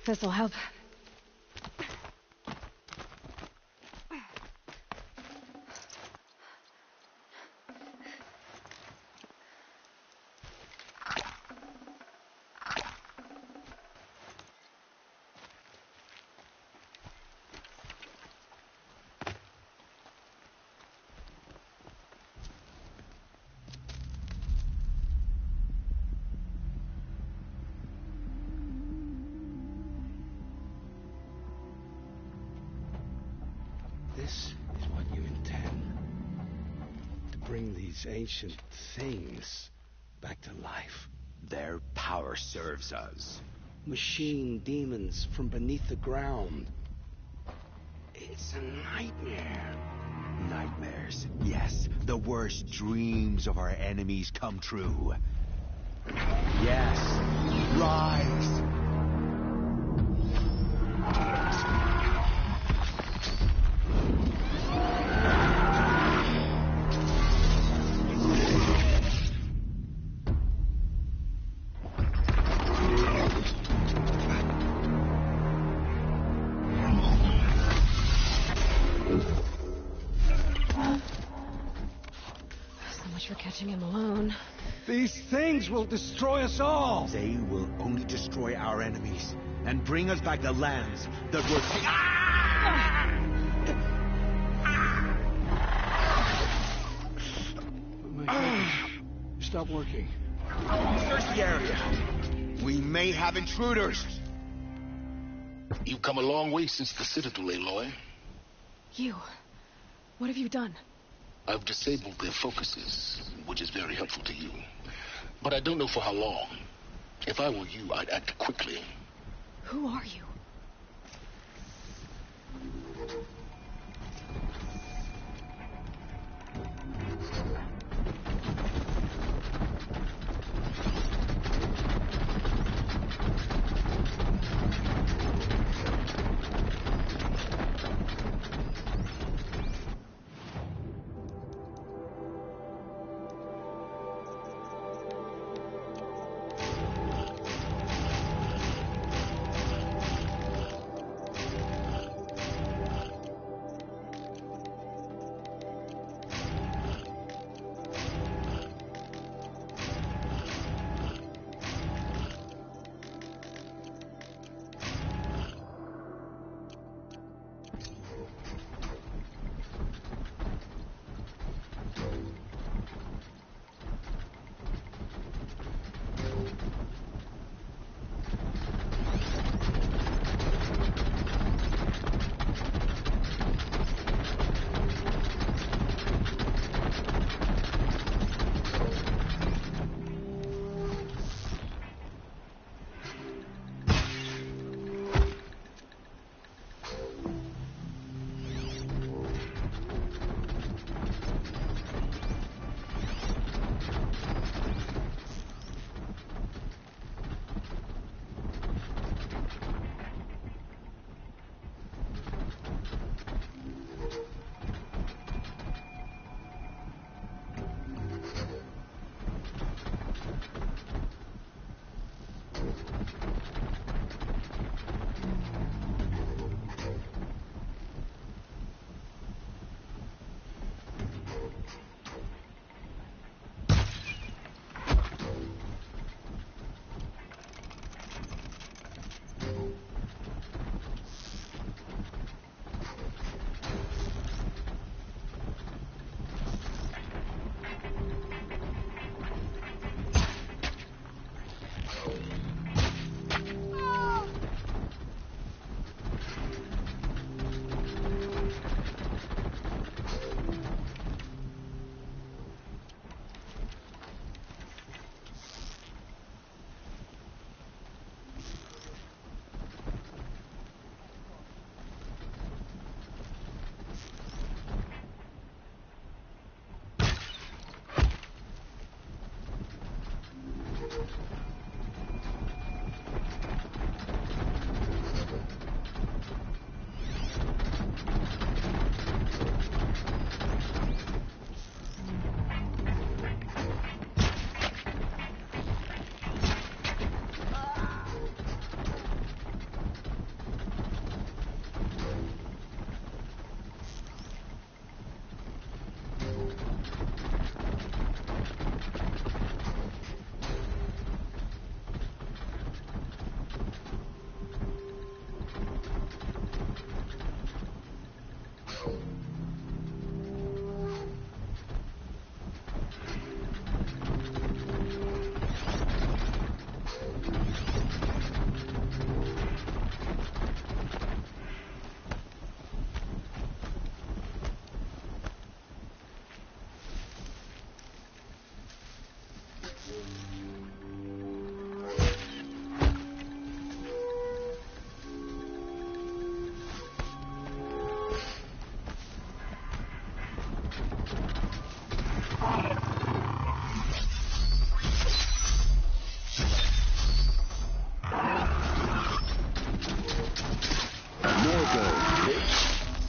This'll help. This is what you intend. To bring these ancient things back to life. Their power serves us. Machine demons from beneath the ground. It's a nightmare. Nightmares. Yes, the worst dreams of our enemies come true. Yes, rise. For catching him alone. These things will destroy us all. They will only destroy our enemies and bring us back the lands that were Stop working. Search the area. We may have intruders. You've come a long way since the Citadel, Aloy. You. What have you done? I've disabled their focuses, which is very helpful to you. But I don't know for how long. If I were you, I'd act quickly. Who are you?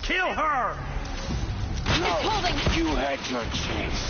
Kill her! It's holding! You had your chance.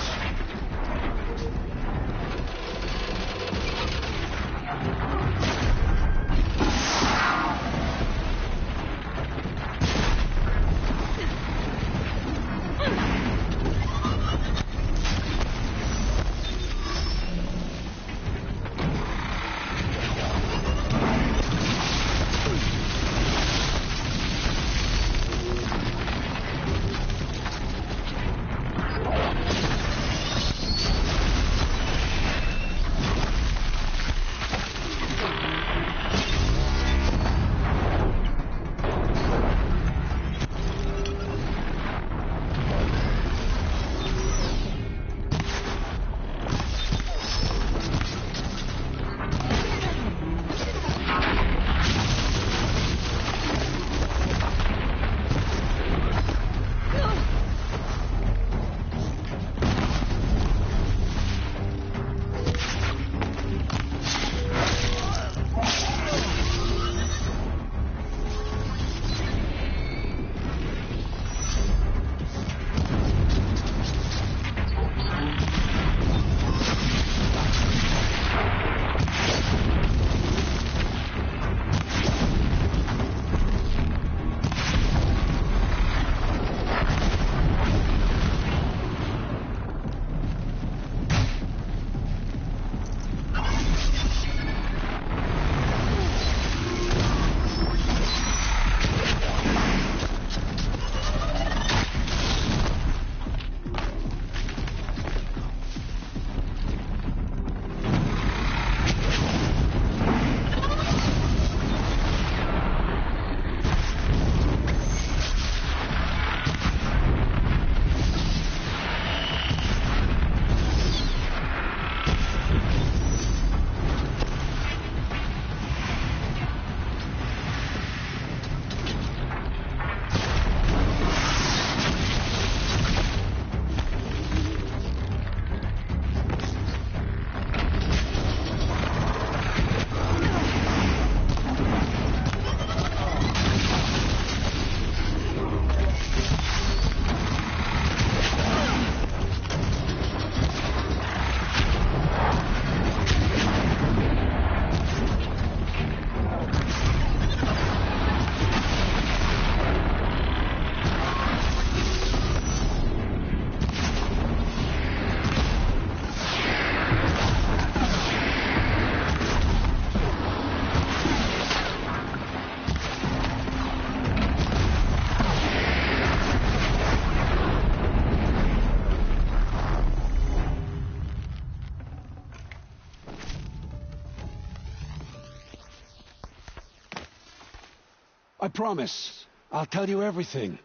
I promise. I'll tell you everything.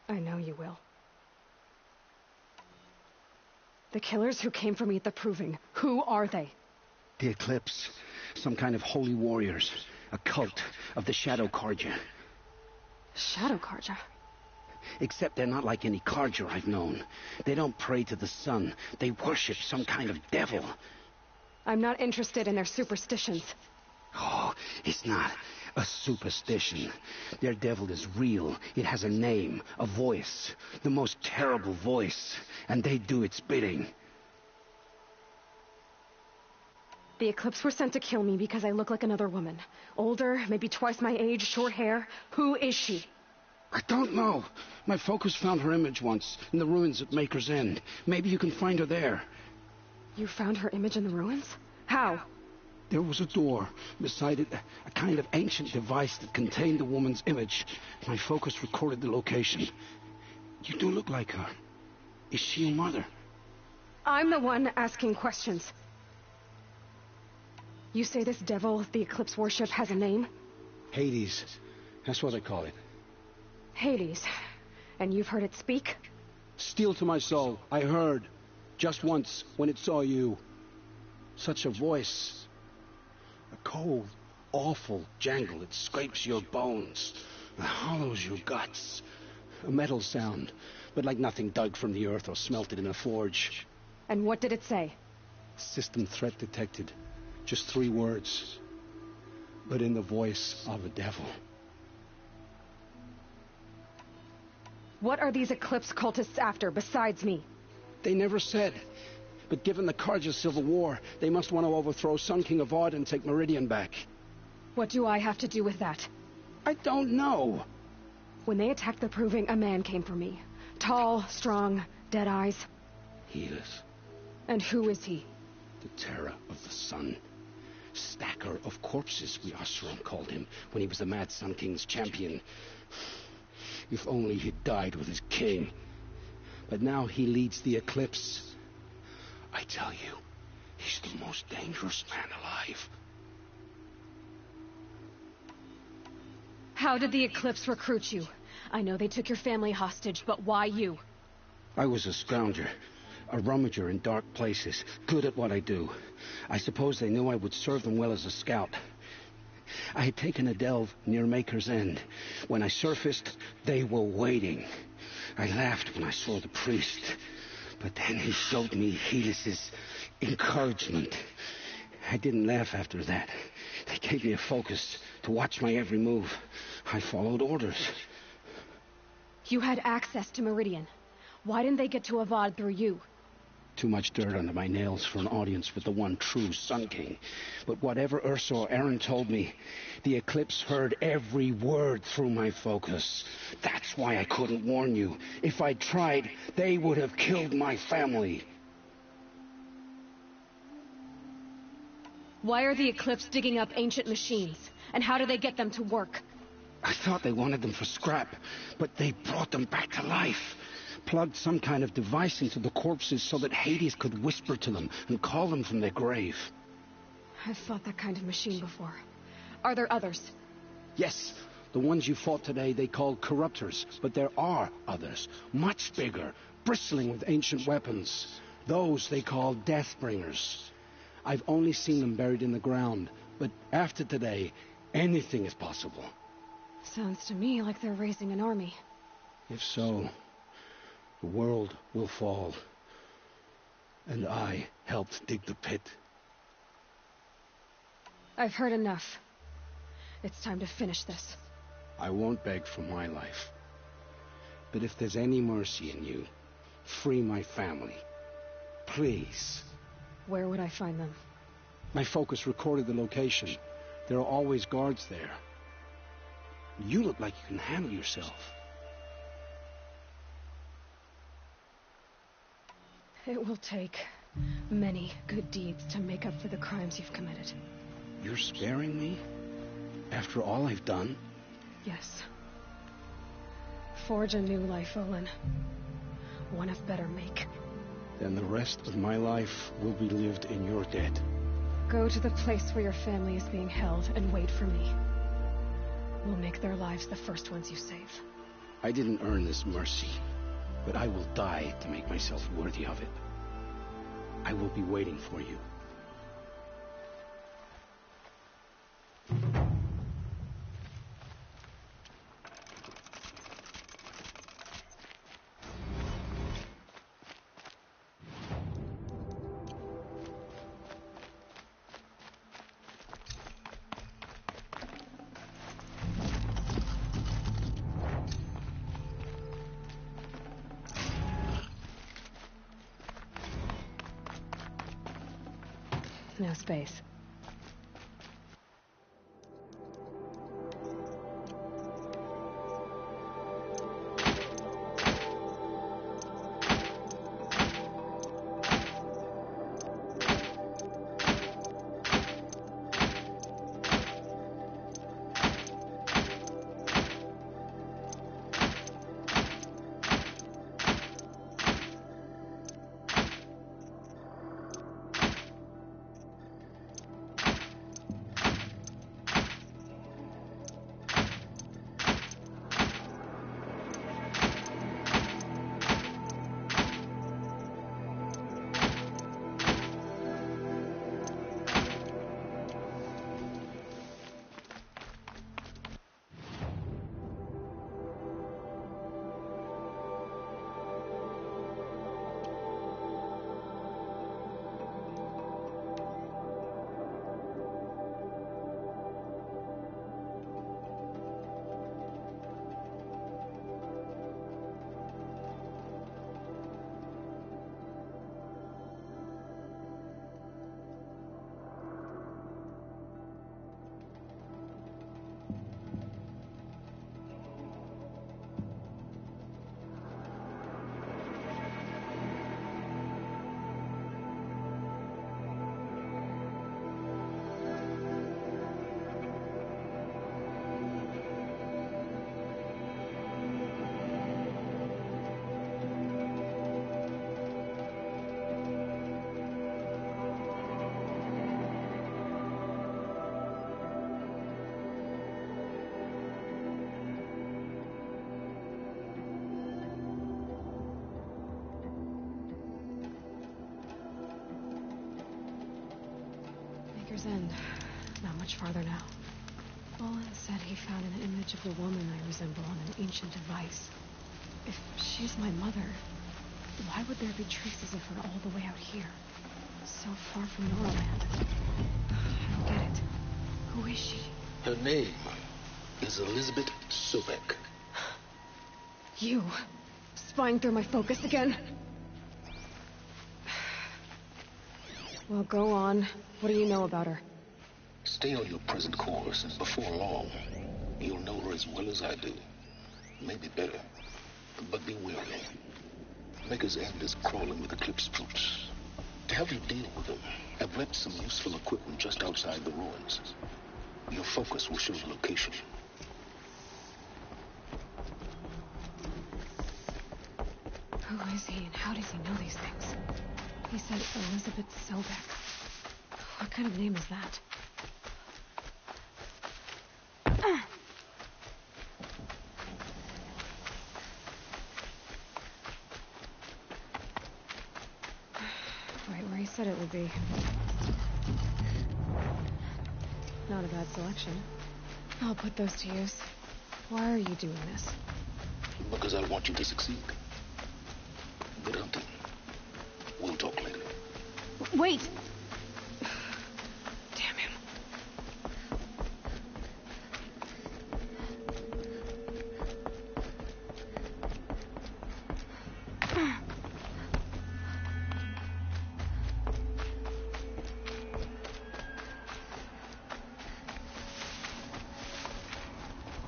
I know you will. The killers who came for me at the Proving, who are they? The Eclipse. Some kind of holy warriors. A cult of the Shadow Carja. Shadow Carja? Except they're not like any Carja I've known. They don't pray to the sun. They worship some kind of devil. I'm not interested in their superstitions. Oh, it's not a superstition. Their devil is real. It has a name, a voice, the most terrible voice, and they do its bidding. The Eclipse were sent to kill me because I look like another woman. Older, maybe twice my age, short hair. Who is she? I don't know. My focus found her image once, in the ruins at Maker's End. Maybe you can find her there. You found her image in the ruins? How? There was a door. Beside it, a kind of ancient device that contained the woman's image. My focus recorded the location. You do look like her. Is she your mother? I'm the one asking questions. You say this devil the Eclipse worship has a name? Hades. That's what I call it. Hades. And you've heard it speak? Steel to my soul. I heard. Just once, when it saw you. Such a voice. A cold, awful jangle that scrapes your bones, that hollows your guts. A metal sound, but like nothing dug from the earth or smelted in a forge. And what did it say? System threat detected. Just 3 words. But in the voice of a devil. What are these Eclipse cultists after, besides me? They never said. But given the Carja Civil War, they must want to overthrow Sun King Avad and take Meridian back. What do I have to do with that? I don't know. When they attacked the Proving, a man came for me. Tall, strong, dead eyes. He is And who is he? the terror of the sun. Stacker of corpses, we Oseram called him, when he was the Mad Sun King's champion. If only he'd died with his king. But now he leads the Eclipse. I tell you, he's the most dangerous man alive. How did the Eclipse recruit you? I know they took your family hostage, but why you? I was a scrounger, a rummager in dark places, good at what I do. I suppose they knew I would serve them well as a scout. I had taken a delve near Maker's End. When I surfaced, they were waiting. I laughed when I saw the priest, but then he showed me Helis's encouragement. I didn't laugh after that. They gave me a focus to watch my every move. I followed orders. You had access to Meridian. Why didn't they get to Avad through you? Too much dirt under my nails for an audience with the one true Sun King. But whatever Ursa or Aaron told me, the Eclipse heard every word through my focus. That's why I couldn't warn you. If I'd tried, they would have killed my family. Why are the Eclipse digging up ancient machines? And how do they get them to work? I thought they wanted them for scrap, but they brought them back to life. Plugged some kind of device into the corpses so that Hades could whisper to them and call them from their grave. I've fought that kind of machine before. Are there others? Yes, the ones you fought today they called corruptors, but there are others, much bigger, bristling with ancient weapons. Those they call Deathbringers. I've only seen them buried in the ground, but after today, anything is possible. Sounds to me like they're raising an army. If so, the world will fall. And I helped dig the pit. I've heard enough. It's time to finish this. I won't beg for my life. But if there's any mercy in you, free my family. Please. Where would I find them? My focus recorded the location. There are always guards there. You look like you can handle yourself. It will take many good deeds to make up for the crimes you've committed. You're sparing me? After all I've done? Yes. Forge a new life, Olin. One of better make. Then the rest of my life will be lived in your debt. Go to the place where your family is being held and wait for me. We'll make their lives the first ones you save. I didn't earn this mercy, but I will die to make myself worthy of it. I will be waiting for you. No space. Maker's End. Not much farther now. Olin said he found an image of the woman I resemble on an ancient device. If she's my mother, why would there be traces of her all the way out here? So far from Norland. I don't get it. Who is she? Her name is Elizabeth Sobek. You. Spying through my focus again? Well, go on. What do you know about her? Stay on your present course, and before long, you'll know her as well as I do. Maybe better. But be wary. Maker's End is crawling with Eclipse troops. To help you deal with them, I've left some useful equipment just outside the ruins. Your focus will show the location. Who is he and how does he know these things? He said Elizabeth Sobek. What kind of name is that? Right where he said it would be. Not a bad selection. I'll put those to use. Why are you doing this? Because I want you to succeed. Good hunting. We'll talk later. Wait! Damn him.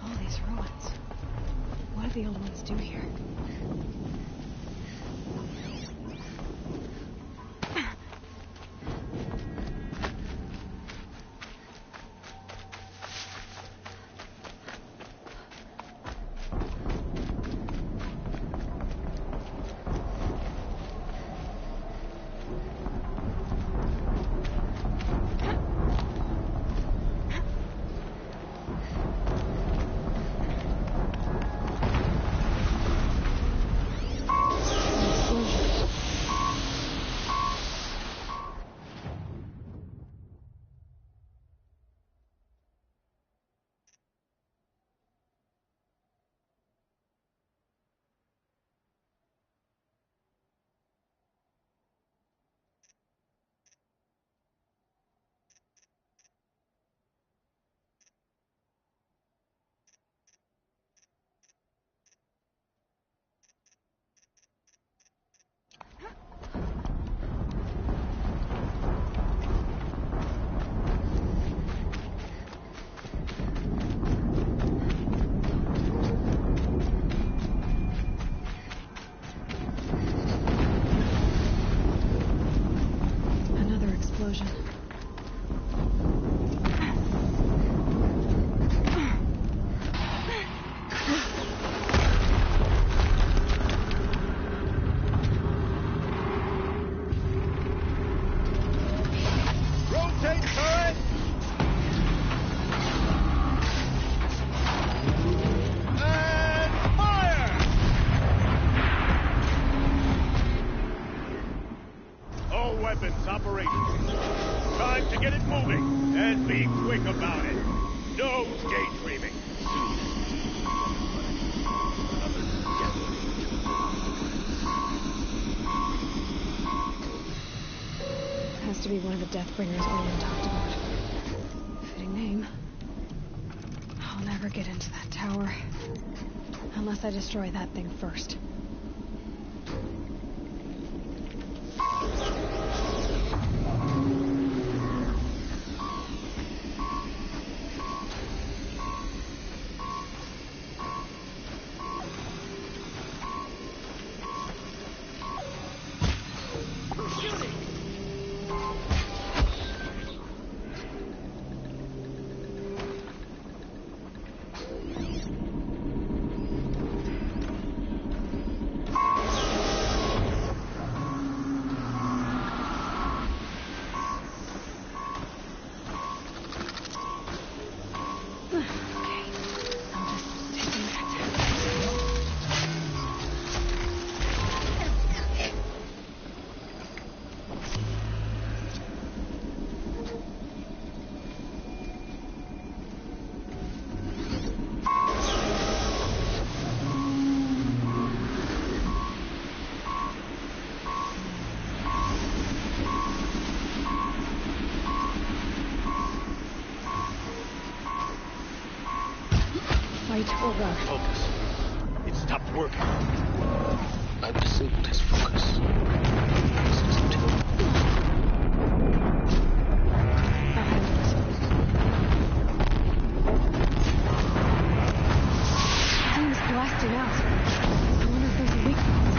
All these ruins. What did the old ones do here? weapons operating. Time to get it moving, and be quick about it. No daydreaming. Has to be one of the Deathbringers Olin talked about. Fitting name. I'll never get into that tower. Unless I destroy that thing first. fight or run. Focus. It stopped working. I've disabled his focus. System 2. I'll handle it. Thing's blasting out. I wonder if there's a weak spot.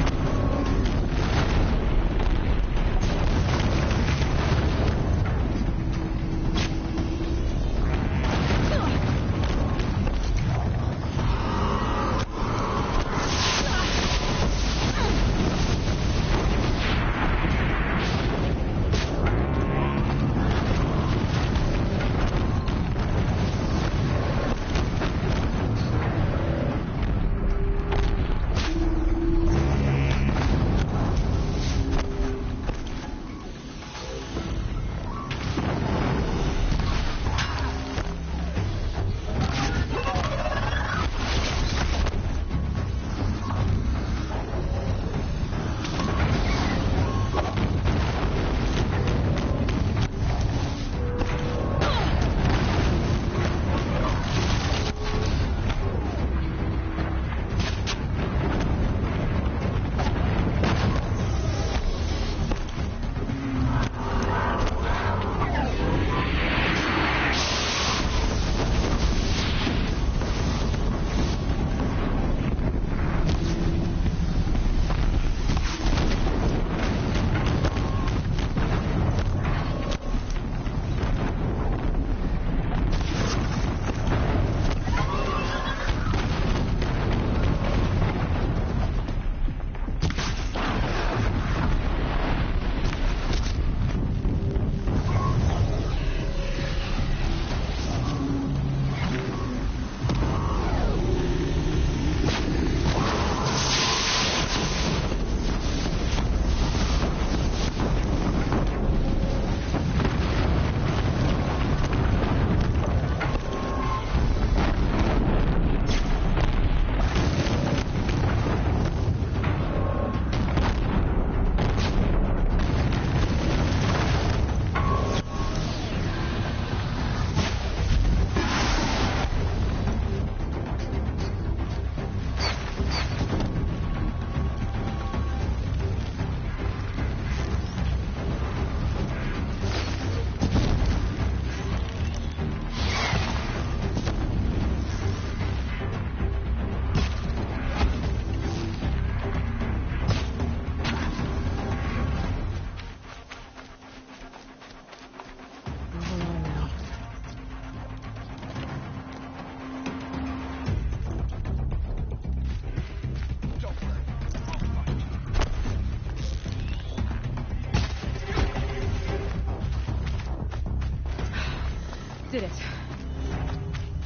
Did it.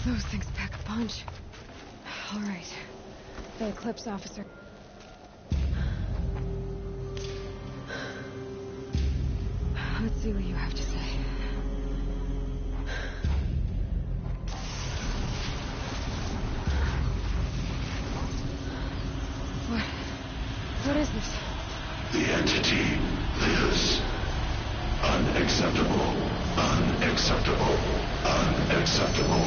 Those things pack a punch. All right. The Eclipse officer. Let's see what you have to say. What is this? The entity lives. Unacceptable. Unacceptable. Unacceptable.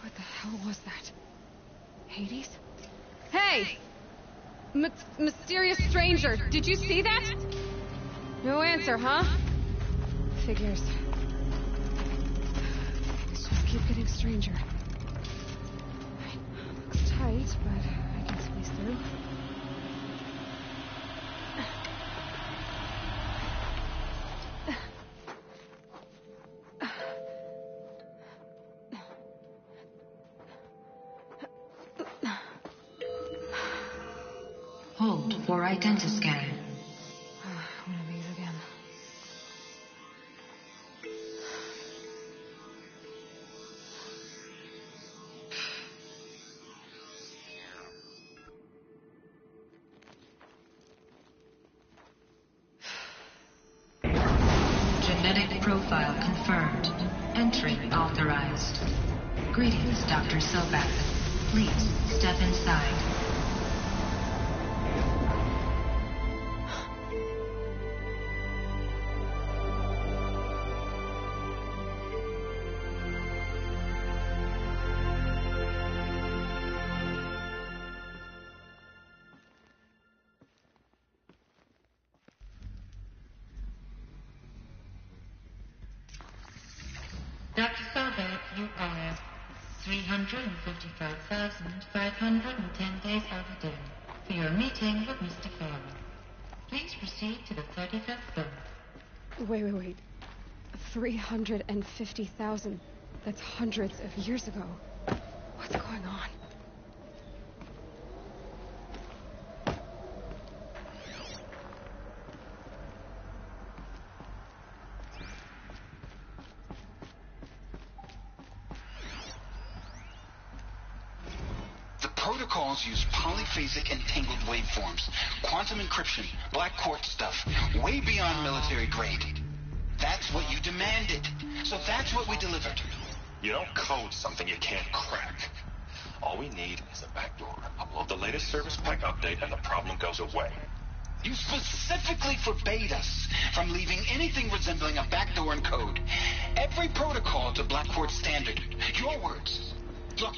What the hell was that? Hades? Hey! Mysterious stranger, did you see that? No answer, huh? Figures. Things just keep getting stranger. Looks tight, but I can squeeze through. Hold for identiscan. One of these again. Genetic profile confirmed. Entry authorized. Greetings, Dr. Sobek. Please step inside. Dr. Sorbet, you are 355,510 days overdue for your meeting with Mr. Farrell. Please proceed to the 35th floor. Wait. 350,000. That's hundreds of years ago. What's going on? Protocols use polyphasic entangled waveforms, quantum encryption, black quartz stuff, way beyond military grade. That's what you demanded, so that's what we delivered. You don't code something you can't crack. All we need is a backdoor. Upload the latest service pack update and the problem goes away. You specifically forbade us from leaving anything resembling a backdoor in code. Every protocol to black quartz standard. Your words. Look.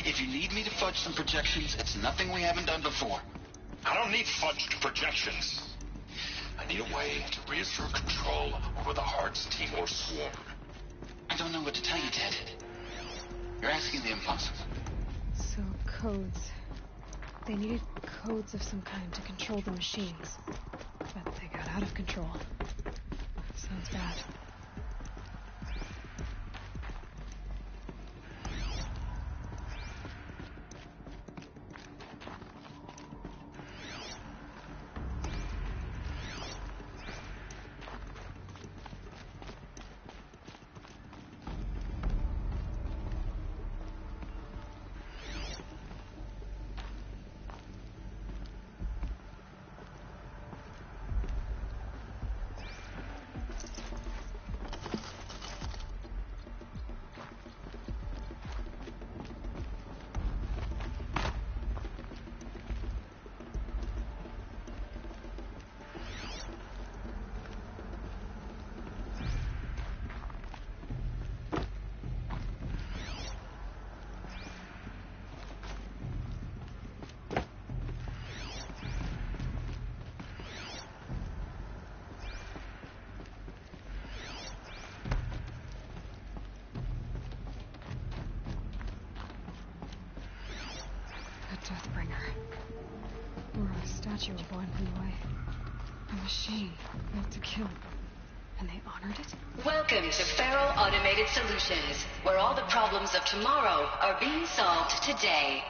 If you need me to fudge some projections, it's nothing we haven't done before. I don't need fudged projections. I need a way to reassert control over the Hearts team or Swarm. I don't know what to tell you, Ted. You're asking the impossible. So, codes. They needed codes of some kind to control the machines. But they got out of control. Sounds bad. Deathbringer. Or a statue of one anyway. A machine built to kill. And they honored it? Welcome to Faro Automated Solutions, where all the problems of tomorrow are being solved today.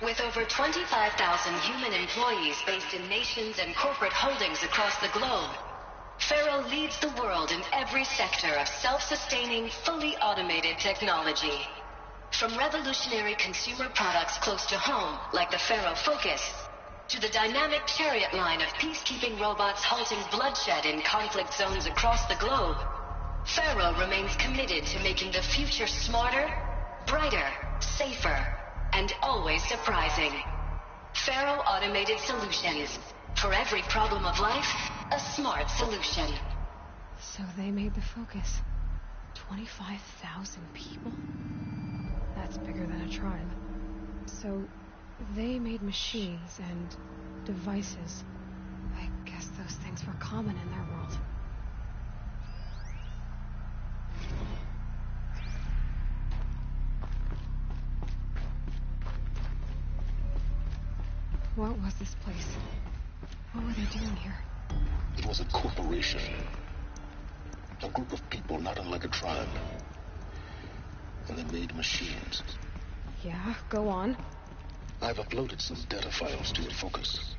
With over 25,000 human employees based in nations and corporate holdings across the globe, Faro leads the world in every sector of self-sustaining, fully automated technology. From revolutionary consumer products close to home, like the Faro Focus, to the dynamic Chariot line of peacekeeping robots halting bloodshed in conflict zones across the globe, Faro remains committed to making the future smarter, brighter, safer, and always surprising. Faro Automated Solutions. For every problem of life, a smart solution. So they made the Focus. 25,000 people? That's bigger than a tribe. So they made machines and devices. I guess those things were common in their world. What was this place? What were they doing here? It was a corporation. A group of people not unlike a tribe. And they made machines. Yeah, go on. I've uploaded some data files to your Focus.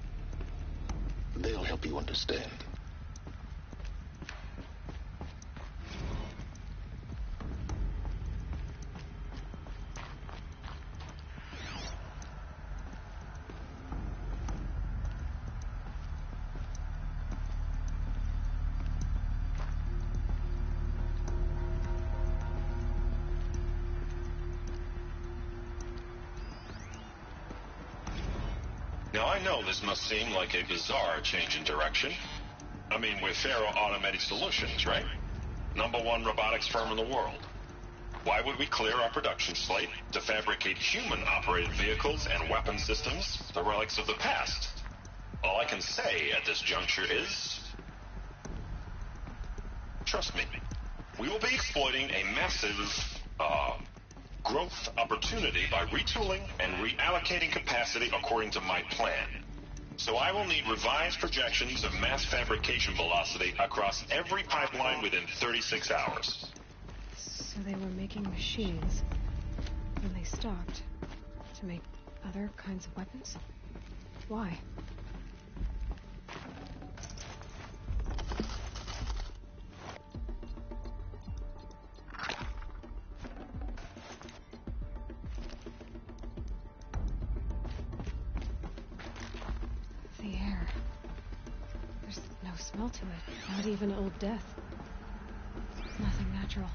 They'll help you understand. Now, I know this must seem like a bizarre change in direction. I mean, we're Faro Automated Solutions, right? #1 robotics firm in the world. Why would we clear our production slate to fabricate human-operated vehicles and weapon systems, the relics of the past? All I can say at this juncture is... trust me. We will be exploiting a massive, growth opportunity by retooling and reallocating capacity according to my plan. So I will need revised projections of mass fabrication velocity across every pipeline within 36 hours. So they were making machines, and they stopped to make other kinds of weapons? Why? The air. There's no smell to it. Not even old death. Nothing natural.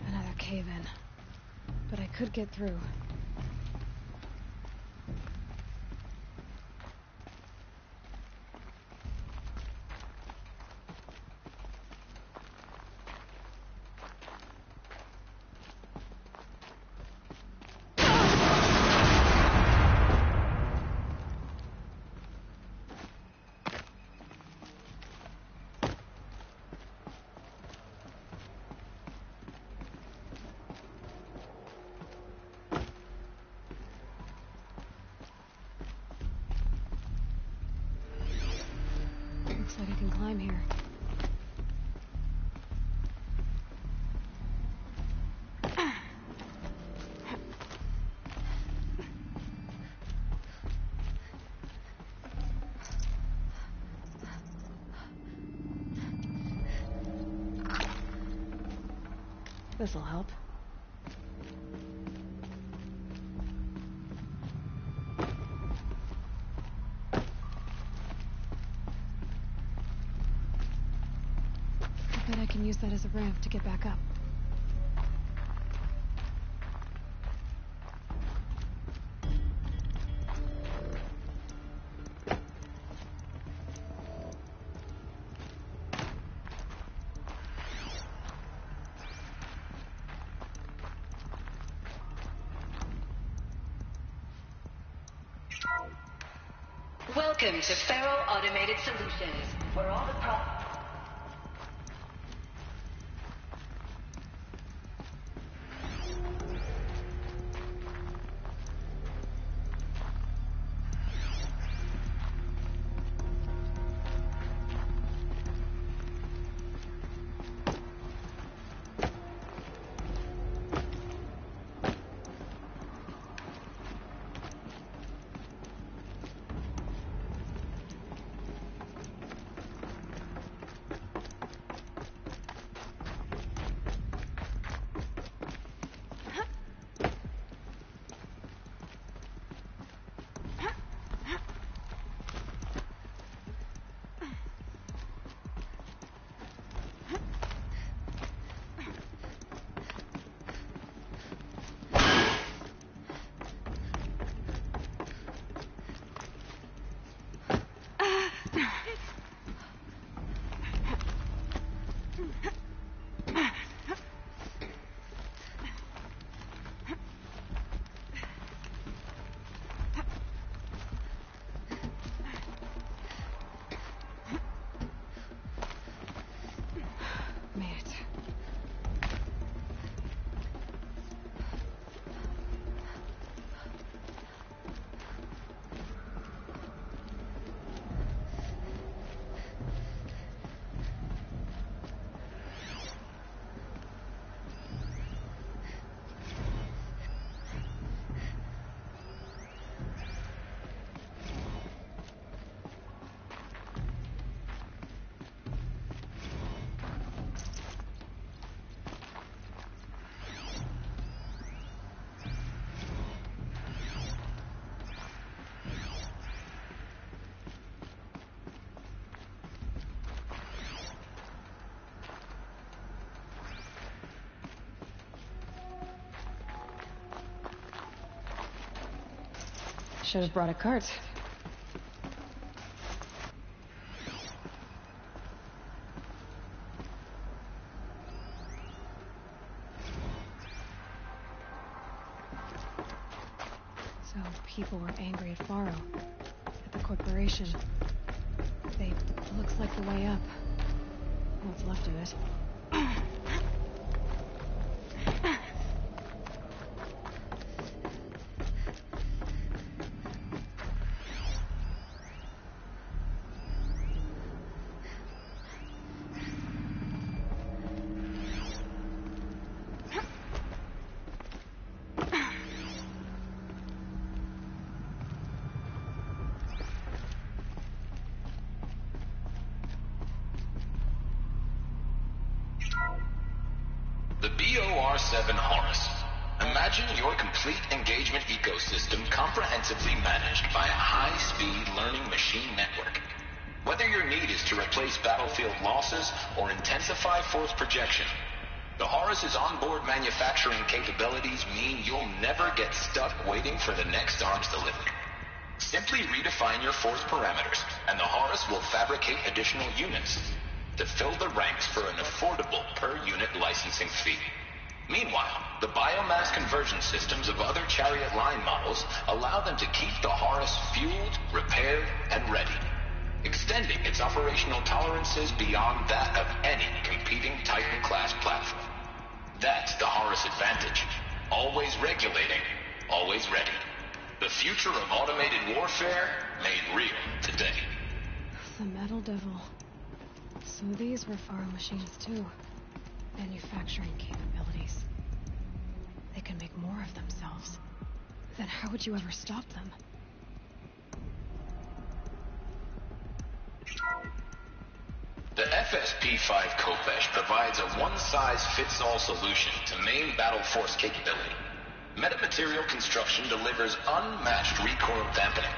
Another cave-in. But I could get through. Looks like I can climb here. This'll help. I bet I can use that as a ramp to get back up. Welcome to Faro Automated Solutions, where all the Should have brought a cart. people were angry at Faro, at the corporation. Looks like the way up. What's left of it. The BOR-7 Horus. Imagine your complete engagement ecosystem comprehensively managed by a high-speed learning machine network. Whether your need is to replace battlefield losses or intensify force projection, the Horus's onboard manufacturing capabilities mean you'll never get stuck waiting for the next arms delivery. Simply redefine your force parameters, and the Horus will fabricate additional units to fill the ranks for an affordable per-unit licensing fee. Meanwhile, the biomass conversion systems of other chariot line models allow them to keep the Horus fueled, repaired, and ready, extending its operational tolerances beyond that of any competing Titan-class platform. That's the Horus advantage. Always regulating, always ready. The future of automated warfare made real today. The Metal Devil. So these were Faro machines too. Manufacturing capabilities. They can make more of themselves. Then how would you ever stop them? The FSP-5 Khopesh provides a one-size-fits-all solution to main battle force capability. Metamaterial construction delivers unmatched recoil dampening,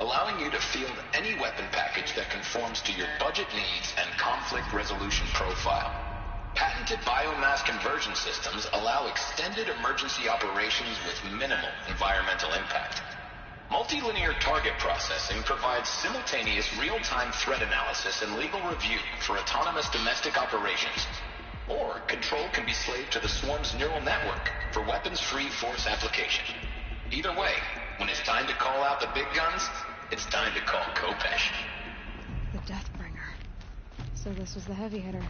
allowing you to field any weapon package that conforms to your budget needs and conflict resolution profile. Patented biomass conversion systems allow extended emergency operations with minimal environmental impact. Multilinear target processing provides simultaneous real-time threat analysis and legal review for autonomous domestic operations. Or control can be slaved to the swarm's neural network for weapons-free force application. Either way, when it's time to call out the big guns, it's time to call Khopesh. The Deathbringer. So this was the heavy hitter.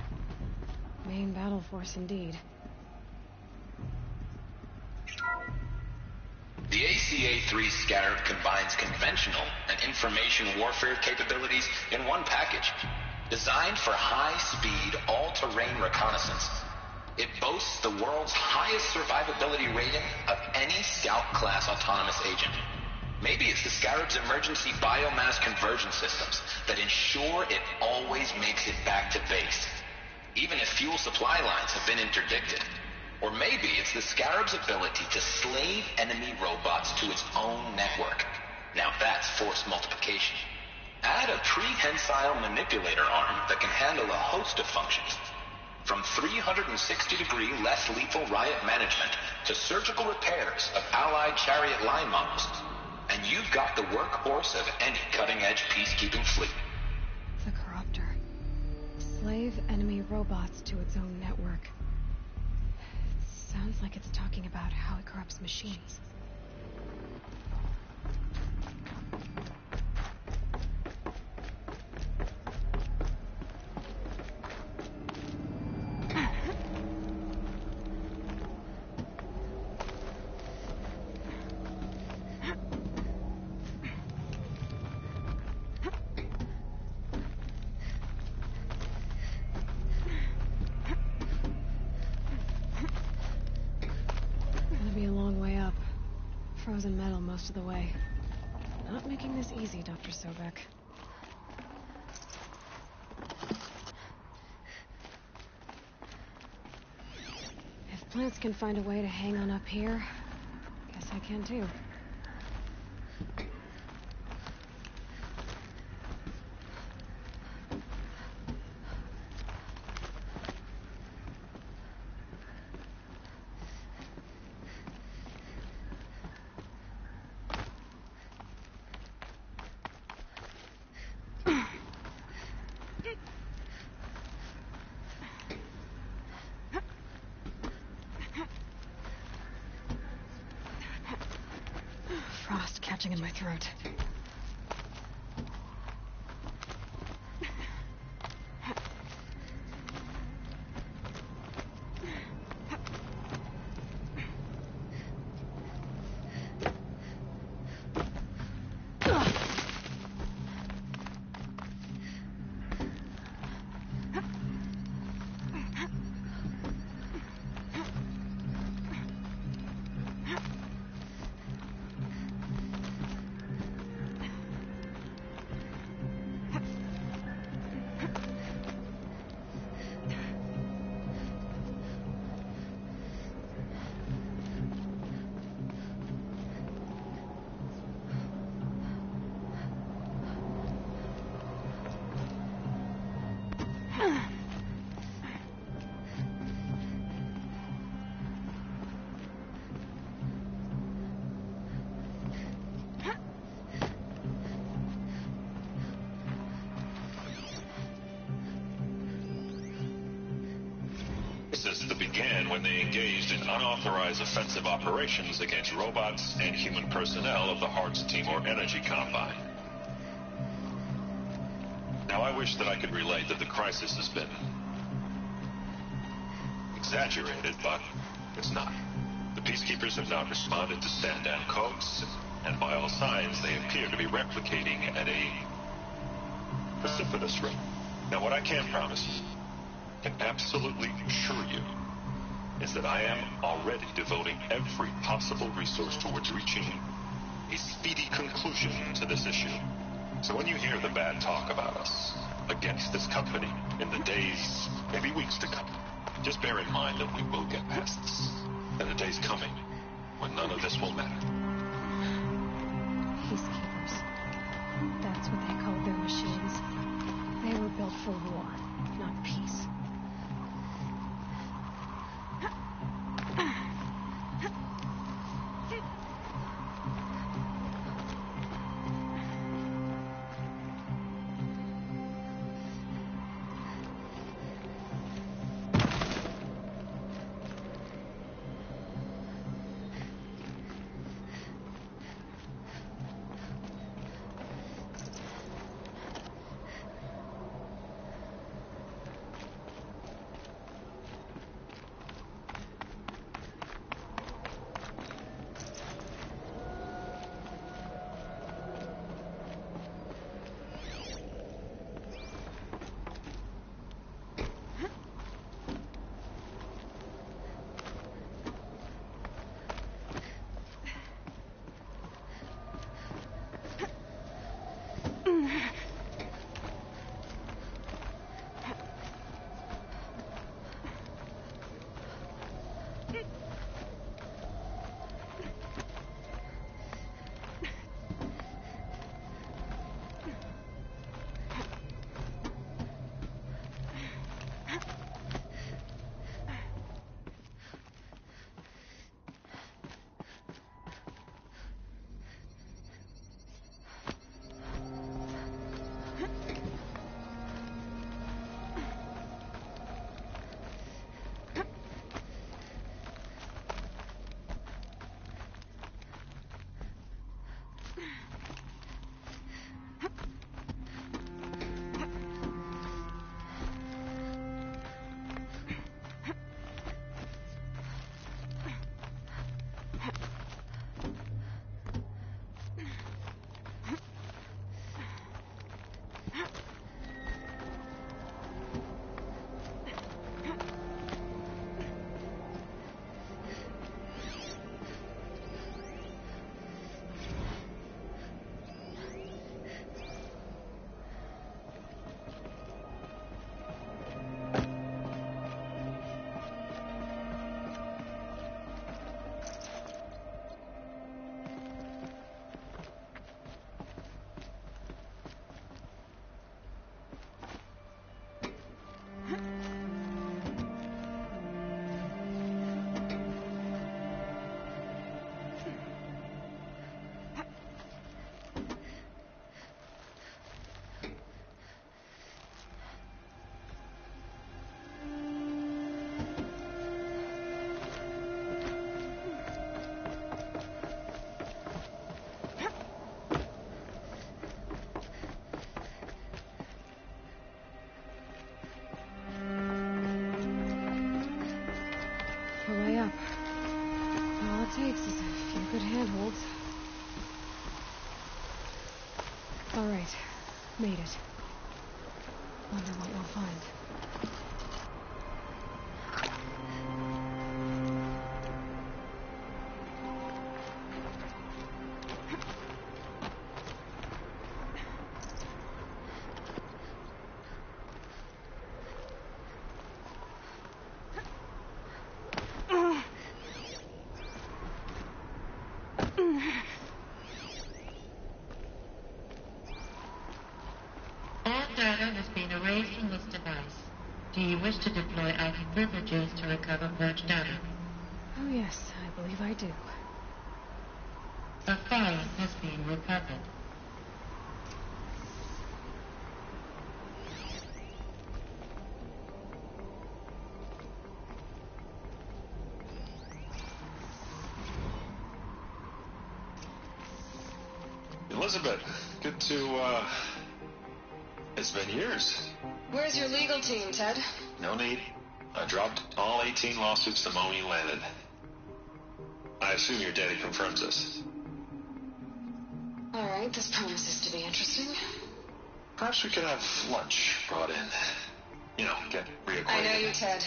Main battle force indeed. The ACA-3 Scarab combines conventional and information warfare capabilities in one package. Designed for high-speed, all-terrain reconnaissance, it boasts the world's highest survivability rating of any Scout-class autonomous agent. Maybe it's the Scarab's emergency biomass conversion systems that ensure it always makes it back to base, even if fuel supply lines have been interdicted. Or maybe it's the Scarab's ability to slave enemy robots to its own network. Now that's force multiplication. Add a prehensile manipulator arm that can handle a host of functions, from 360-degree less lethal riot management to surgical repairs of allied chariot line models. And you've got the workhorse of any cutting-edge peacekeeping fleet. The Corruptor. Slave enemy robots to its own network. It sounds like it's talking about how it corrupts machines. Frozen metal most of the way. Not making this easy, Dr. Sobek. If plants can find a way to hang on up here, guess I can too. catching in my throat. That began when they engaged in unauthorized offensive operations against robots and human personnel of the Hearts Timor Energy Combine. Now, I wish that I could relate that the crisis has been exaggerated, but it's not. The peacekeepers have now responded to stand-down codes, and by all signs, they appear to be replicating at a precipitous rate. Now, what I can promise you, can absolutely assure you, is that I am already devoting every possible resource towards reaching a speedy conclusion to this issue. So when you hear the bad talk about us against this company in the days, maybe weeks to come, just bear in mind that we will get past this. And the day's coming when none of this will matter. Peacekeepers. That's what they called their machines. They were built for war, not peace. Made it. Wonder what we'll find. Data has been erased from this device. Do you wish to deploy IT privileges to recover purged data? Oh yes, I believe I do. A file has been recovered. Elizabeth, good to, it's been years. Where's your legal team, Ted? No need. I dropped all 18 lawsuits the moment you landed. I assume your data confirms this. All right, this promises to be interesting. Perhaps we could have lunch brought in. You know, get reacquainted. I know you, Ted.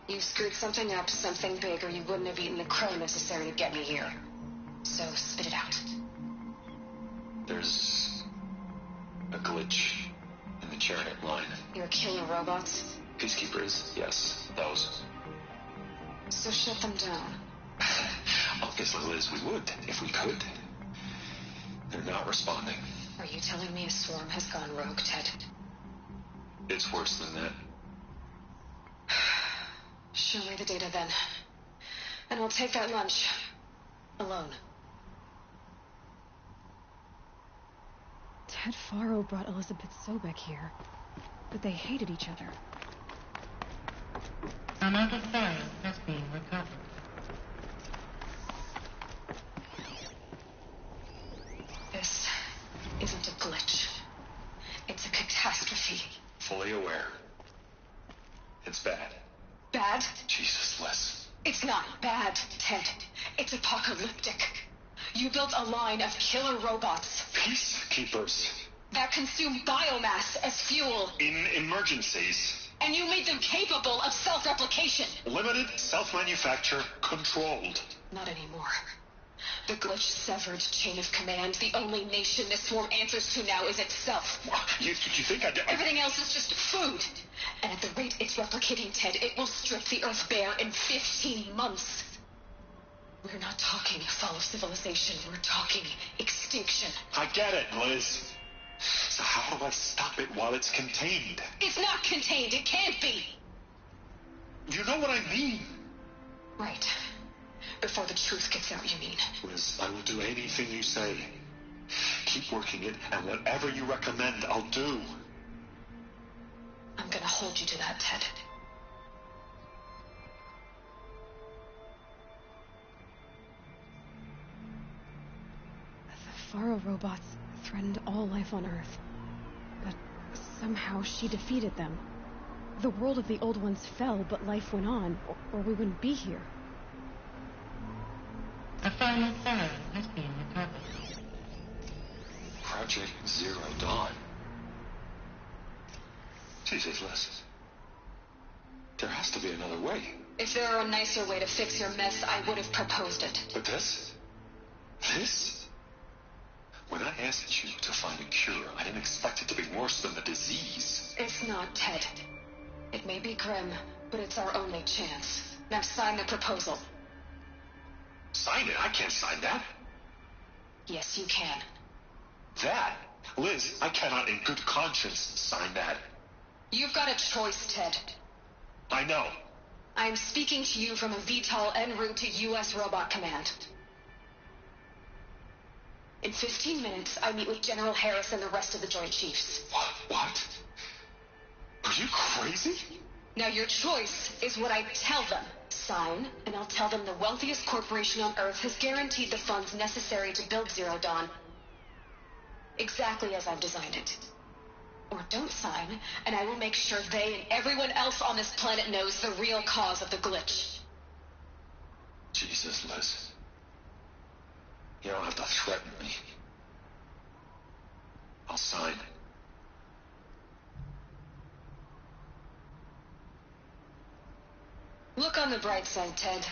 You screwed something up, something big, or you wouldn't have eaten the crow necessary to get me here. So spit it out. There's a glitch in the chariot line. You're killing robots? Peacekeepers, yes, those. So shut them down. Obviously, Liz, we would, if we could. They're not responding. Are you telling me a swarm has gone rogue, Ted? It's worse than that. Show me the data then. And I'll take that lunch. Alone. Ted Faro brought Elizabeth Sobek here, but they hated each other. Another file has been recovered. This isn't a glitch. It's a catastrophe. Fully aware. It's bad. Bad? Jesus, Liz. It's not bad, Ted. It's apocalyptic. You built a line of killer robots. Peacekeepers. That consume biomass as fuel. In emergencies. And you made them capable of self-replication. Limited, self-manufacture, controlled. Not anymore. The glitch severed chain of command. The only nation this swarm answers to now is itself. You think Everything else is just food. And at the rate it's replicating, Ted, it will strip the Earth bare in 15 months. We're not talking fall of civilization. We're talking extinction. I get it, Liz. So how do I stop it while it's contained? It's not contained. It can't be. You know what I mean. Right. Before the truth gets out, you mean? Liz, I will do anything you say. Keep working it, and whatever you recommend, I'll do. I'm gonna hold you to that, Ted. The Faro robots threatened all life on Earth, but somehow she defeated them. The world of the old ones fell, but life went on, or we wouldn't be here. A final file has been recovered. Project Zero Dawn. Jesus, Liz. There has to be another way. If there were a nicer way to fix your mess, I would have proposed it. But this? When I asked you to find a cure, I didn't expect it to be worse than the disease. It's not, Ted. It may be grim, but it's our only chance. Now sign the proposal. Sign it? I can't sign that. Yes, you can. That? Liz, I cannot in good conscience sign that. You've got a choice, Ted. I know. I'm speaking to you from a VTOL en route to U.S. Robot Command. In 15 minutes, I meet with General Harris and the rest of the Joint Chiefs. What? Are you crazy? Now your choice is what I tell them. Sign, and I'll tell them the wealthiest corporation on Earth has guaranteed the funds necessary to build Zero Dawn. Exactly as I've designed it. Or don't sign, and I will make sure they and everyone else on this planet knows the real cause of the glitch. Jesus, Liz. You don't have to threaten me. I'll sign. on the bright side, Ted.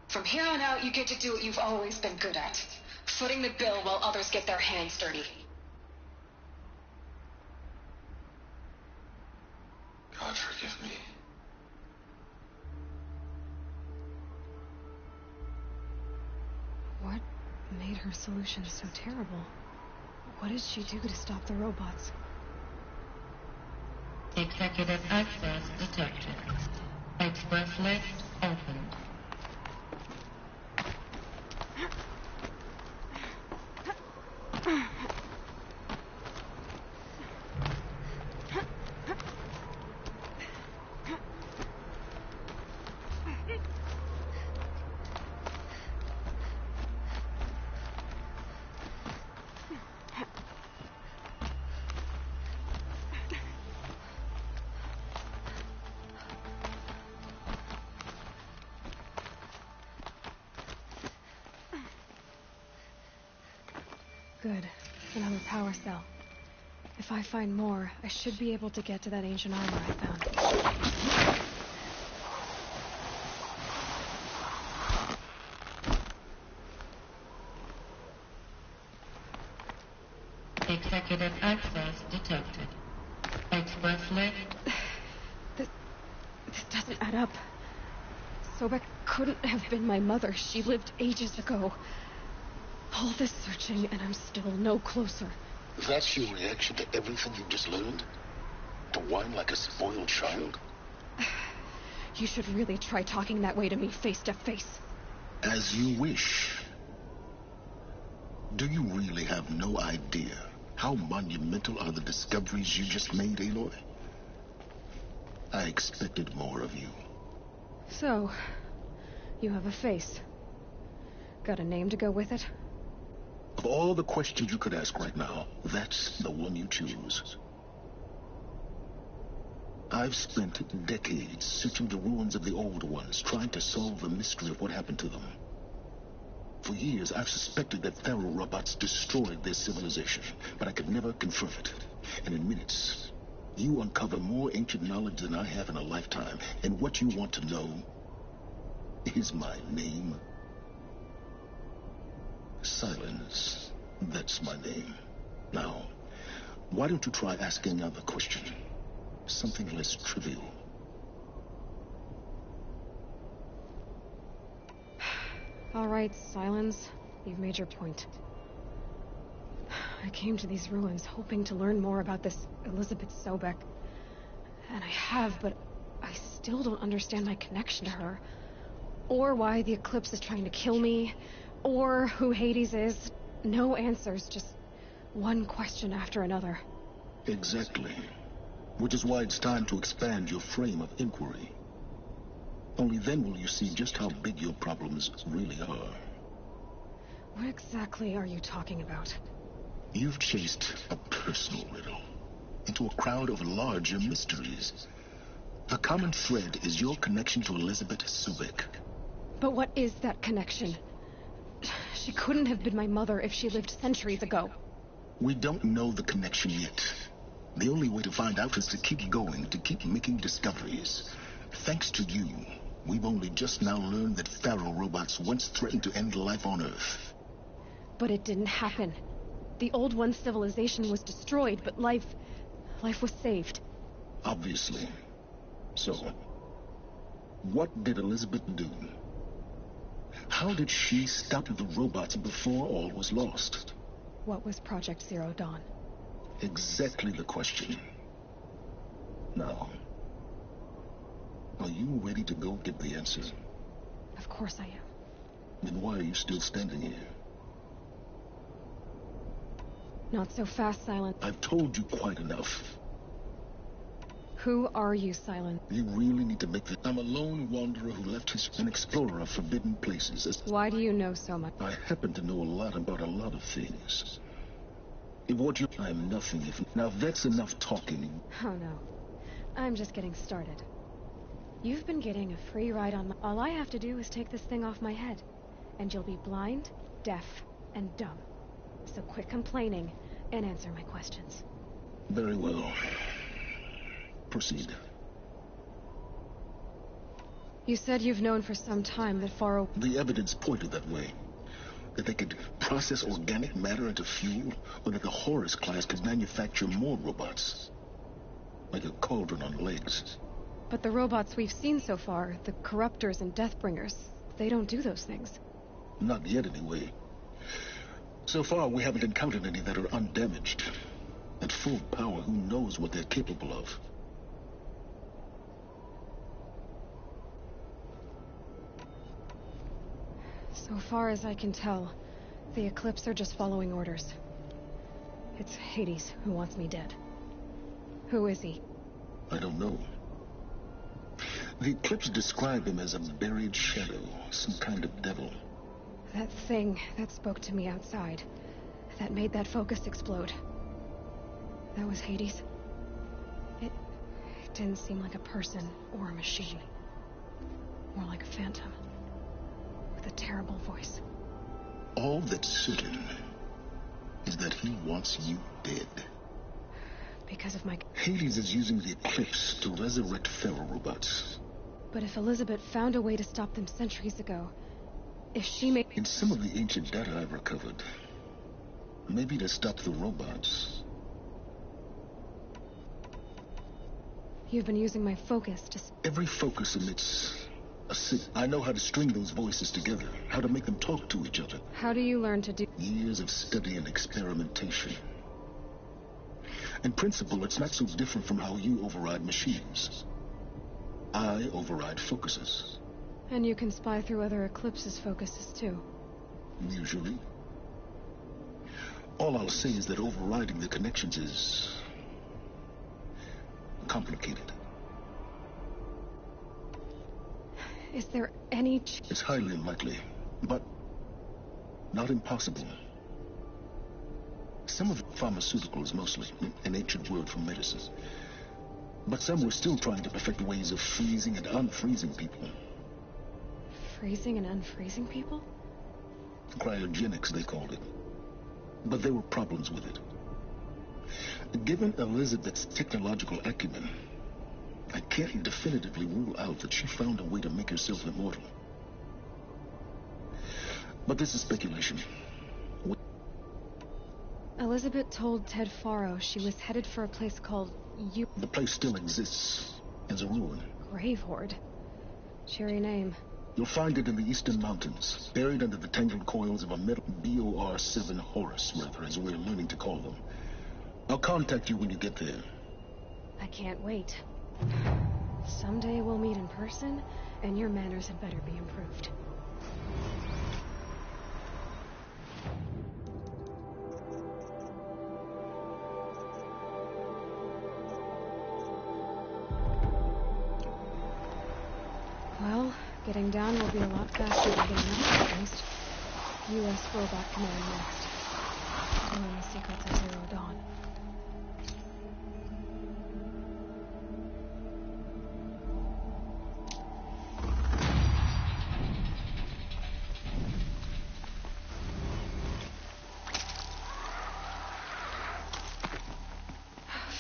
From here on out, you get to do what you've always been good at. Footing the bill while others get their hands dirty. God forgive me. What made her solution so terrible? What did she do to stop the robots? Executive access detected. Express lift opened. Good. Another power cell. If I find more, I should be able to get to that ancient armor I found. Executive access detected. Express lift. This doesn't add up. Sobek couldn't have been my mother. She lived ages ago. All this searching, and I'm still no closer. That's your reaction to everything you just learned? To whine like a spoiled child? You should really try talking that way to me face to face. As you wish. Do you really have no idea how monumental are the discoveries you just made, Aloy? I expected more of you. So, you have a face. Got a name to go with it? Of all the questions you could ask right now, that's the one you choose. I've spent decades searching the ruins of the old ones, trying to solve the mystery of what happened to them. For years, I've suspected that Pharaoh robots destroyed their civilization, but I could never confirm it. And in minutes, you uncover more ancient knowledge than I have in a lifetime. And what you want to know is my name. Silence. That's my name. Now, why don't you try asking another question? Something less trivial. All right, Silence. You've made your point. I came to these ruins hoping to learn more about this Elizabeth Sobek. And I have, but I still don't understand my connection to her. Or why the Eclipse is trying to kill me. Or who Hades is. No answers, just one question after another. Exactly. Which is why it's time to expand your frame of inquiry. Only then will you see just how big your problems really are. What exactly are you talking about? You've chased a personal riddle into a crowd of larger mysteries. The common thread is your connection to Elizabeth Sobek. But what is that connection? She couldn't have been my mother if she lived centuries ago. We don't know the connection yet. The only way to find out is to keep going, to keep making discoveries. Thanks to you, we've only just now learned that Pharaoh robots once threatened to end life on Earth. But it didn't happen. The Old One's civilization was destroyed, but life was saved. Obviously. So, what did Elizabeth do? How did she stop the robots before all was lost? What was Project Zero Dawn? Exactly the question. Now, are you ready to go get the answer? Of course I am. Then why are you still standing here? Not so fast, Silent. I've told you quite enough. Who are you, Silent? You really need to make this. I'm a lone wanderer who left an explorer of forbidden places. Why do you know so much? I happen to know a lot about a lot of things. If what you... I'm nothing if... Now that's enough talking. Oh no. I'm just getting started. You've been getting a free ride on my... All I have to do is take this thing off my head. And you'll be blind, deaf, and dumb. So quit complaining and answer my questions. Very well. Proceed. You said you've known for some time that Faro... The evidence pointed that way. That they could process organic matter into fuel, or that the Horus class could manufacture more robots. Like a cauldron on legs. But the robots we've seen so far, the Corruptors and Deathbringers, they don't do those things. Not yet, anyway. So far, we haven't encountered any that are undamaged. At full power, who knows what they're capable of? So far as I can tell, the Eclipse are just following orders. It's Hades who wants me dead. Who is he? I don't know. The Eclipse describe him as a buried shadow, some kind of devil. That thing that spoke to me outside, that made that focus explode. That was Hades. It didn't seem like a person or a machine. More like a phantom. With a terrible voice. All that's certain is that he wants you dead. Because of my... Hades is using the Eclipse to resurrect feral robots. But if Elizabeth found a way to stop them centuries ago, if she made... In some of the ancient data I've recovered, maybe to stop the robots. You've been using my focus to... Every focus emits a signal. I know how to string those voices together, how to make them talk to each other. How do you learn to do... Years of study and experimentation. In principle, it's not so different from how you override machines. I override focuses. And you can spy through other Eclipse's focuses, too. Usually. All I'll say is that overriding the connections is... complicated. Is there any... It's highly unlikely, but not impossible. Some of pharmaceuticals, mostly, an ancient word for medicine. But some were still trying to perfect ways of freezing and unfreezing people. Freezing and unfreezing people? Cryogenics, they called it. But there were problems with it. Given Elizabeth's technological acumen, I can't definitively rule out that she found a way to make herself immortal. But this is speculation. Elizabeth told Ted Faro she was headed for a place called The place still exists, as a ruin. Grave Horde. Cheery name. You'll find it in the eastern mountains, buried under the tangled coils of a metal BOR-7 Horus, rather, as we're learning to call them. I'll contact you when you get there. I can't wait. Someday we'll meet in person, and your manners had better be improved. Well, getting down will be a lot faster than getting up, at least. U.S. Robot Command next. Learn the secrets of Zero Dawn.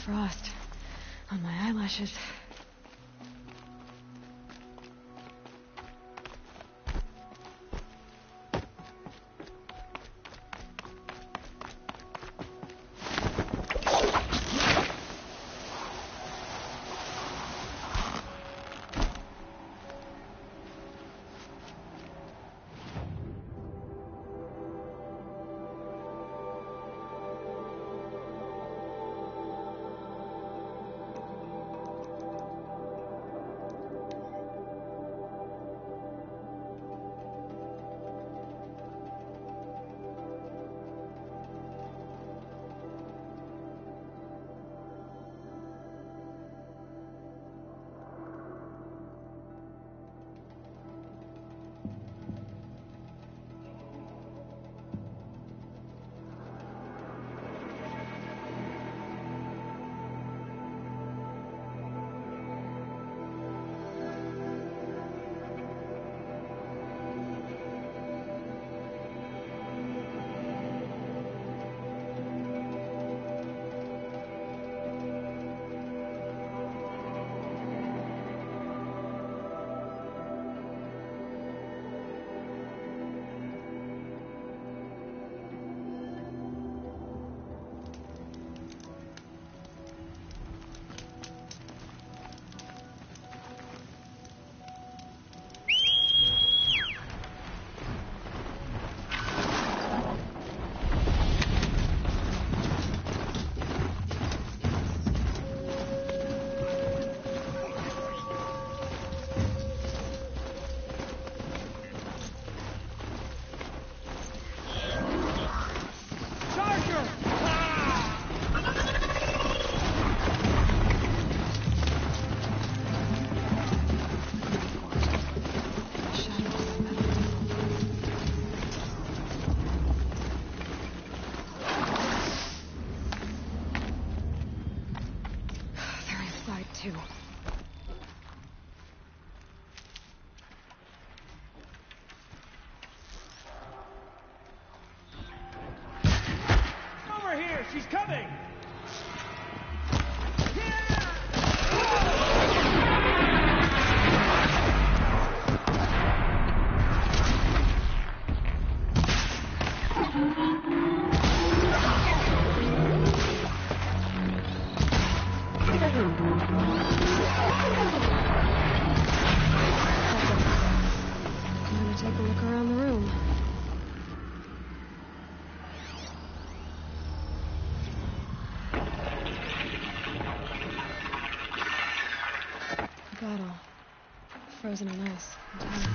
Frost on my eyelashes. too. Over here! She's coming! I'm gonna take a look around the room. A bottle. Frozen in ice. Entirely.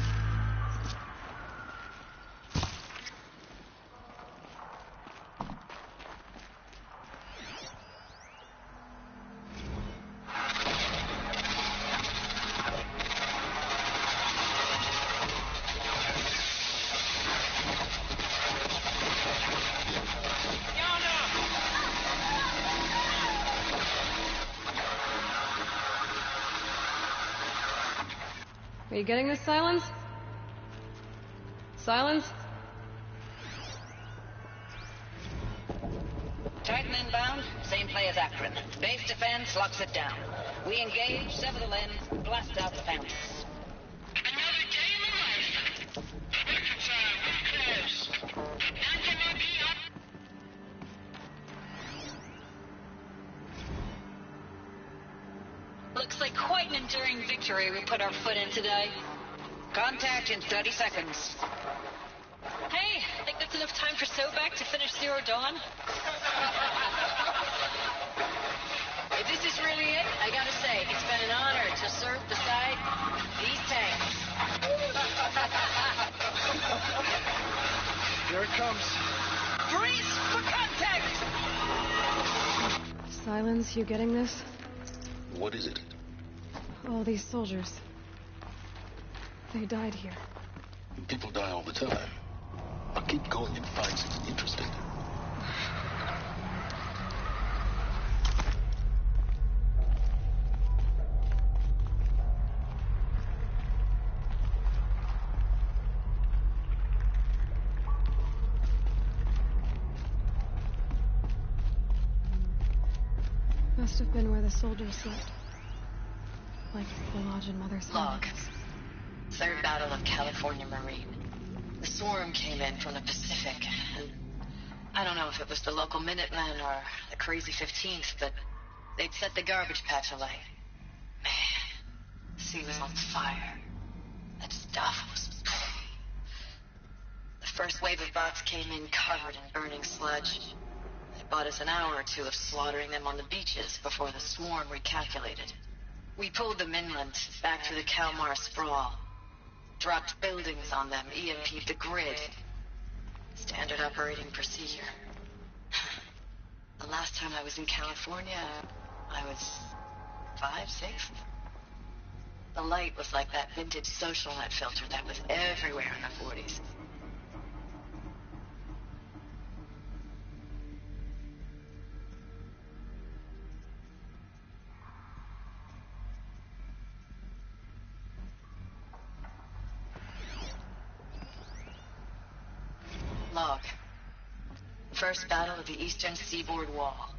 Are you getting this, Silence? Silence? Titan inbound, same play as Akron. Base defense locks it down. We engage, sever the lens, blast out the fountains. Another day in the life. Reconcile, we're close. NnjaIncubi's up. Looks like quite an enduring victory we put our foot in today. Contact in 30 seconds. Hey, think that's enough time for Sobek to finish Zero Dawn? If this is really it, I gotta say, it's been an honor to serve beside these tanks. Here it comes. Freeze for contact! Silence, you getting this? What is it? All these soldiers. They died here. People die all the time. I'll keep going and find something interesting. Must have been where the soldiers slept. Like the lodge in Mother's Log. house. Third Battle of California Marine. The swarm came in from the Pacific, and I don't know if it was the local Minutemen or the crazy 15th, but they'd set the garbage patch alight. Man, the sea was on fire. That stuff was... The first wave of bots came in covered in burning sludge. It bought us an hour or two of slaughtering them on the beaches before the swarm recalculated. We pulled them inland, back to the Kalmar sprawl. Dropped buildings on them, EMP'd the grid. Standard operating procedure. The last time I was in California, I was 5, 6. The light was like that vintage social net filter that was everywhere in the 40s. Log. First battle of the eastern seaboard wall.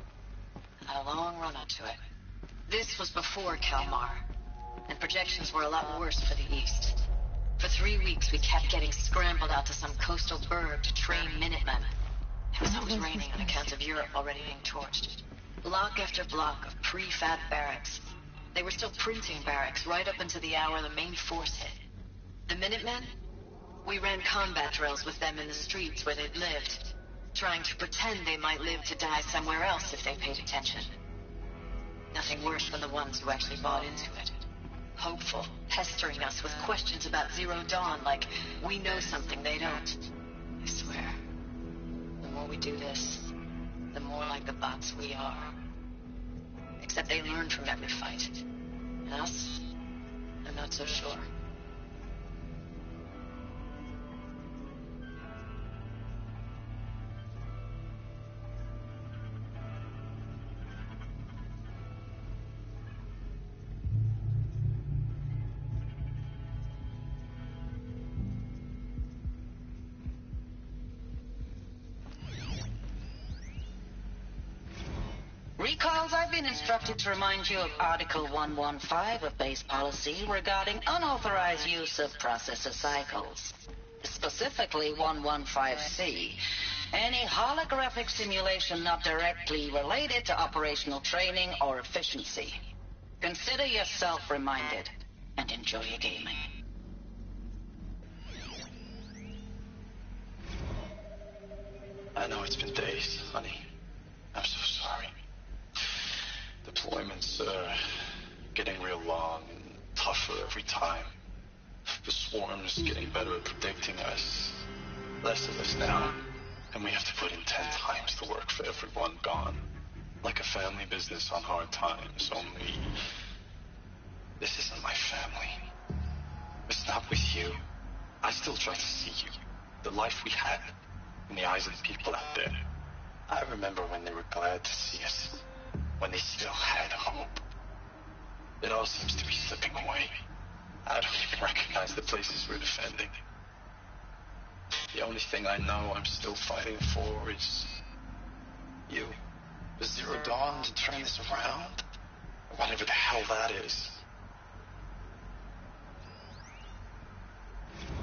Had a long run up to it. This was before Kalmar, and projections were a lot worse for the east. For 3 weeks, we kept getting scrambled out to some coastal burg to train Minutemen. It was always raining on account of Europe already being torched. Block after block of prefab barracks. They were still printing barracks right up until the hour the main force hit. The Minutemen? We ran combat drills with them in the streets where they'd lived, trying to pretend they might live to die somewhere else if they paid attention. Nothing worse than the ones who actually bought into it. Hopeful, pestering us with questions about Zero Dawn like we know something they don't. I swear, the more we do this, the more like the bots we are. Except they learn from every fight. And us? I'm not so sure. Recalls, I've been instructed to remind you of Article 115 of base policy regarding unauthorized use of processor cycles. Specifically 115C. Any holographic simulation not directly related to operational training or efficiency. Consider yourself reminded and enjoy your gaming. I know it's been days, honey. I'm so sorry. Deployments are getting real long and tougher every time. The swarm's getting better at predicting us. Less of us now. And we have to put in 10 times the work for everyone gone. Like a family business on hard times, only... This isn't my family. It's not with you. I still try to see you. The life we had. In the eyes of the people out there. I remember when they were glad to see us. When they still had hope. It all seems to be slipping away. I don't even recognize the places we're defending. The only thing I know I'm still fighting for is... you. The Zero Dawn to turn this around? Whatever the hell that is.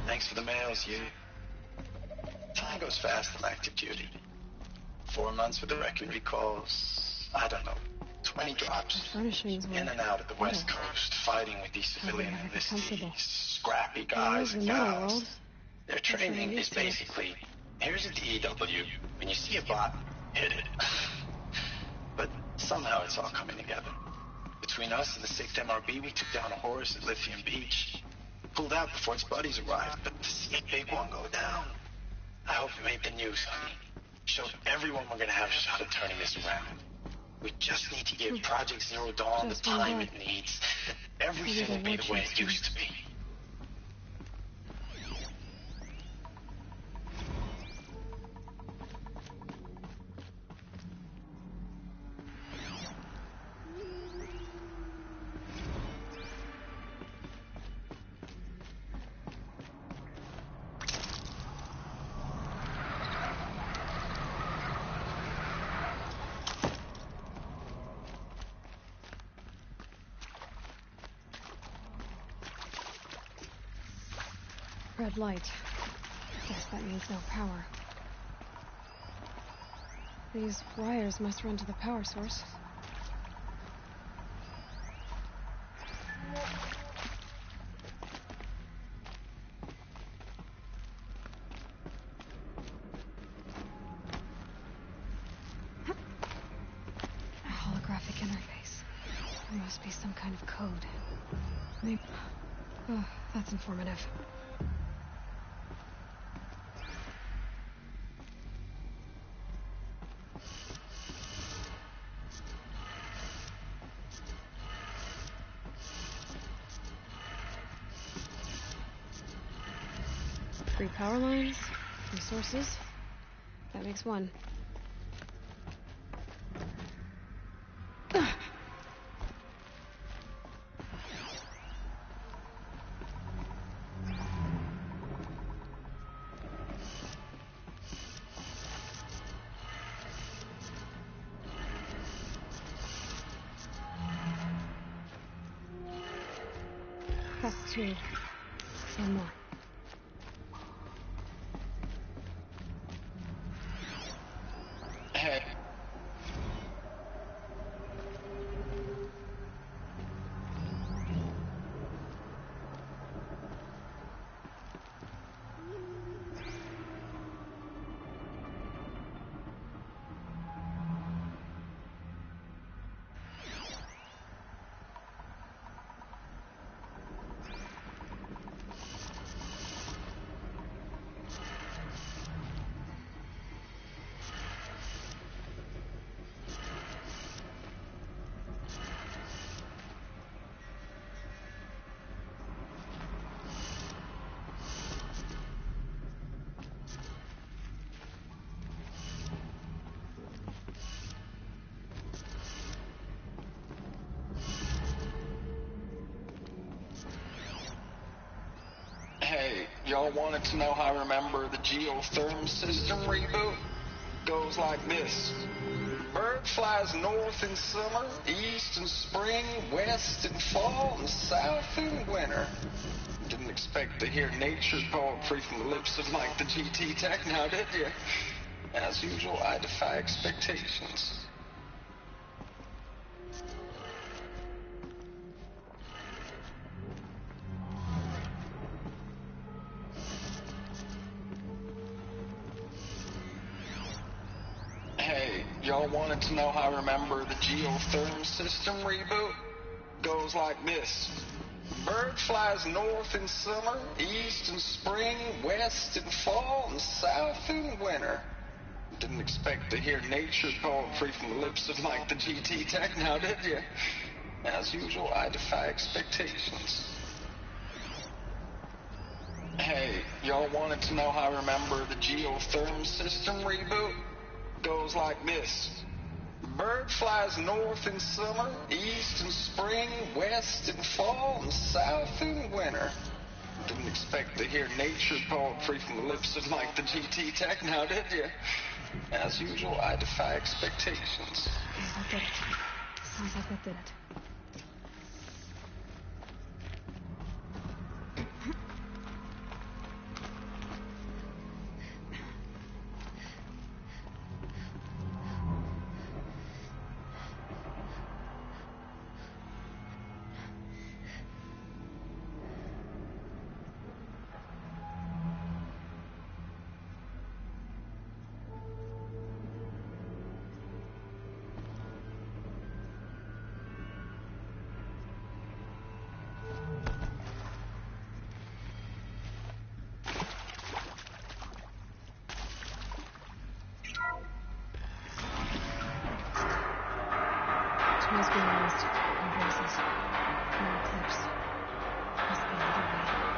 Thanks for the mails, you. Time goes fast on active duty. 4 months with the wrecking recalls. I don't know. 20 drops. In and out of the West Coast, fighting with these civilian enlistees. Scrappy guys and gals. Their training is basically, here's a DEW. When you see a bot, hit it. But somehow it's all coming together. Between us and the 6th MRB, we took down a horse at Lithium Beach. We pulled out before its buddies arrived, but to see a big one go down... I hope it made the news, honey. Showed everyone we're gonna have a shot at turning this around. We just need to give Project Zero Dawn the time it needs. Everything will be the way it used to be. Red light. Guess that means no power. These wires must run to the power source. A holographic interface. There must be some kind of code. Maybe... Oh, that's informative. Three power lines, resources. That makes one. That's two. One more. Hey. Hey, y'all wanted to know how I remember the geotherm system reboot? Goes like this. Bird bird flies north in summer, east in spring, west in fall, and south in winter. Didn't expect to hear nature poetry from the lips of Mike the GT Tech now, did you? As usual, I defy expectations. Hey, y'all wanted to know how I remember the geotherm system reboot? Goes like this. Bird flies north in summer, east in spring, west in fall, and south in winter. Didn't expect to hear nature poetry from the lips of Mike the GT Tech now, did you? As usual, I defy expectations. Hey, y'all wanted to know how I remember the geotherm system reboot? Goes like this. Bird flies north in summer, east in spring, west in fall, and south in winter. Didn't expect to hear nature poetry from the lips of Mike the GT Tech now, did you? As usual, I defy expectations. That did it. Sounds like that did it. Tools being used, and voices. No eclipse. Must be another way.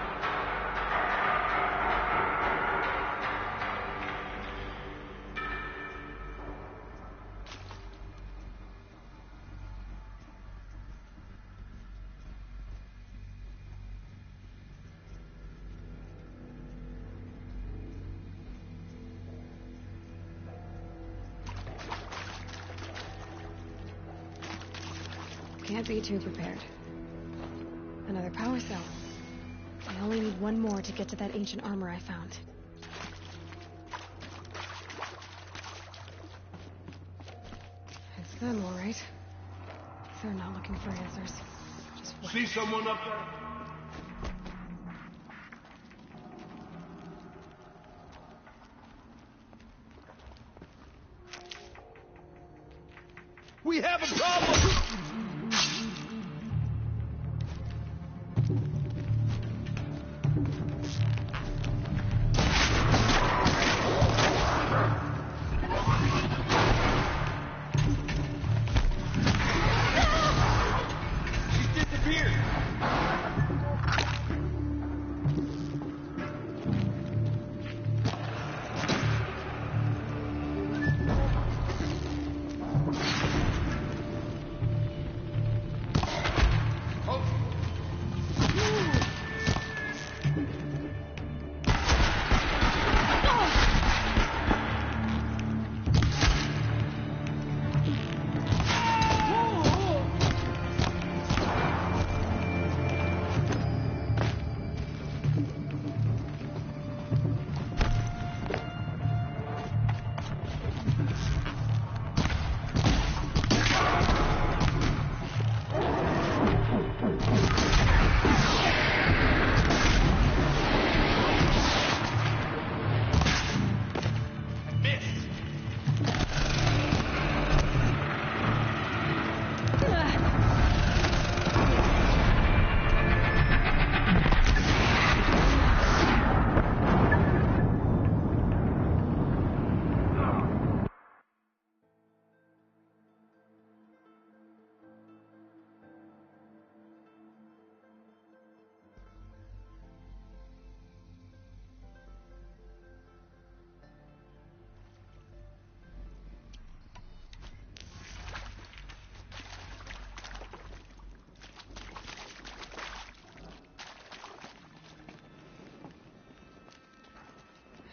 Can't be too prepared. Another power cell. I only need one more to get to that ancient armor I found. It's them, all right. They're not looking for answers. Just wait. See someone up there? We have a problem!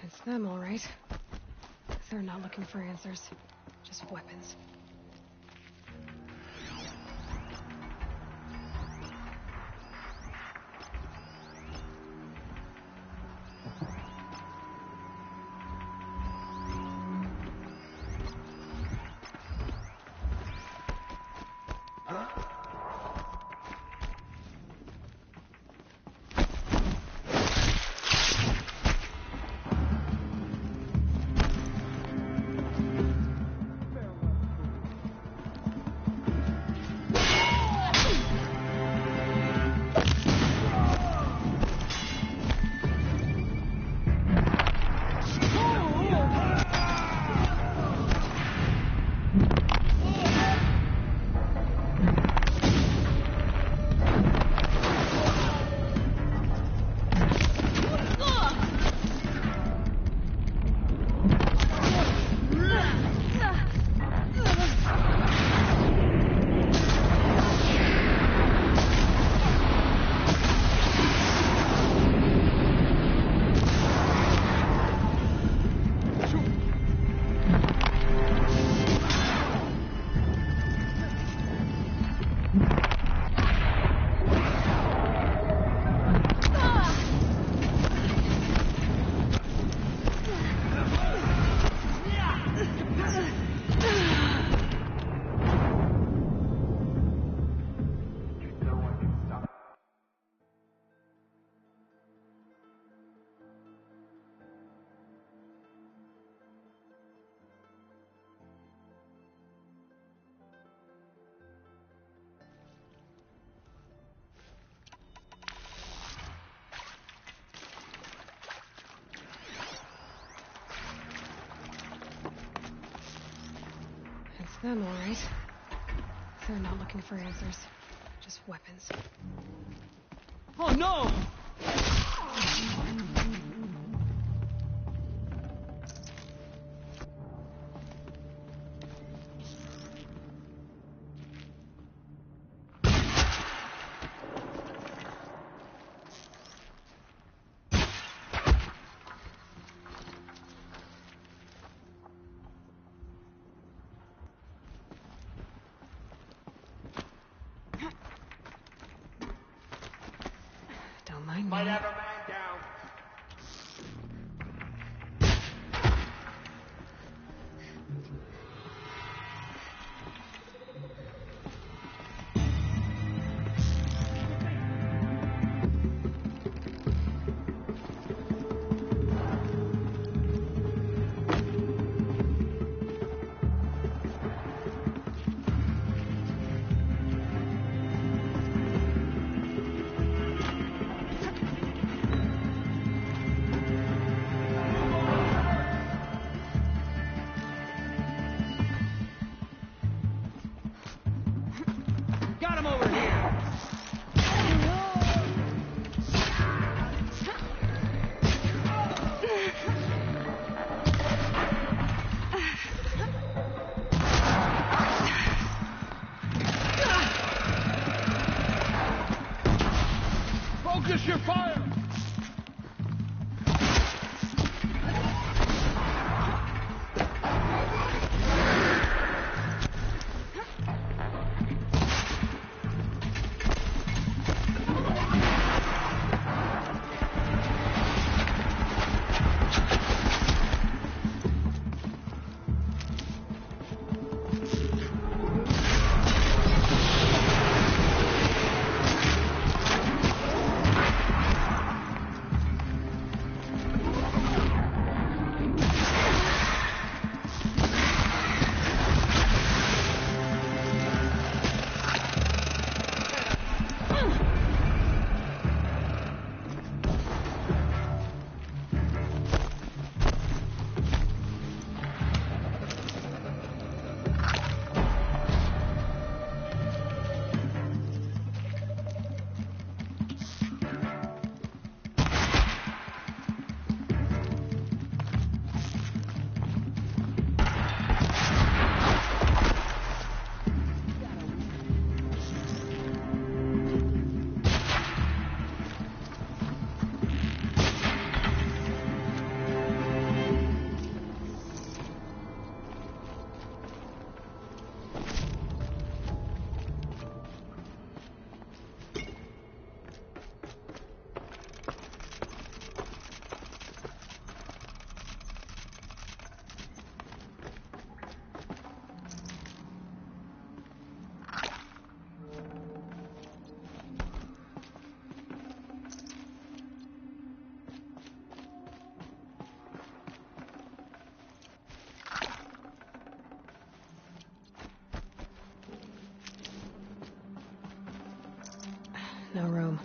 It's them, all right. They're not looking for answers. Just weapons. Them, all right. They're not looking for answers. Just weapons. Oh, no! Don't mind me. Might have a man down. Got him over here! Focus your fire! No room.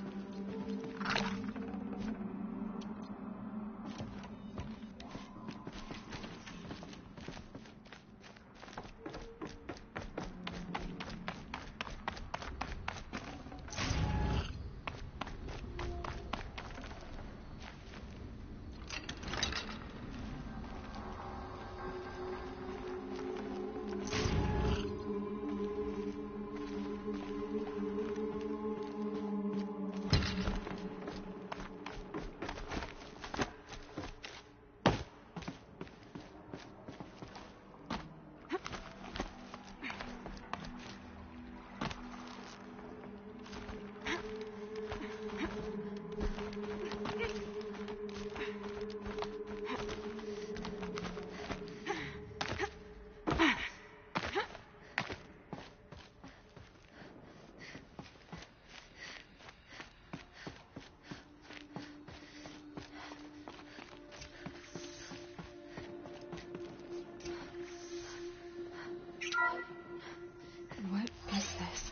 What is this?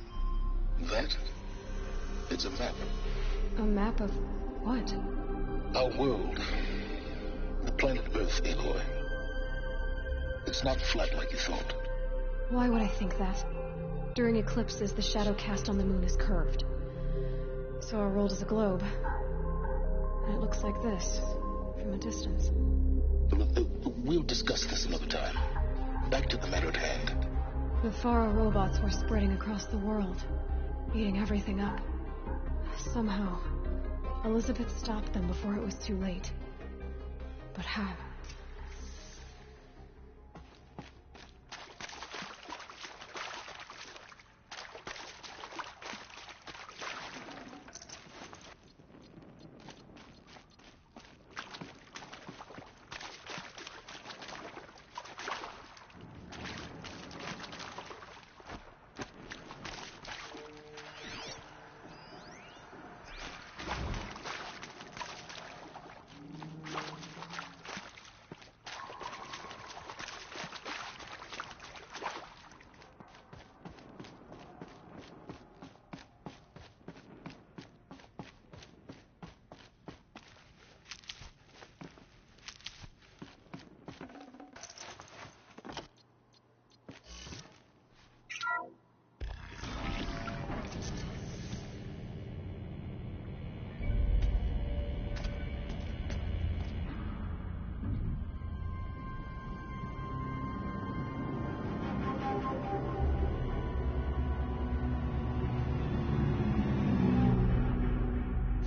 That? It's a map. A map of what? Our world. The planet Earth, Aloy. It's not flat like you thought. Why would I think that? During eclipses, the shadow cast on the moon is curved. So our world is a globe. And it looks like this, from a distance. We'll discuss this another time. Back to the matter at hand. The Faro robots were spreading across the world, eating everything up. Somehow, Elizabeth stopped them before it was too late. But how?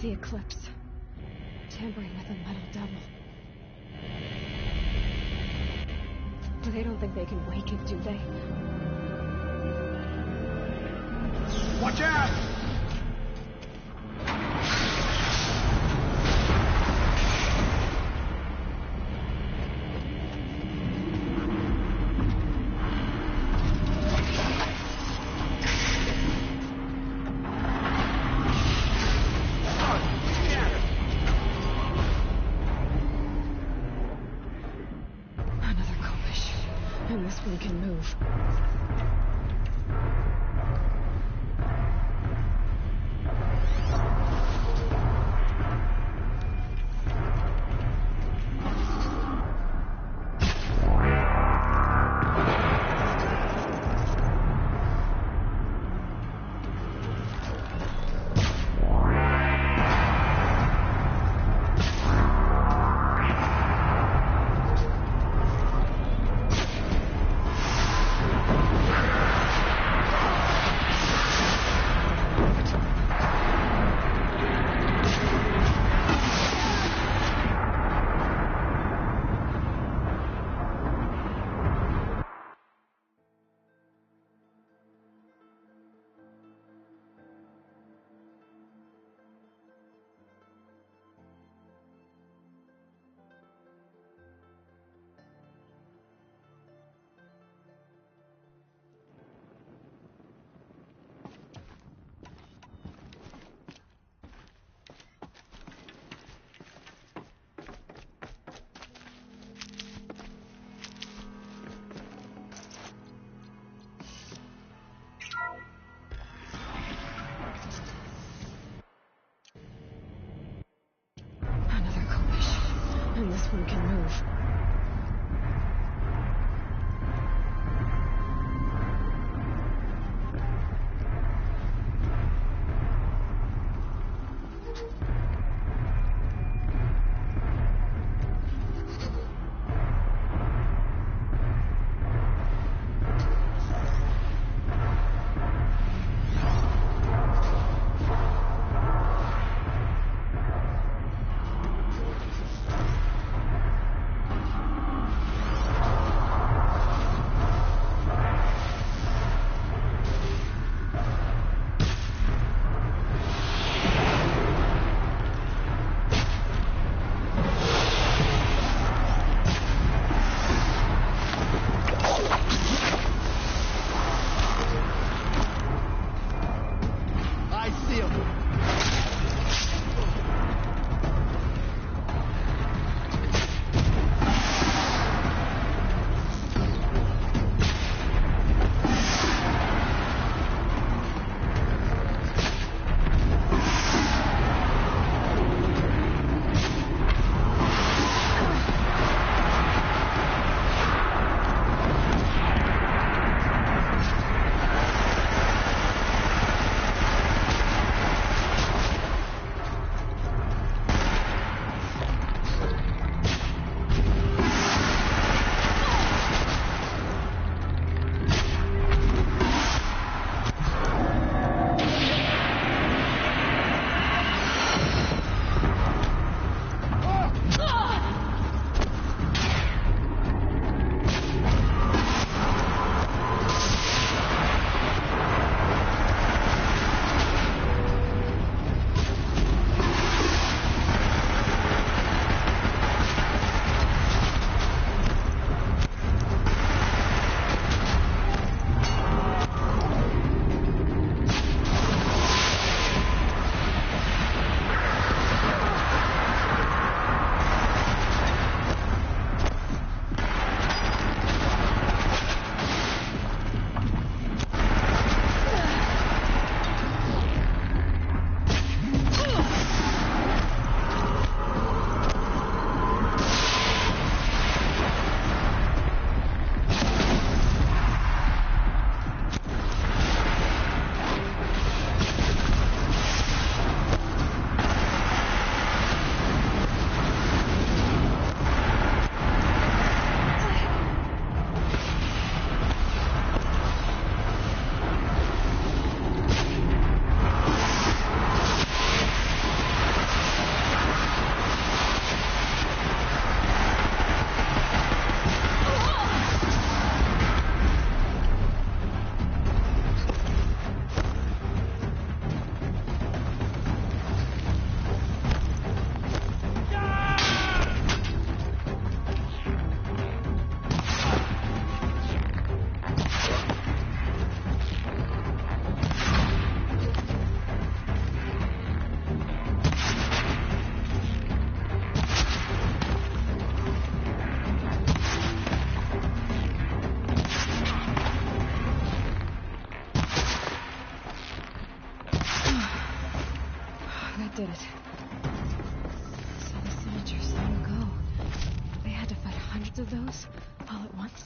The eclipse. Tampering with the metal devil. They don't think they can wake it, do they? Watch out! We can move. And this one can move. That did it. I saw the soldiers long ago. They had to fight hundreds of those all at once.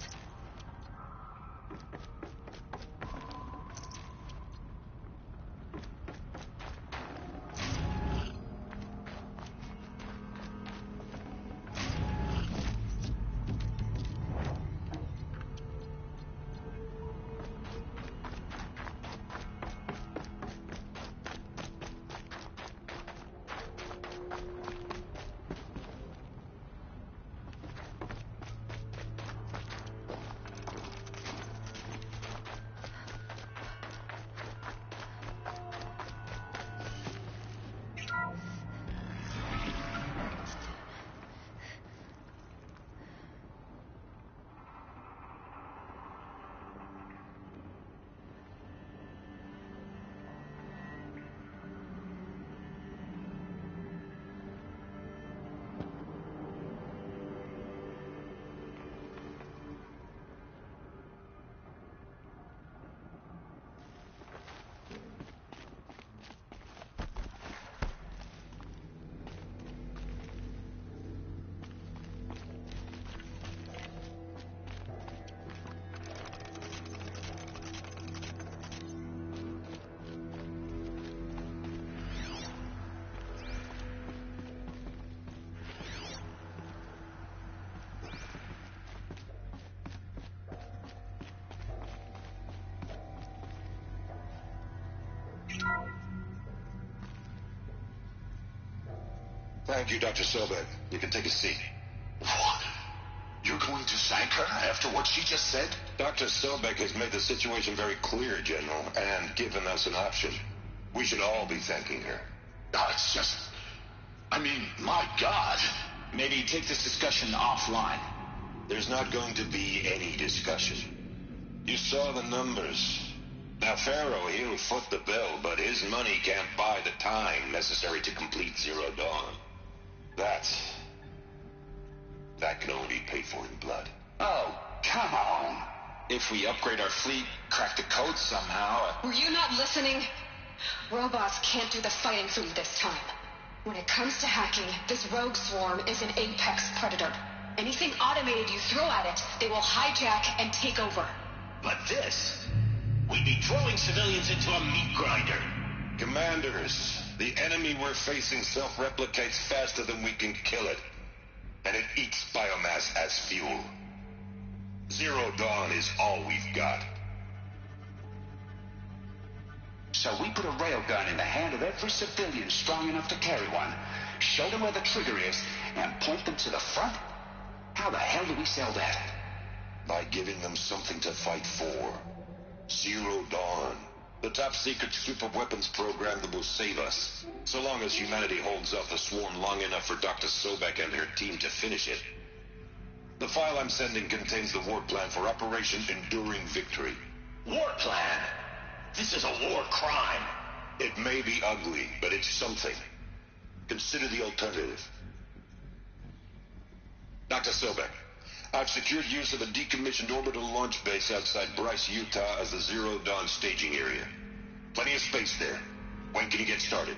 Thank you, Dr. Sobek. You can take a seat. What? You're going to thank her after what she just said? Dr. Sobek has made the situation very clear, General, and given us an option. We should all be thanking her. No, it's just... I mean, my God. Maybe take this discussion offline. There's not going to be any discussion. You saw the numbers. Now, Pharaoh, he'll foot the bill, but his money can't buy the time necessary to complete Zero Dawn. That can only be paid for in blood. Oh, come on. If we upgrade our fleet, crack the code somehow... Were you not listening? Robots can't do the fighting for you this time. When it comes to hacking, this rogue swarm is an apex predator. Anything automated you throw at it, they will hijack and take over. But this... We'd be throwing civilians into a meat grinder. Commanders, the enemy we're facing self-replicates faster than we can kill it. And it eats biomass as fuel. Zero Dawn is all we've got. So we put a railgun in the hand of every civilian strong enough to carry one, show them where the trigger is, and point them to the front? How the hell do we sell that? By giving them something to fight for. Zero Dawn. The top-secret super-weapons program that will save us. So long as humanity holds off the swarm long enough for Dr. Sobek and her team to finish it. The file I'm sending contains the war plan for Operation Enduring Victory. War plan? This is a war crime. It may be ugly, but it's something. Consider the alternative. Dr. Sobek, I've secured use of a decommissioned orbital launch base outside Bryce, Utah as the Zero Dawn staging area. Plenty of space there. When can you get started?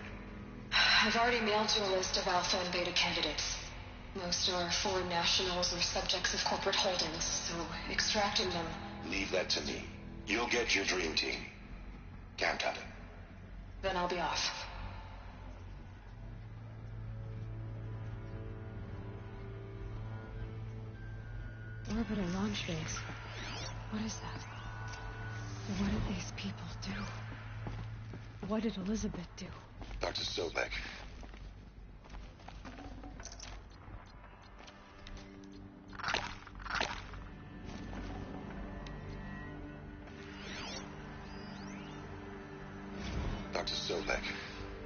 I've already mailed you a list of alpha and beta candidates. Most are foreign nationals or subjects of corporate holdings, so extracting them... Leave that to me. You'll get your dream team. Count on it. Then I'll be off. Orbital launch base. What is that? What did these people do? What did Elizabeth do? Dr. Sobek. Dr. Sobek,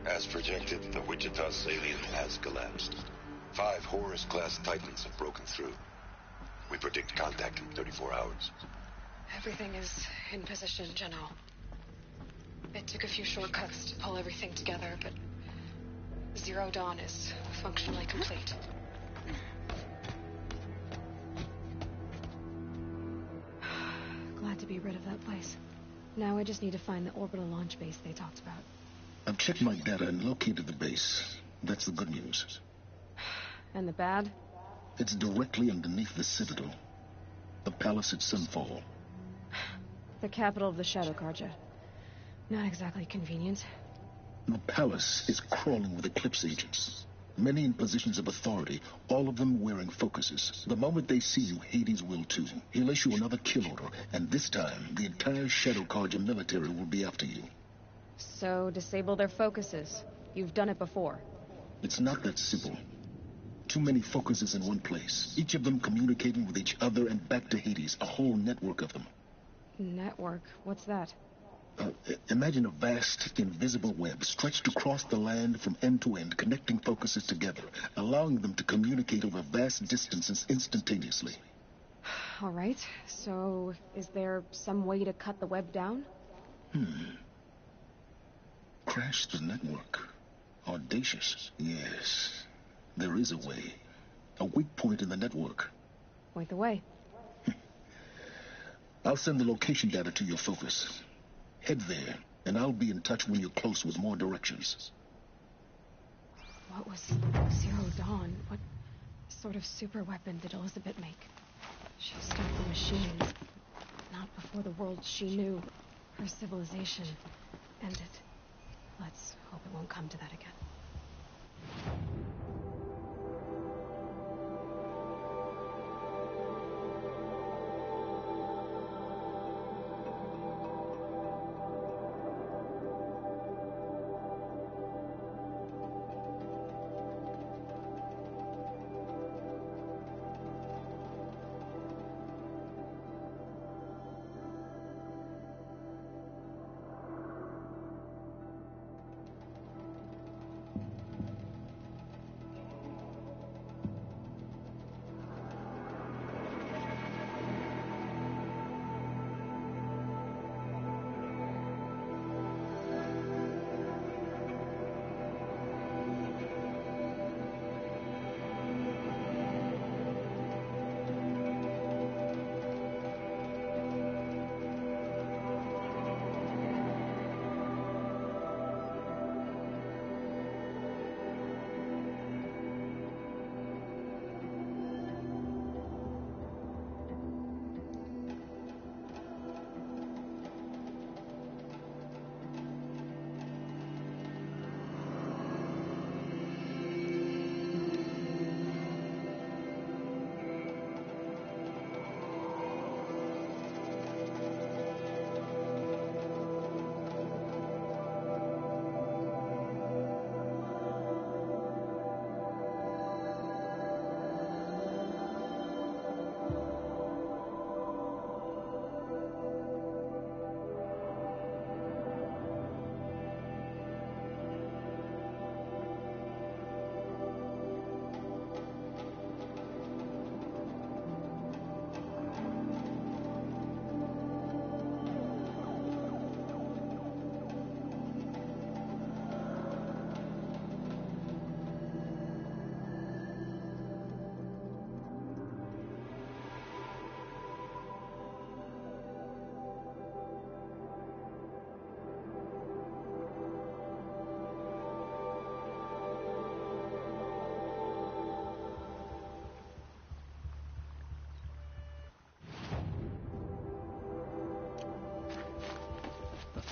as projected, the Wichita salient has collapsed. 5 Horus-class Titans have broken through. We predict contact in 34 hours. Everything is in position, General. It took a few shortcuts to pull everything together, but Zero Dawn is functionally complete. Glad to be rid of that place. Now I just need to find the orbital launch base they talked about. I've checked my data and located the base. That's the good news. And the bad? It's directly underneath the Citadel. The palace at Sunfall. The capital of the Shadow Carja. Not exactly convenient. The palace is crawling with Eclipse agents. Many in positions of authority, all of them wearing focuses. The moment they see you, Hades will too. He'll issue another kill order, and this time, the entire Shadow Carja military will be after you. So, disable their focuses. You've done it before. It's not that simple. Too many focuses in one place, each of them communicating with each other and back to Hades, a whole network of them. Network? What's that? Imagine a vast, invisible web stretched across the land from end to end, connecting focuses together, allowing them to communicate over vast distances instantaneously. All right, so is there some way to cut the web down? Crash the network. Audacious. Yes, there is a way. A weak point in the network. Point the way. I'll send the location data to your focus. Head there, and I'll be in touch when you're close with more directions. What was Zero Dawn? What sort of super weapon did Elizabeth make? She stopped the machines. Not before the world she knew. Her civilization ended. Let's hope it won't come to that again.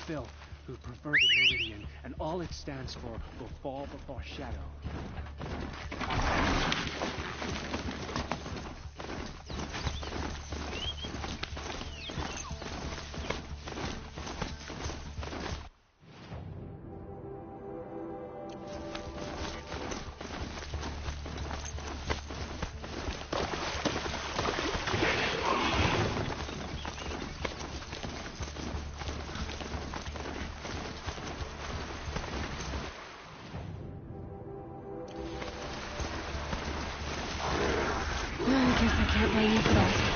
Filth who perverted Meridian, and all it stands for will fall before Shadow. I can't blame you for that.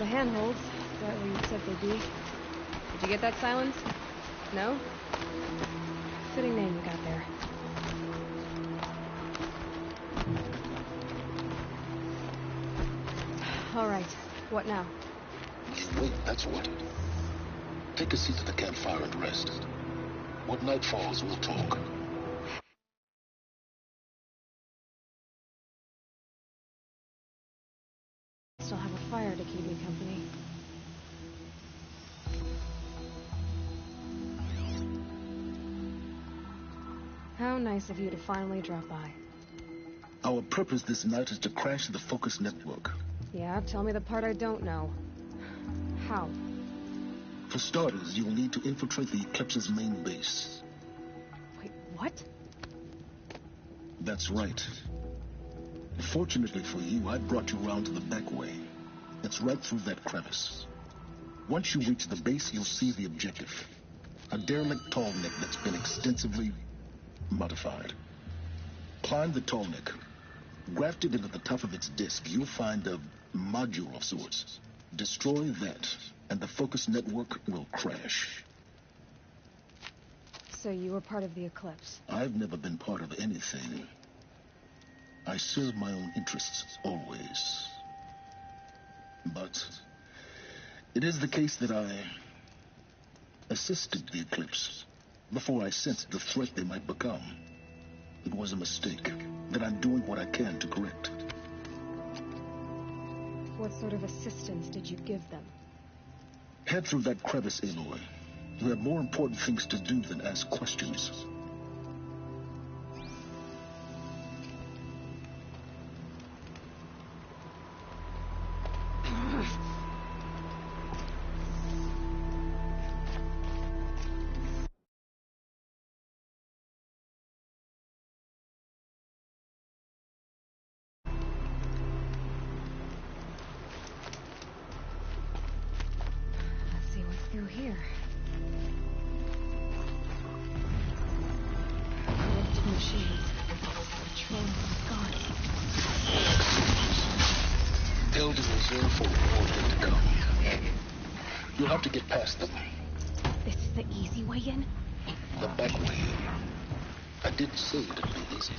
handholds. Right where you said they'd be. Did you get that silence? No? Fitting name you got there. All right. What now? Wait, that's what. Take a seat at the campfire and rest. When night falls, we'll talk. Still have a fire to keep me company. How nice of you to finally drop by. Our purpose this night is to crash the Focus network. Yeah, tell me the part I don't know. How? For starters, you'll need to infiltrate the Eclipse's main base. Wait, what? That's right. Fortunately for you, I brought you around to the back way. It's right through that crevice. Once you reach the base, you'll see the objective. A derelict tall neck that's been extensively modified. Climb the tall neck. Grafted into the top of its disk, you'll find a module of sorts. Destroy that, and the Focus network will crash. So you were part of the Eclipse? I've never been part of anything. I serve my own interests, always. But it is the case that I assisted the Eclipse before I sensed the threat they might become. It was a mistake that I'm doing what I can to correct. What sort of assistance did you give them? Head through that crevice, Aloy. You have more important things to do than ask questions. Through here. Lifted machines. Controlling guns. Elders reserved for more thing to come. You'll have to get past them. This is the easy way in? The back way. I didn't say it'd be easy.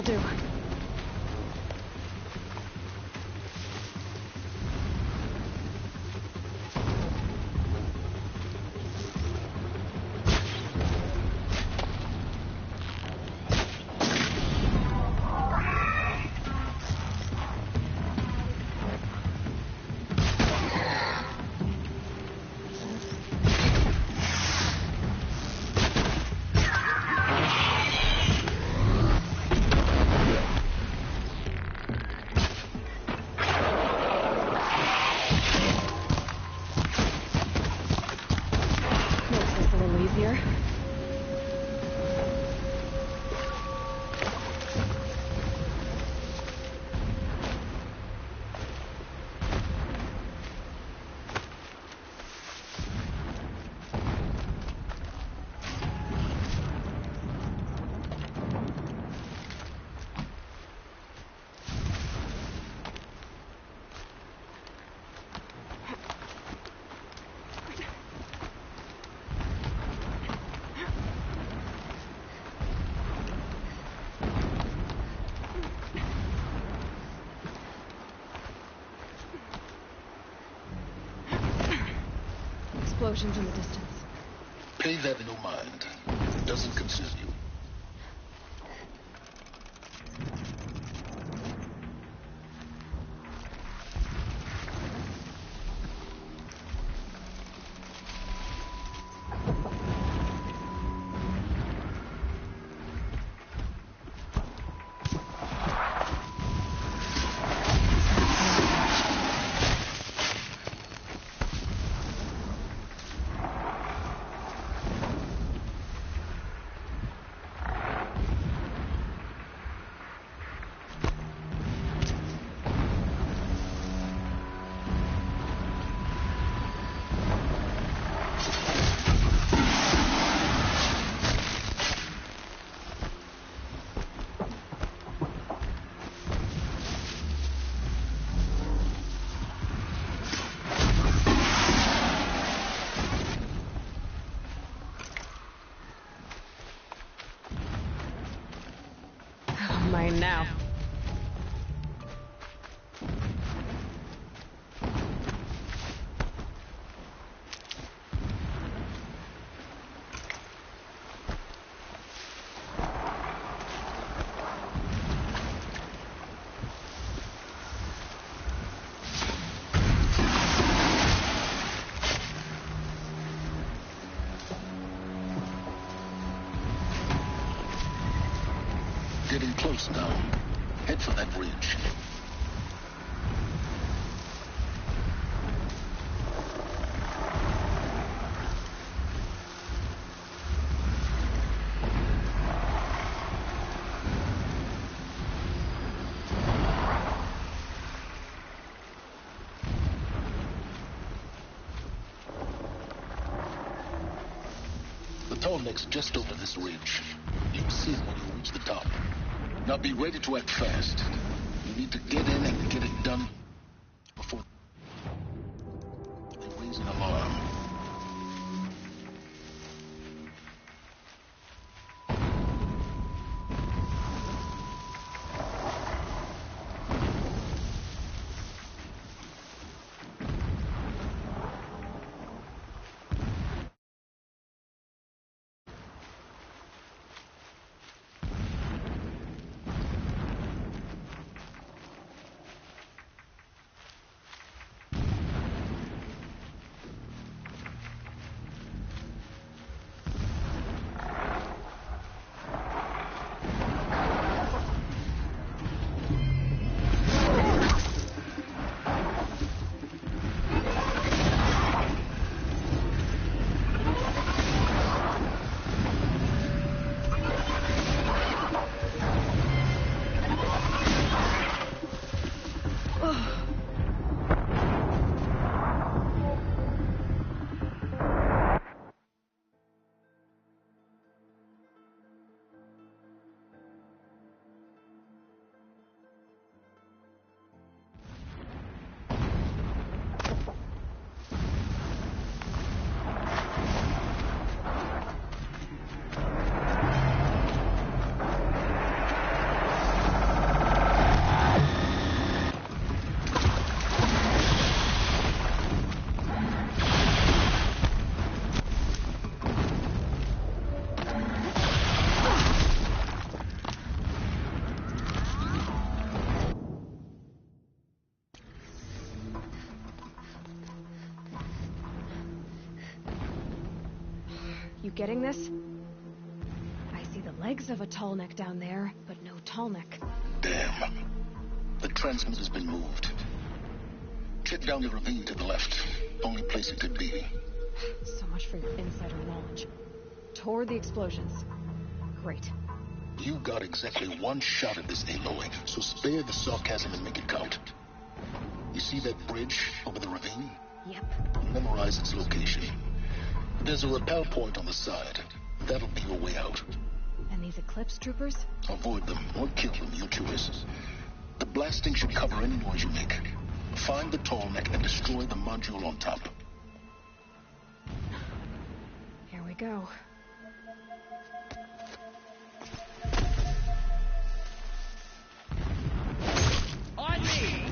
This'll do. Explosions in the distance. Pay that no mind. It doesn't concern you. Mine now. Getting close now. Head for that ridge. The tall neck's just over this ridge. You'll see it when you reach the top. Now be ready to act fast. You need to get in and get it done before they raise an alarm. You getting this? I see the legs of a tall neck down there, but no tall neck. Damn. The transmitter's been moved. Check down the ravine to the left. Only place it could be. So much for your insider knowledge. Toward the explosions. Great. You got exactly one shot at this, Aloy, so spare the sarcasm and make it count. You see that bridge over the ravine? Yep. Memorize its location. There's a rappel point on the side. That'll be your way out. And these Eclipse troopers? Avoid them or kill them, your choice. The blasting should cover any noise you make. Find the tall neck and destroy the module on top. Here we go. On me!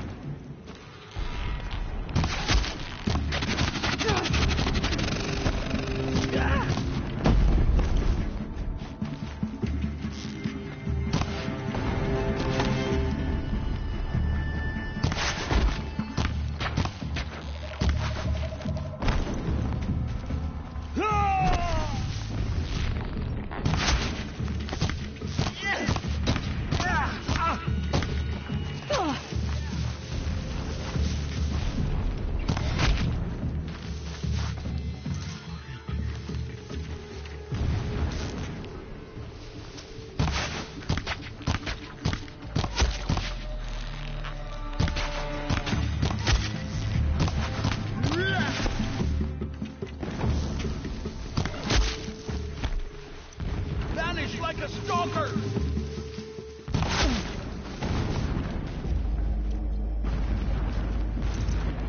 Like a stalker!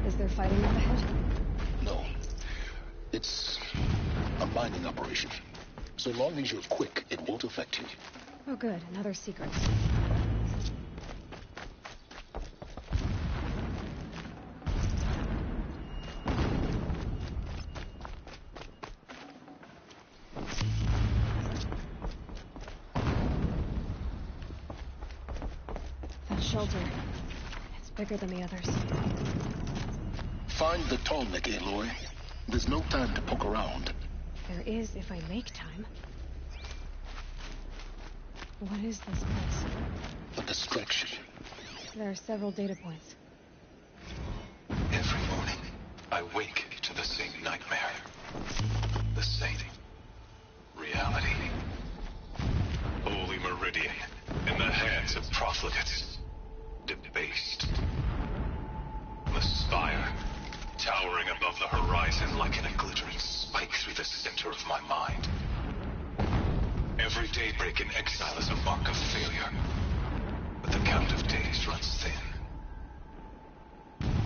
Is there fighting up ahead? No. It's a mining operation. So long as you're quick, it won't affect you. Oh good, another secret. Shelter. It's bigger than the others. Find the tall neck, Aloy. There's no time to poke around. There is if I make time. What is this place? A distraction. There are several data points. Every morning, I wake to the same nightmare. The same reality. Holy Meridian, in the hands of profligates. Debased. The spire, towering above the horizon like a glittering spike through the center of my mind. Every daybreak in exile is a mark of failure, but the count of days runs thin.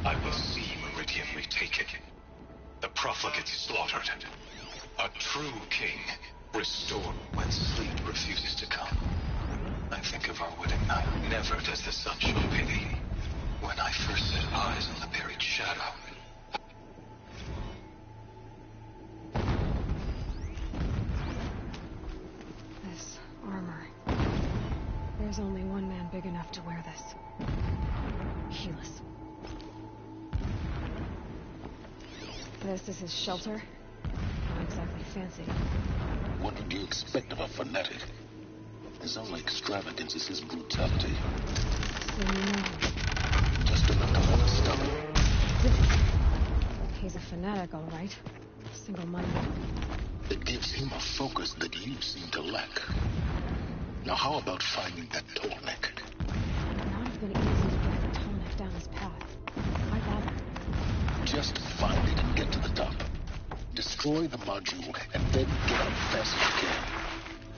I will see Meridian retaken, the profligates slaughtered, a true king restored when sleep refuses to come. I think of our wedding night. Never does the sun show pity. When I first set eyes on the buried shadow. This armor. There's only one man big enough to wear this. Helis. This is his shelter. Not exactly fancy. What would you expect of a fanatic? His only extravagance is his brutality. So you know. Just enough to hold us stubborn. He's a fanatic, all right. Single-minded. It gives him a focus that you seem to lack. Now how about finding that tall neck? It would not have been easy to drag the tall neck down his path. Why bother? Just find it and get to the top. Destroy the module and then get out fast as you can.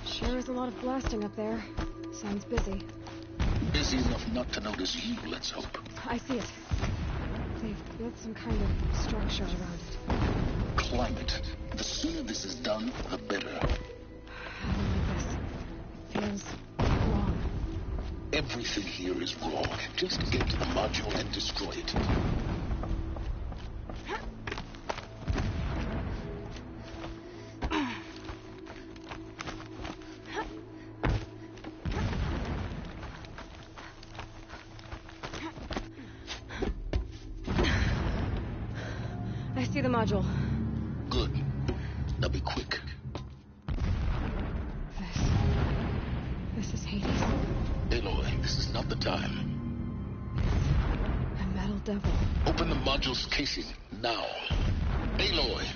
Sure is a lot of blasting up there. Sounds busy. Busy enough not to notice you, let's hope. I see it. They've built some kind of structure around it. Climb it. The sooner this is done, the better. I don't like this. It feels wrong. Everything here is wrong. Just get to the module and destroy it. I see the module. Good. Now be quick. time. A metal devil. Open the module's casing, now. Aloy,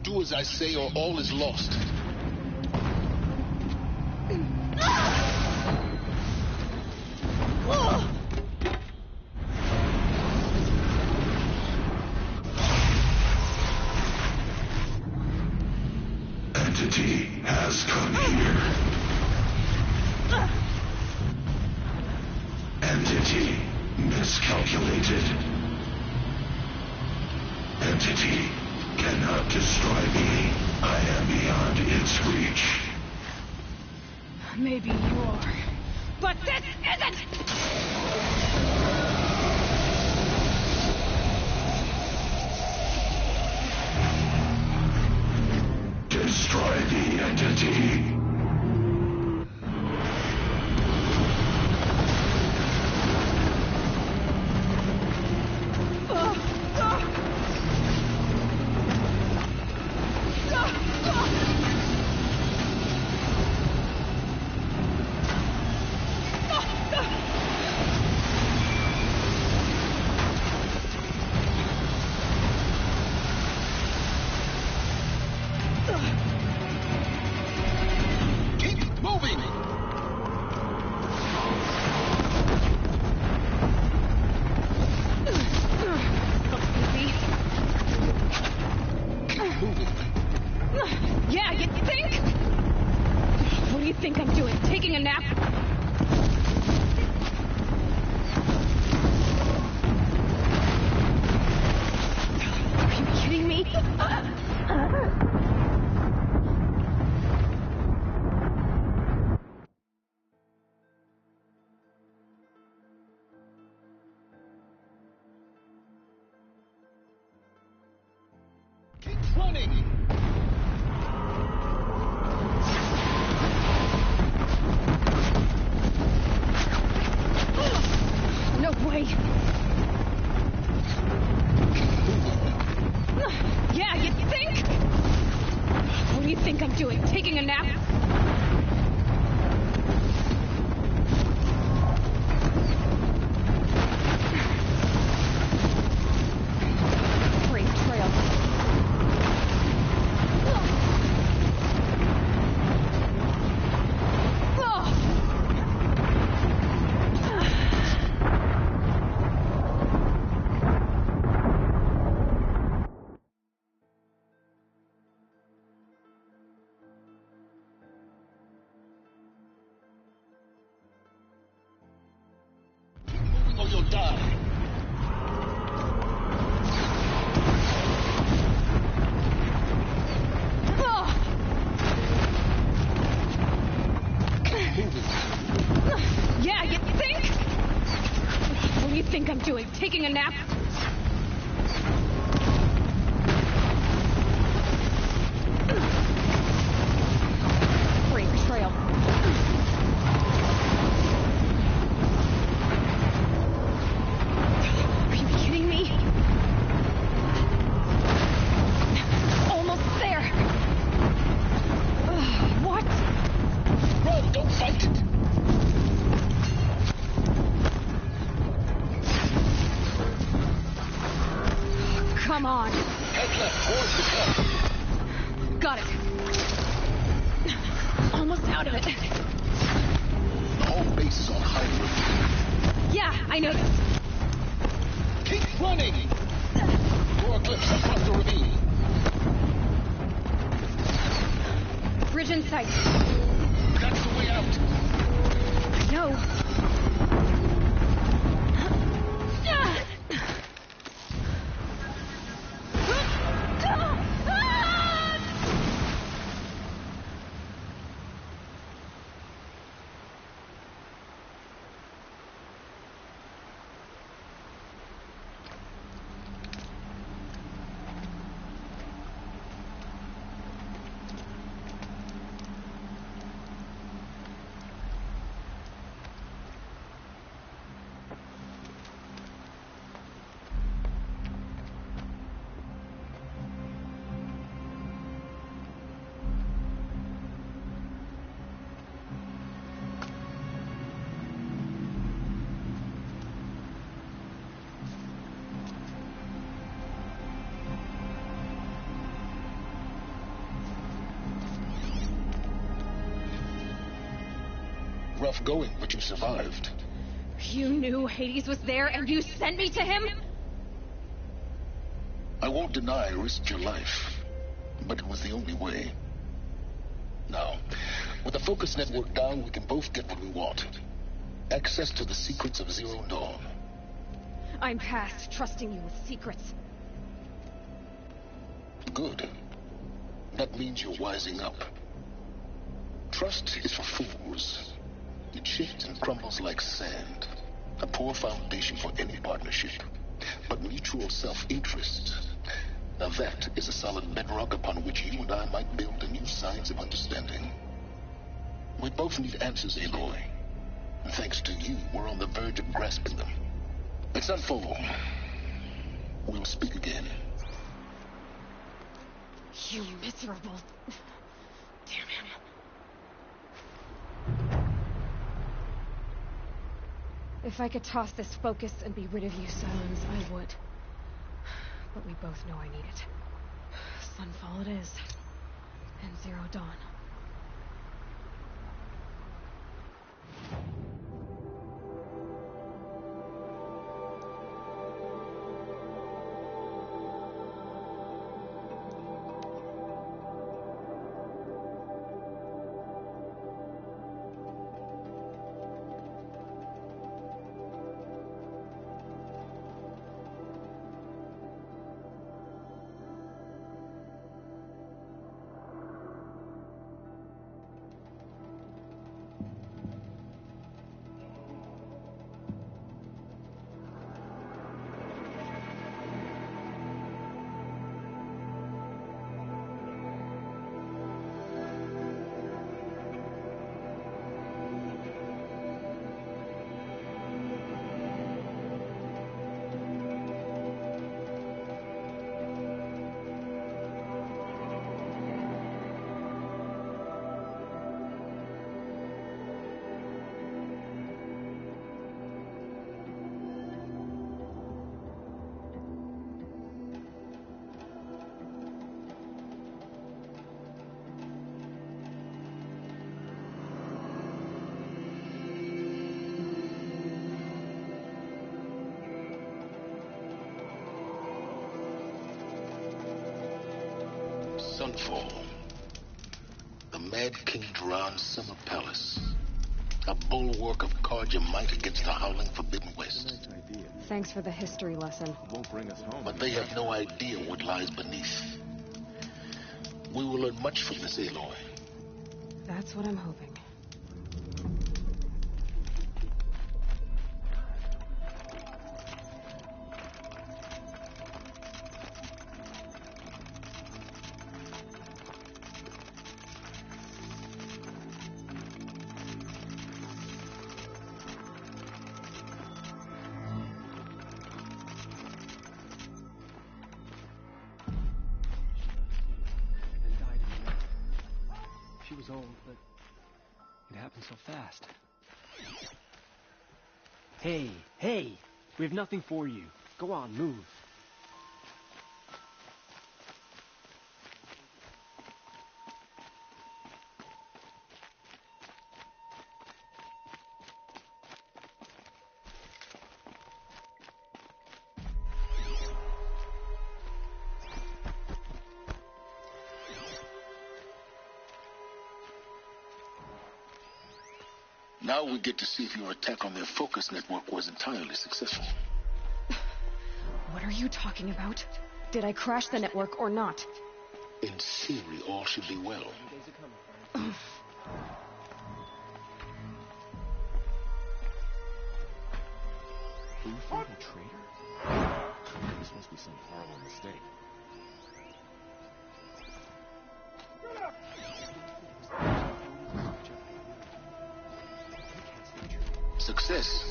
do as I say or all is lost. Entity has come here. Entity miscalculated. Entity cannot destroy me. I am beyond its reach. Maybe you are. But this isn't! Destroy the entity. Yeah, you think? What do you think I'm doing? Taking a nap? Are you kidding me? Keep running! No way! Yeah, you think? What do you think I'm doing? Taking a nap? Great trail. Or you'll die. Yeah, you think? What do you think I'm doing? Taking a nap? Great trail. Are you kidding me? Almost there. What? Run, don't fight it! Come on. Head left towards the cut. Got it. Almost out of it. The whole base is on high alert. Yeah, I know this. Keep running! Door clips across the ravine. Bridge in sight. That's the way out. I know. rough going, but you survived. You knew Hades was there and you sent me to him? I won't deny I risked your life, but it was the only way. Now, with the focus network down, we can both get what we want. Access to the secrets of Zero Dawn. I'm past trusting you with secrets. Good. That means you're wising up. Trust is for fools. It shifts and crumbles like sand. A poor foundation for any partnership. But mutual self-interest, now that is a solid bedrock upon which you and I might build a new science of understanding. We both need answers, Aloy. And thanks to you, we're on the verge of grasping them. It's unfold. We'll speak again. You miserable... Damn him. If I could toss this focus and be rid of you, Silence, I would. But we both know I need it. Sunfall it is. And Zero Dawn. Sunfall. The Mad King Duran's summer palace. A bulwark of Carja might against the howling Forbidden West. Thanks for the history lesson. But they have no idea what lies beneath. We will learn much from this, Aloy. That's what I'm hoping. She was old, but it happened so fast. Hey, hey! We have nothing for you. Go on, move. Now we get to see if your attack on their focus network was entirely successful. What are you talking about? Did I crash the network or not? In theory, all should be well. Bluefin, a traitor? This must be some horrible mistake. Success.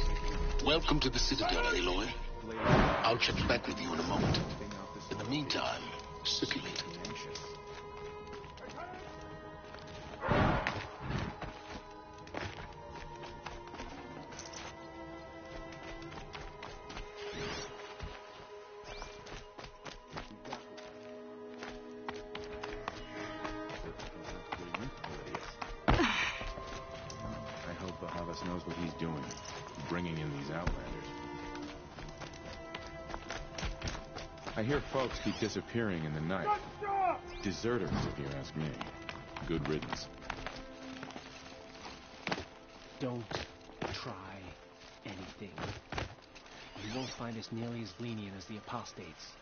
Welcome to the Citadel, Aloy. I'll check back with you in a moment. In the meantime, circulate. I hear folks keep disappearing in the night. Deserters, if you ask me. Good riddance. Don't try anything. You won't find us nearly as lenient as the apostates.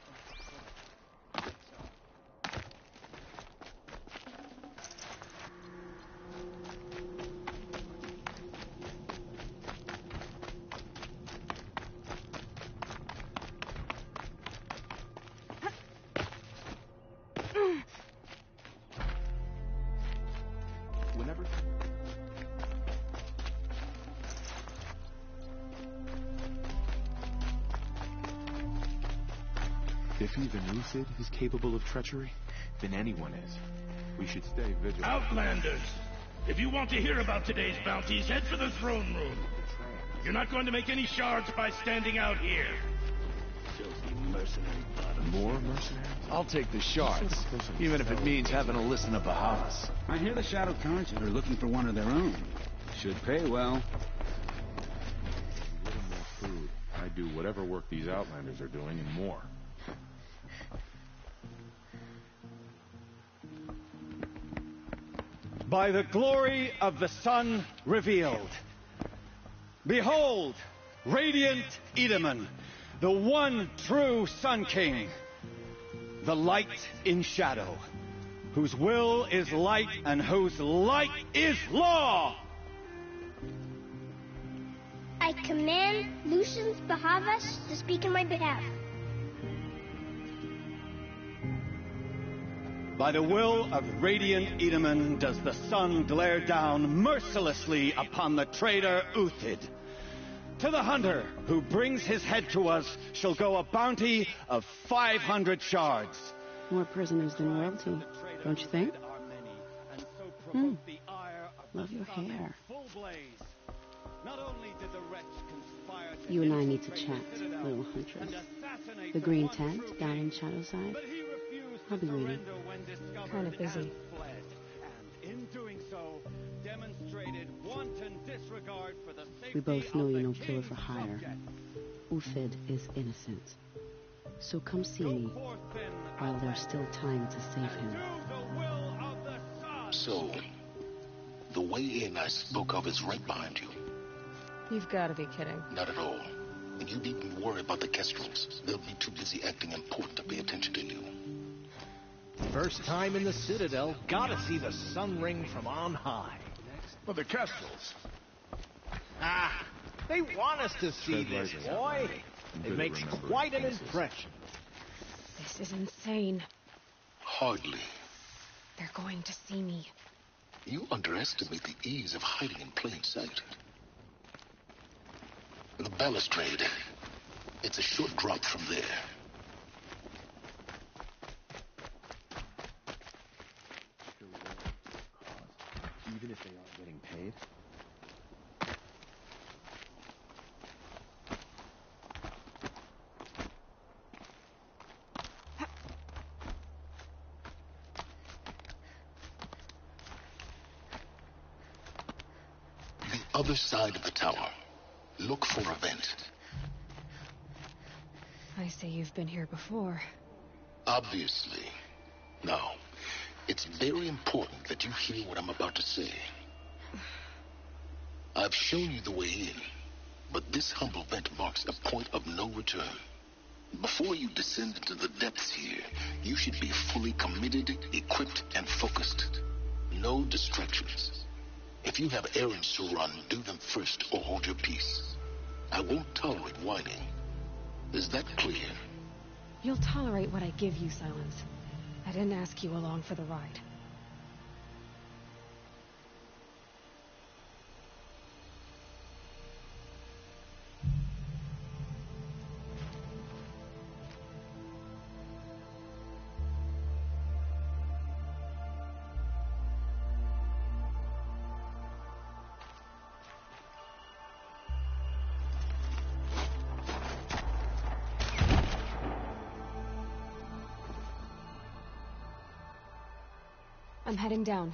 If even Uthid is capable of treachery, then anyone is. We should stay vigilant. Outlanders! If you want to hear about today's bounties, head for the throne room. You're not going to make any shards by standing out here. Filthy mercenary bottom. More mercenaries? I'll take the shards, even if it means having to listen to Bahavas. I hear the Shadow Cards are looking for one of their own. Should pay well. A little more food. I'd do whatever work these Outlanders are doing and more. By the glory of the sun revealed. Behold, radiant Edaman, the one true Sun King, the light in shadow, whose will is light and whose light is law. I command Lucius Bahavas to speak in my behalf. By the will of radiant Edaman does the sun glare down mercilessly upon the traitor Uthid. To the hunter who brings his head to us shall go a bounty of 500 shards. More prisoners than royalty, don't you think? Love your hair. You and I need to chat, little huntress. The green tent down in Shadowside. I'll be waiting. Kind of busy. We both know you're no killer for hire. Uthid is innocent. So come see me while there's still time to save him. So, the way in I spoke of is right behind you. You've got to be kidding. Not at all. And you needn't worry about the Kestrels. They'll be too busy acting important to pay attention to you. First time in the Citadel, gotta see the sun ring from on high. For the Kestrels. Ah, they want us to see this, boy. It makes quite an impression. This is insane. Hardly. They're going to see me. You underestimate the ease of hiding in plain sight. The balustrade. It's a short drop from there. Even if they aren't getting paid? The other side of the tower. Look for a vent. I see you've been here before. Obviously. Now, it's very important that you hear what I'm about to say. I've shown you the way in, but this humble vent marks a point of no return. Before you descend into the depths here, you should be fully committed, equipped, and focused. No distractions. If you have errands to run, do them first or hold your peace. I won't tolerate whining. Is that clear? You'll tolerate what I give you, Silence. I didn't ask you along for the ride. I'm heading down.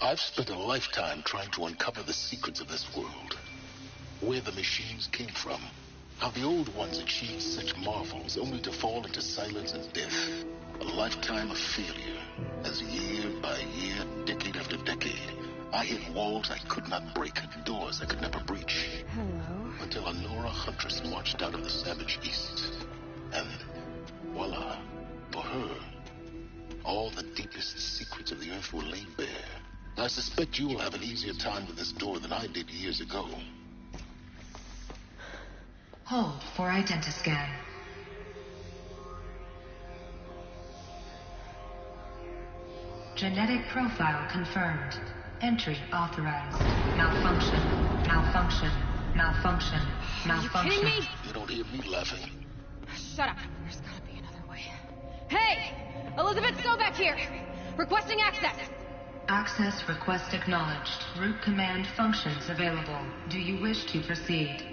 I've spent a lifetime trying to uncover the secrets of this world. Where the machines came from, How the old ones achieved such marvels only to fall into silence and death. A lifetime of failure, as year by year, decade after decade, I hit walls I could not break, doors I could never breach. Hello. Until a Nora huntress marched out of the savage east. And voila, for her, all the deepest secrets of the earth were laid bare. I suspect you will have an easier time with this door than I did years ago. Hold for identiscan. Genetic profile confirmed. Entry authorized. Malfunction. Malfunction. Malfunction. Malfunction. Are you kidding me? You don't hear me laughing. Shut up. There's gotta be another way. Hey! Elizabeth Stovak here! Requesting access! Access request acknowledged. Root command functions available. Do you wish to proceed?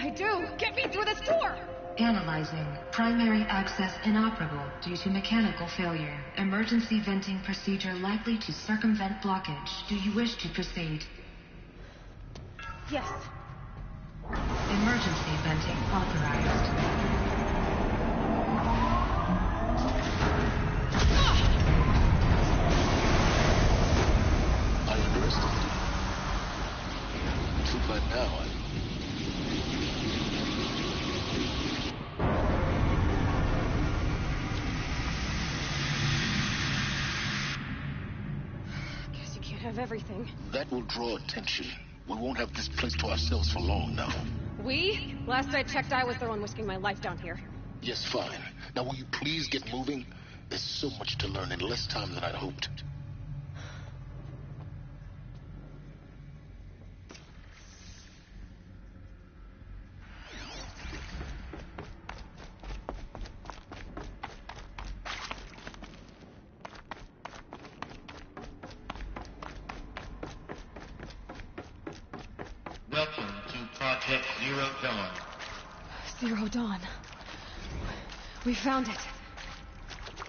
I do! Get me through this door! Analyzing. Primary access inoperable due to mechanical failure. Emergency venting procedure likely to circumvent blockage. Do you wish to proceed? Yes. Emergency venting authorized. I underestimated you. Too bad now. Guess you can't have everything. That will draw attention. We won't have this place to ourselves for long now. We? Last I checked, I was the one risking my life down here. Yes, fine. Now will you please get moving? There's so much to learn in less time than I'd hoped. Welcome to Project Zero Dawn. Zero Dawn. We found it.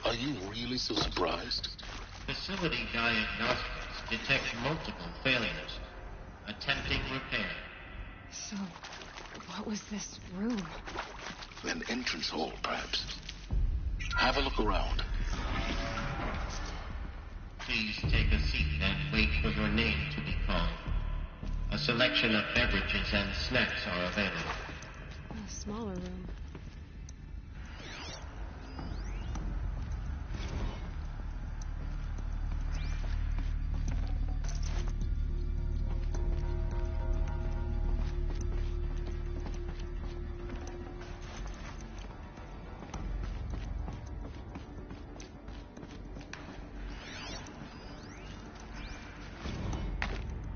Are you really so surprised? Facility diagnostics detect multiple failures. Attempting repair. So, what was this room? An entrance hall, perhaps. Have a look around. Please take a seat and wait for your name to be called. A selection of beverages and snacks are available. A smaller room.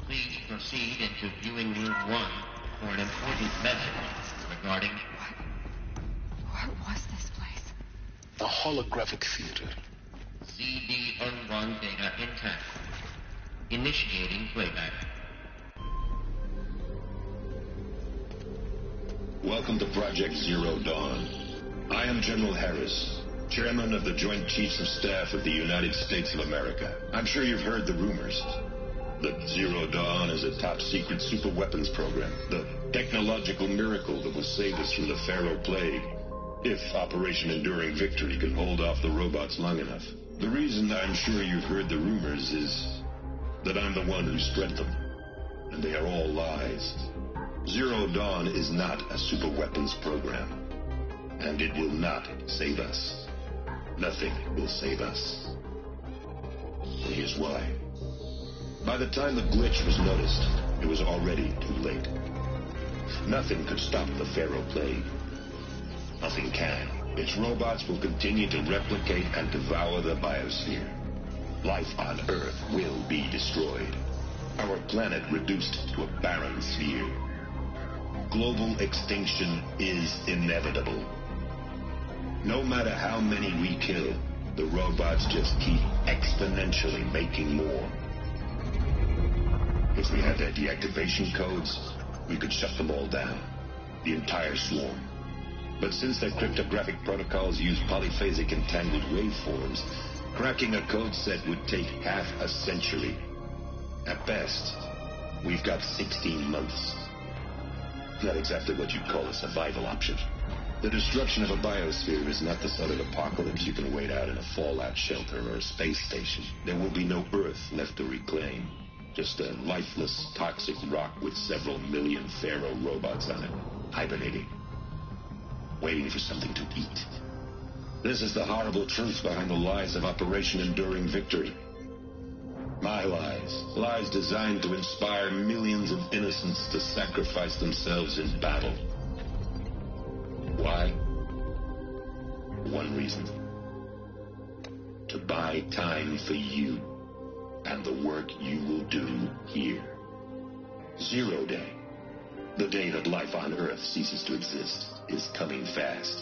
Please proceed into viewing room 1 for an important message regarding... What was this place? A holographic theater. ZD-N1 data intact. Initiating playback. Welcome to Project Zero Dawn. I am General Harris, Chairman of the Joint Chiefs of Staff of the United States of America. I'm sure you've heard the rumors. That Zero Dawn is a top-secret super-weapons program. The technological miracle that will save us from the Pharaoh Plague, if Operation Enduring Victory can hold off the robots long enough. The reason I'm sure you've heard the rumors is that I'm the one who spread them. And they are all lies. Zero Dawn is not a super-weapons program. And it will not save us. Nothing will save us. And here's why. By the time the glitch was noticed, it was already too late. Nothing could stop the Pharaoh Plague. Nothing can. Its robots will continue to replicate and devour the biosphere. Life on Earth will be destroyed. Our planet reduced to a barren sphere. Global extinction is inevitable. No matter how many we kill, the robots just keep exponentially making more. If we had their deactivation codes, we could shut them all down. The entire swarm. But since their cryptographic protocols use polyphasic entangled waveforms, cracking a code set would take half a century. At best, we've got 16 months. not exactly what you'd call a survival option. The destruction of a biosphere is not the sort of apocalypse you can wait out in a fallout shelter or a space station. There will be no Earth left to reclaim. Just a lifeless, toxic rock with several million Pharaoh robots on it, hibernating, waiting for something to eat. This is the horrible truth behind the lies of Operation Enduring Victory. My lies. Lies designed to inspire millions of innocents to sacrifice themselves in battle. Why? One reason. To buy time for you and the work you will do here. 0 Day, the day that life on Earth ceases to exist, is coming fast.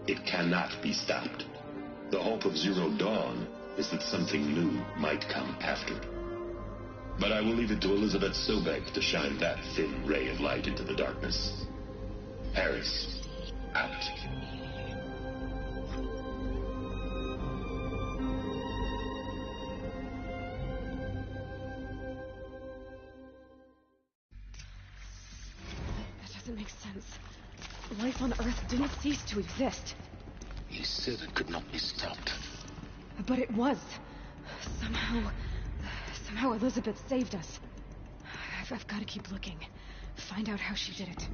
It cannot be stopped. The hope of Zero Dawn is that something new might come after. But I will leave it to Elizabeth Sobek to shine that thin ray of light into the darkness. Harris, out. That doesn't make sense. Life on Earth didn't cease to exist. He said it could not be stopped. But it was. Somehow Elizabeth saved us. I've got to keep looking. Find out how she did it.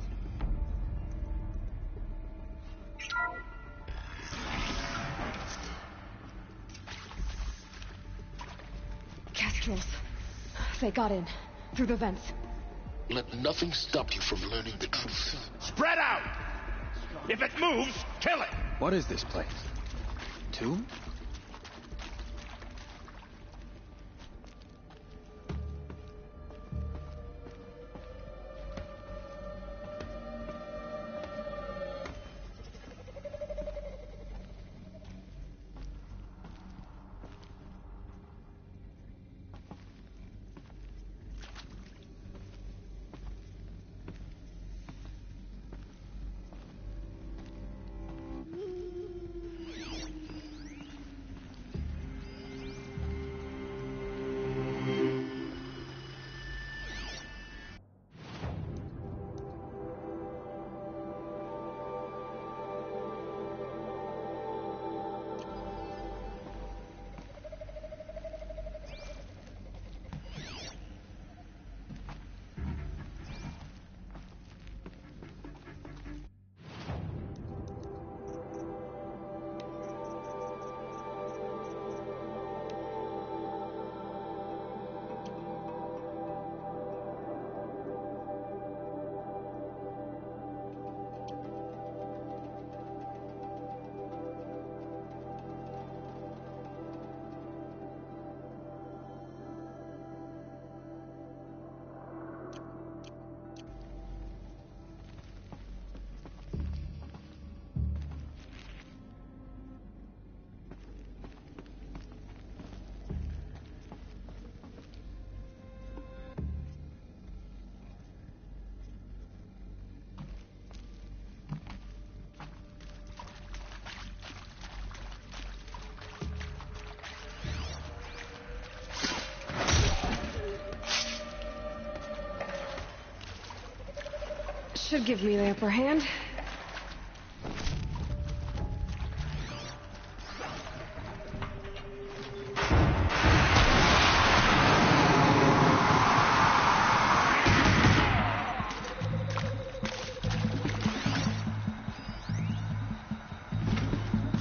Kestrels. They got in. Through the vents. Let nothing stop you from learning the truth. Spread out! If it moves, kill it! What is this place? Tomb? Should give me the upper hand.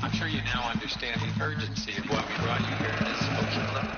I'm sure you now understand the urgency of why we brought you here in this smoky club.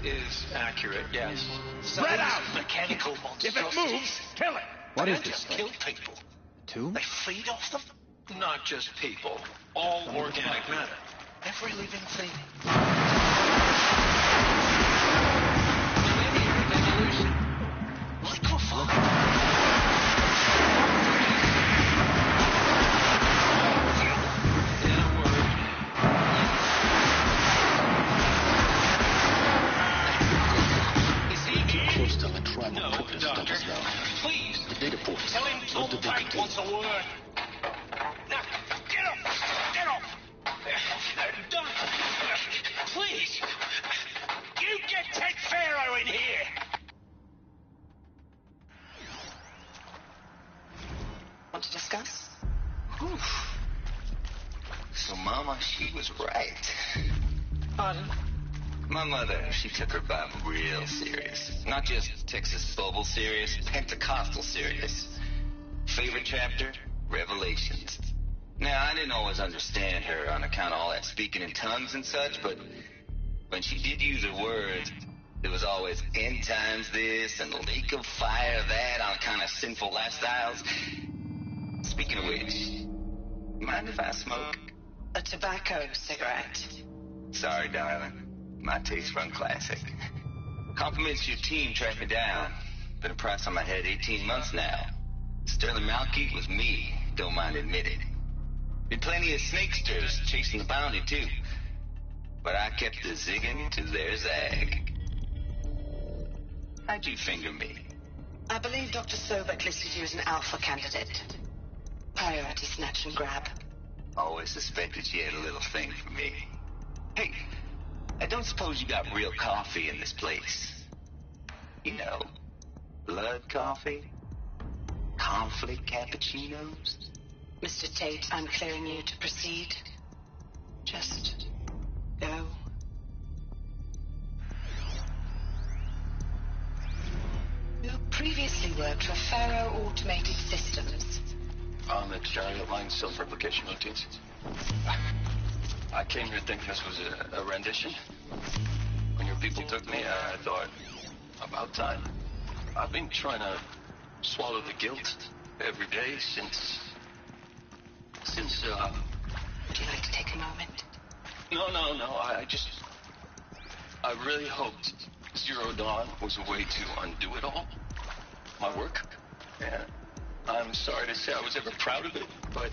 Is accurate, yes. Spread out! Mechanical If it moves, kill it! What is They this just place? kill people. Tomb? They feed off them. Not just people, all organic matter. Every living thing. Tell him Tom Pike wants a word. Now, get off! Get off! Don't... Please! You get Ted Pharaoh in here! Want to discuss? Whew. So, Mama, she was right. Pardon? My mother, she took her Bible real serious. Not just Texas Bible serious, Pentecostal serious. Favorite chapter? Revelations. Now, I didn't always understand her on account of all that speaking in tongues and such, but when she did use her words, there was always end times this and lake of fire that on kind of sinful lifestyles. Speaking of which, mind if I smoke? A tobacco cigarette. Sorry, darling. My taste run classic. Compliments your team tracked me down. Been a price on my head 18 months now. Sterling Malkeith was me, don't mind admitting. Been plenty of snakesters chasing the bounty, too. But I kept the zigging to their zag. How'd you finger me? I believe Dr. Sobek listed you as an alpha candidate. Priority snatch and grab. Always suspected she had a little thing for me. Hey, I don't suppose you got real coffee in this place. You know, blood coffee? Conflict cappuccinos? Mr. Tate, I'm clearing you to proceed. Just go. You previously worked for Faro Automated Systems. On the chariot line self-replication routines. I came here thinking this was a rendition. When your people took me, I thought, about time. I've been trying to swallow the guilt every day since... Would you like to take a moment? No. I really hoped Zero Dawn was a way to undo it all. My work. And I'm sorry to say I was ever proud of it, but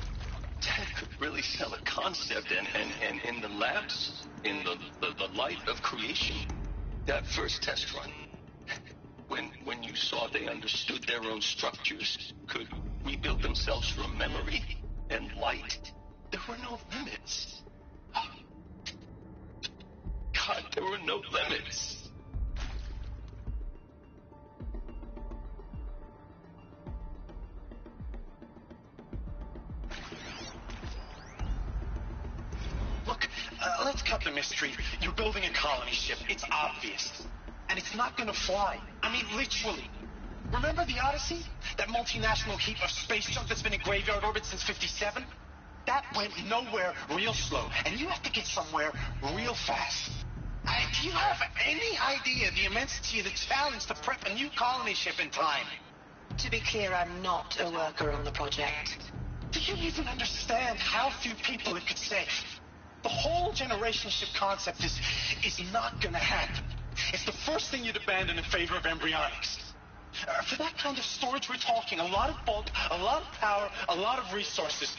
Ted could really sell a concept, and in the labs, in the light of creation, that first test run, when you saw they understood their own structures, could rebuild themselves from memory and light, there were no limits. God, there were no limits. Look, let's cut the mystery. You're building a colony ship. It's obvious. And it's not gonna fly. I mean, literally. Remember the Odyssey? That multinational heap of space junk that's been in graveyard orbit since 57? That went nowhere real slow. And you have to get somewhere real fast. Do you have any idea the immensity of the challenge to prep a new colony ship in time? To be clear, I'm not a worker on the project. Do you even understand how few people it could save? The whole generation ship concept is not gonna happen. It's the first thing you'd abandon in favor of embryonics. For that kind of storage, we're talking a lot of bulk, a lot of power, a lot of resources.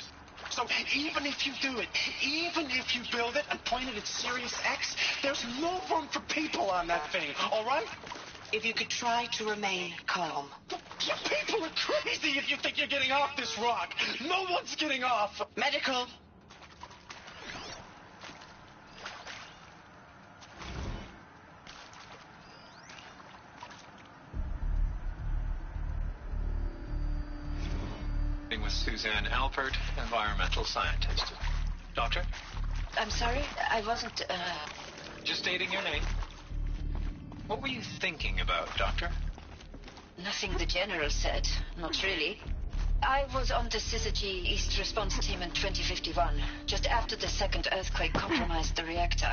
So even if you do it, even if you build it and point it at Sirius X, there's no room for people on that thing, all right? If you could try to remain calm. You people are crazy if you think you're getting off this rock. No one's getting off. Medical. With Suzanne Alpert, environmental scientist. Doctor? I'm sorry, I wasn't, Just stating your name. What were you thinking about, Doctor? Nothing the General said. Not really. I was on the Syzygy East Response Team in 2051, just after the second earthquake compromised the reactor.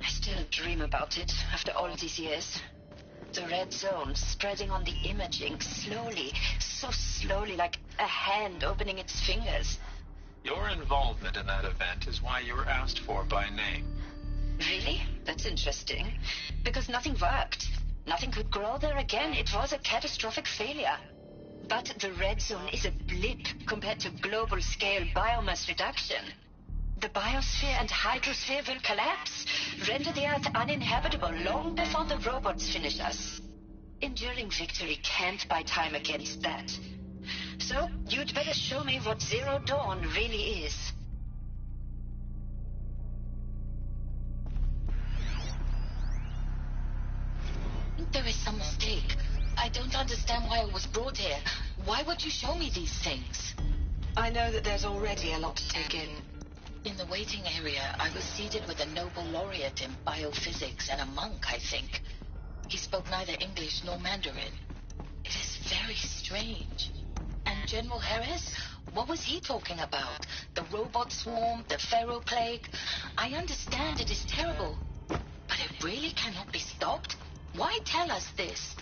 I still dream about it, after all these years. The red zone spreading on the imaging, slowly, so slowly, like a hand opening its fingers. Your involvement in that event is why you were asked for by name. Really? That's interesting. Because nothing worked. Nothing could grow there again. It was a catastrophic failure. But the red zone is a blip compared to global-scale biomass reduction. The biosphere and hydrosphere will collapse, render the Earth uninhabitable long before the robots finish us. Enduring victory can't buy time against that. So, you'd better show me what Zero Dawn really is. I think there is some mistake. I don't understand why I was brought here. Why would you show me these things? I know that there's already a lot to take in. In the waiting area, I was seated with a Nobel laureate in biophysics and a monk, I think. He spoke neither English nor Mandarin. It is very strange. And General Harris? What was he talking about? The robot swarm? The Pharaoh plague? I understand it is terrible. But it really cannot be stopped? Why tell us this?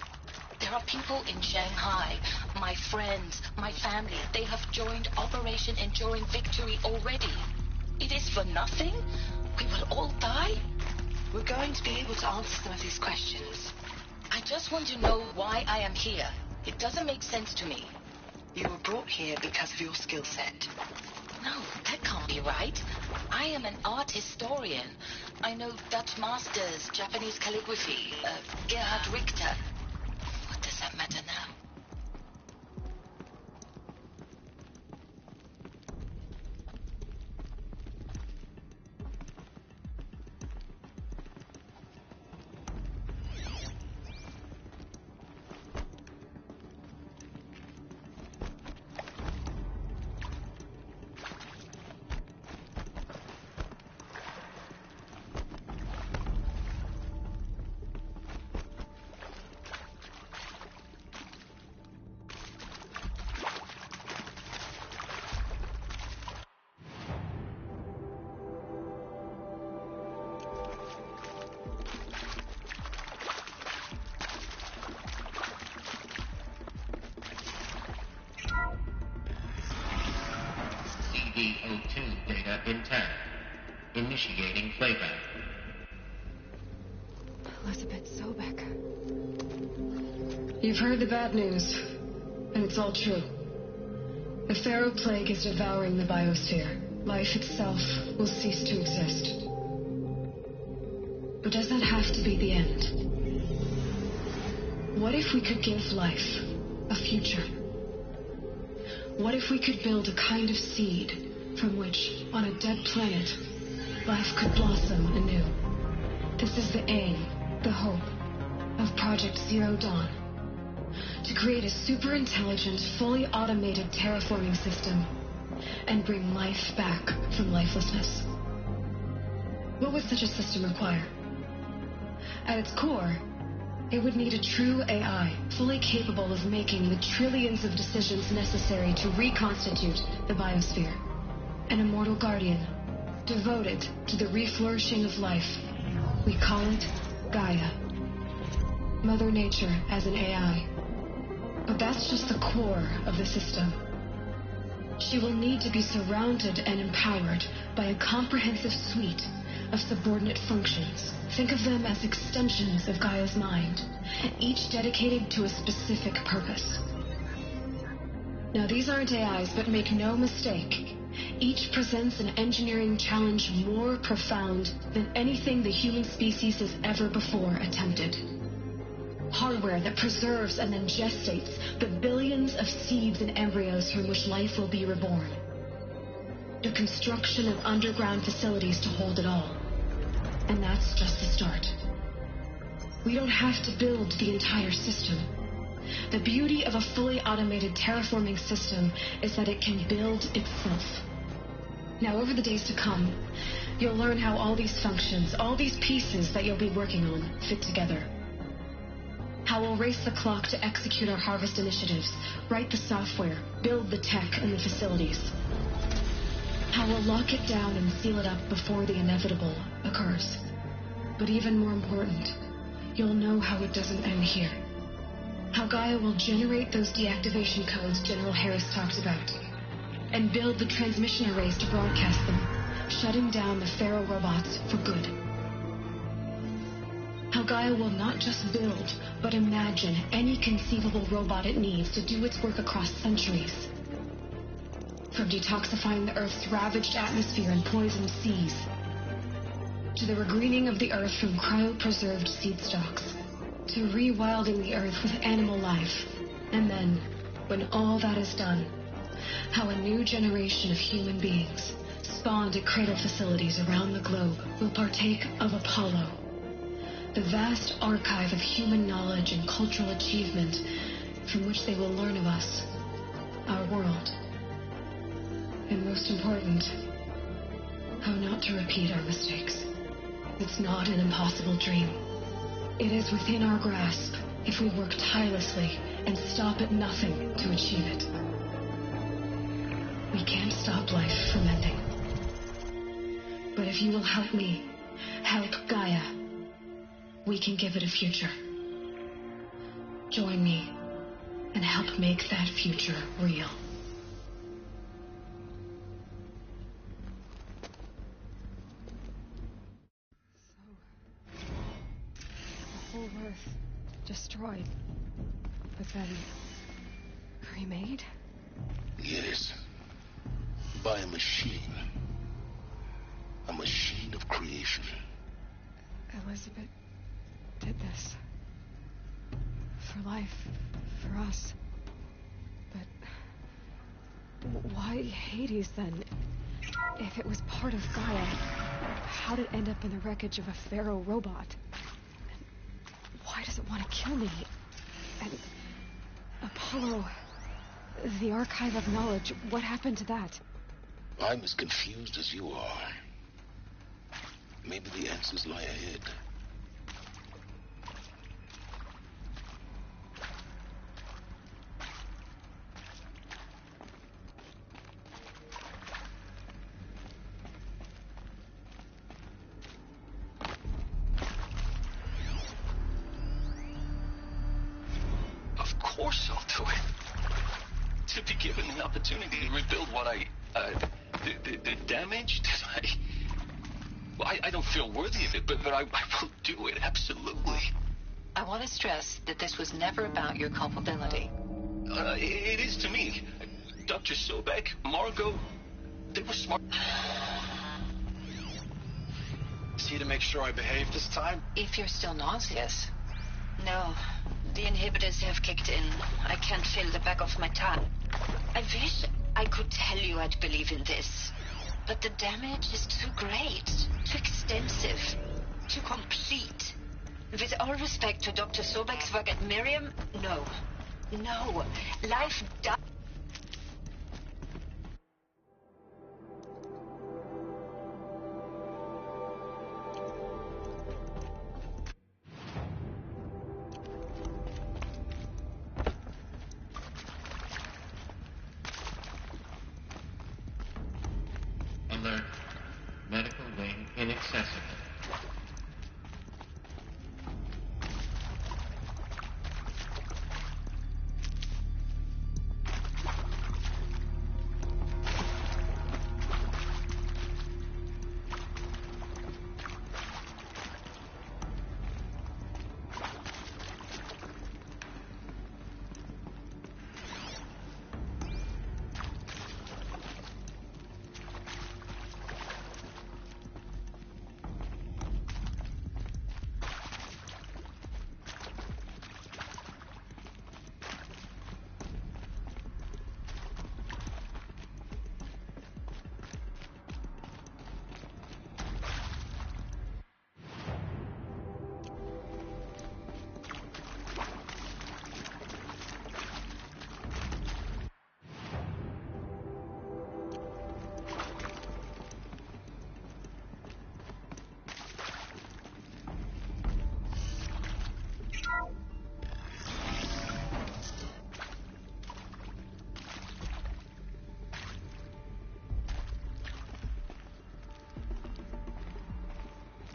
There are people in Shanghai, my friends, my family. They have joined Operation Enduring Victory already. It is for nothing? We will all die? We're going to be able to answer some of these questions. I just want to know why I am here. It doesn't make sense to me. You were brought here because of your skill set. No, that can't be right. I am an art historian. I know Dutch masters, Japanese calligraphy, Gerhard Richter. What does that matter now? CD02 data intact. Initiating playback. Elizabeth Sobek. You've heard the bad news, and it's all true. The Pharaoh plague is devouring the biosphere. Life itself will cease to exist. But does that have to be the end? What if we could give life a future? What if we could build a kind of seed from which, on a dead planet, life could blossom anew? This is the aim, the hope, of Project Zero Dawn. To create a super-intelligent, fully automated terraforming system and bring life back from lifelessness. What would such a system require? At its core, it would need a true AI, fully capable of making the trillions of decisions necessary to reconstitute the biosphere. An immortal guardian, devoted to the reflourishing of life. We call it Gaia. Mother Nature as an AI. But that's just the core of the system. She will need to be surrounded and empowered by a comprehensive suite of subordinate functions. Think of them as extensions of Gaia's mind, each dedicated to a specific purpose. Now, these aren't AIs, but make no mistake, each presents an engineering challenge more profound than anything the human species has ever before attempted. Hardware that preserves and then gestates the billions of seeds and embryos from which life will be reborn. The construction of underground facilities to hold it all. And that's just the start. We don't have to build the entire system. The beauty of a fully automated terraforming system is that it can build itself. Now, over the days to come, you'll learn how all these functions, all these pieces that you'll be working on, fit together. How we'll race the clock to execute our harvest initiatives, write the software, build the tech and the facilities. How we'll lock it down and seal it up before the inevitable occurs. But even more important, you'll know how it doesn't end here. How Gaia will generate those deactivation codes General Harris talked about, and build the transmission arrays to broadcast them, shutting down the Pharaoh robots for good. How Gaia will not just build, but imagine any conceivable robot it needs to do its work across centuries. From detoxifying the Earth's ravaged atmosphere and poisoned seas, to the regreening of the Earth from cryopreserved seed stalks, to rewilding the Earth with animal life, and then when all that is done, how a new generation of human beings, spawned at cradle facilities around the globe, will partake of Apollo, the vast archive of human knowledge and cultural achievement from which they will learn of us, our world. And most important, how not to repeat our mistakes. It's not an impossible dream. It is within our grasp if we work tirelessly and stop at nothing to achieve it. We can't stop life from ending. But if you will help me, help Gaia, we can give it a future. Join me and help make that future real. The whole Earth destroyed, but then remade? Yes. By a machine. A machine of creation. Elizabeth did this. For life. For us. But why Hades then? If it was part of Gaia, how did it end up in the wreckage of a pharaoh robot? And why does it want to kill me? And Apollo, the archive of knowledge, what happened to that? I'm as confused as you are. Maybe the answers lie ahead. Of course I'll do it. To be given the opportunity to rebuild what the damage that I don't feel worthy of it, but I will do it, absolutely. I want to stress that this was never about your culpability. It is to me. Dr. Sobek, Margot, they were smart. See to make sure I behave this time? If you're still nauseous. No, the inhibitors have kicked in. I can't feel the back of my tongue. I wish I could tell you I'd believe in this. But the damage is too great, too extensive, too complete. With all respect to Dr. Sobek's work at Miriam, no. No. Life dies. Alert. Medical wing inaccessible.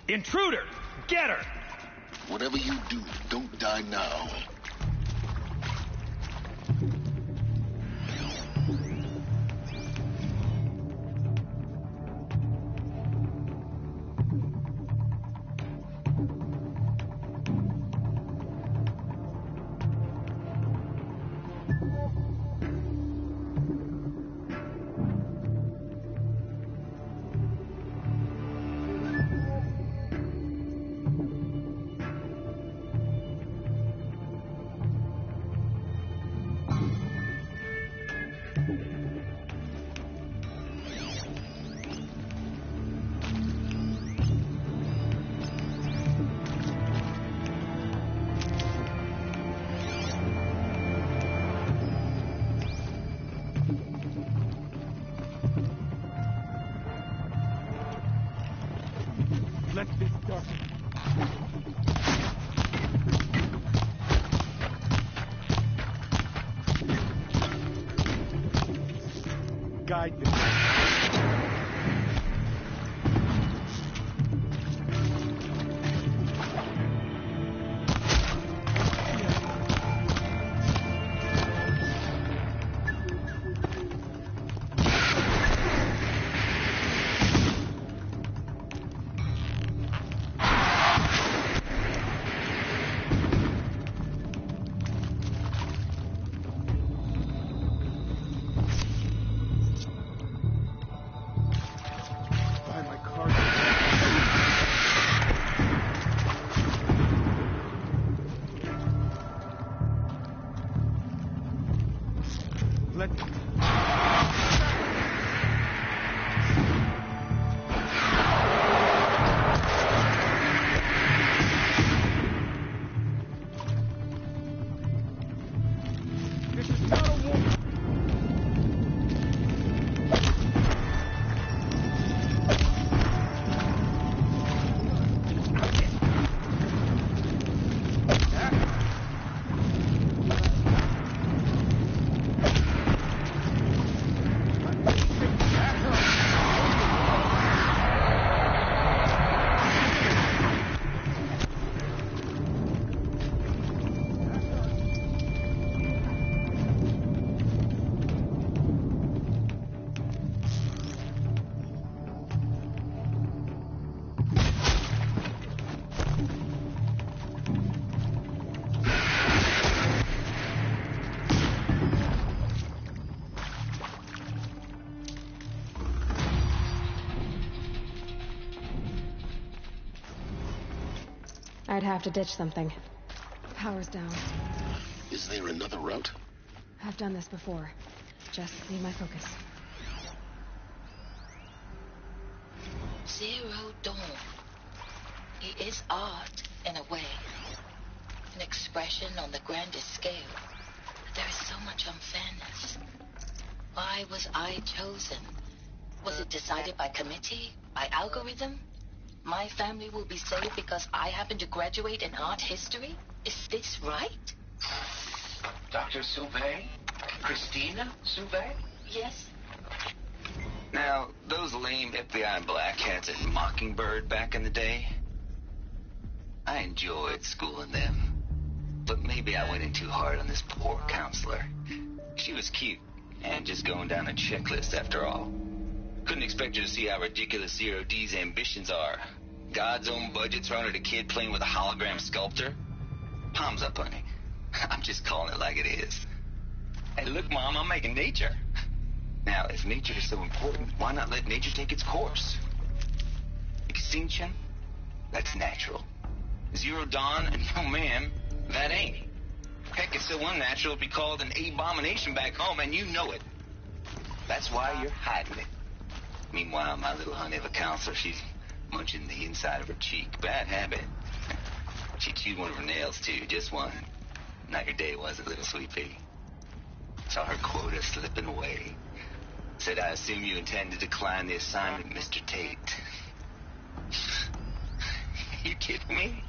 Intruder! Get her! Whatever you do, don't die now. guide me. I'd have to ditch something. Power's down. Is there another route? I've done this before. Just need my focus. Zero Dawn. It is art, in a way. An expression on the grandest scale. But there is so much unfairness. Why was I chosen? Was it decided by committee? By algorithm? My family will be saved because I happen to graduate in art history? Is this right? Dr. Sauvé? Christina Sauvé? Yes. Now, those lame FBI black hats at Mockingbird back in the day, I enjoyed schooling them. But maybe I went in too hard on this poor counselor. She was cute, and just going down a checklist after all. Couldn't expect her to see how ridiculous Zero D's ambitions are. God's own budget thrown at a kid playing with a hologram sculptor? Palms up, honey. I'm just calling it like it is. Hey, look, Mom, I'm making nature. Now, if nature is so important, why not let nature take its course? Extinction? That's natural. Zero Dawn? No, ma'am, that ain't. Heck, it's so unnatural it'd be called an abomination back home, and you know it. That's why you're hiding it. Meanwhile, my little honey of a counselor, she's munching the inside of her cheek. Bad habit. She chewed one of her nails, too, just one. Not your day, was it, little sweet pea? Saw her quota slipping away. Said, I assume you intend to decline the assignment, Mr. Tate. You kidding me?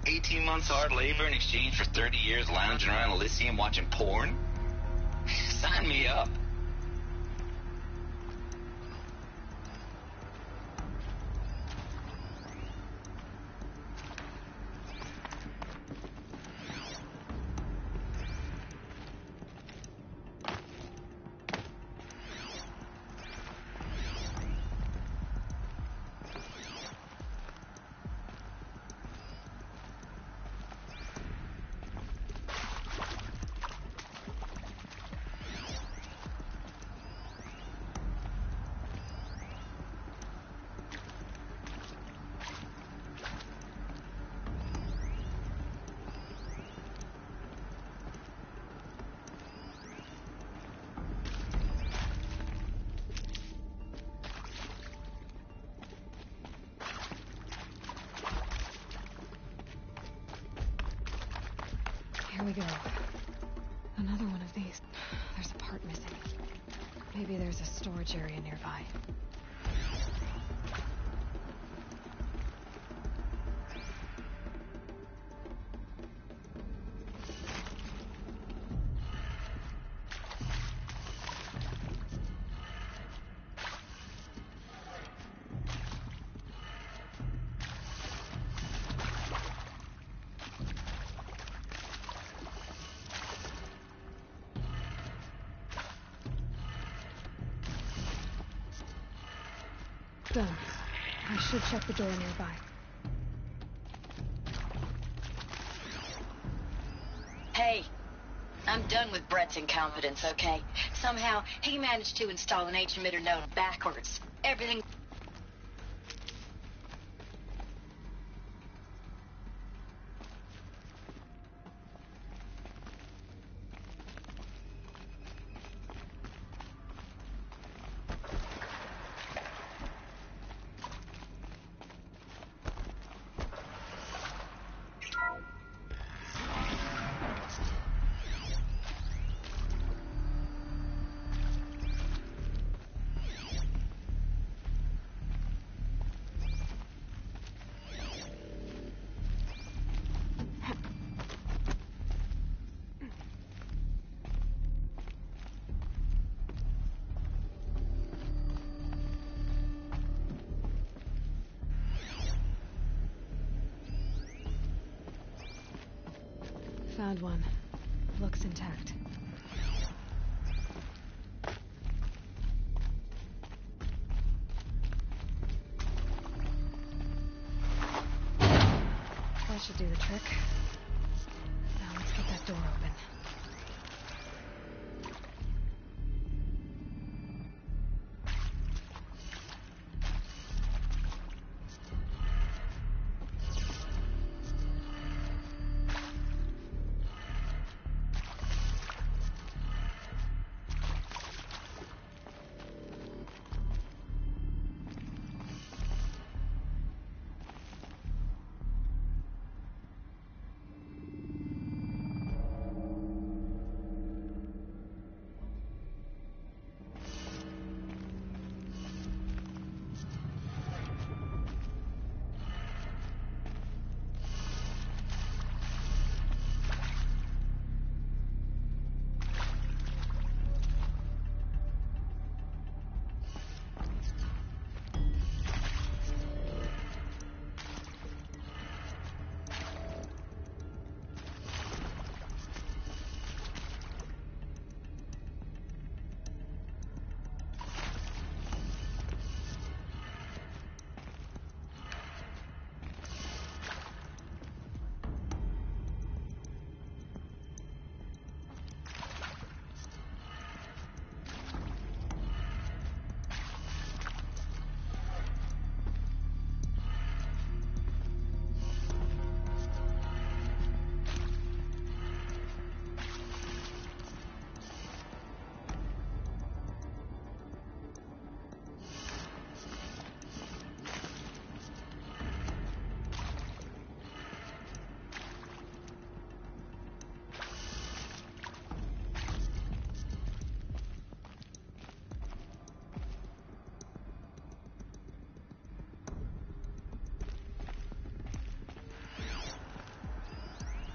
18 months hard labor in exchange for 30 years lounging around Elysium watching porn? Sign me up. Here we go. Another one of these. There's a part missing. Maybe there's a storage area nearby. done. I should check the door nearby. Hey, I'm done with Brett's incompetence, okay? Somehow, he managed to install an H-emitter node backwards. Everything... Found one. Looks intact. That should do the trick. Now let's get that door open.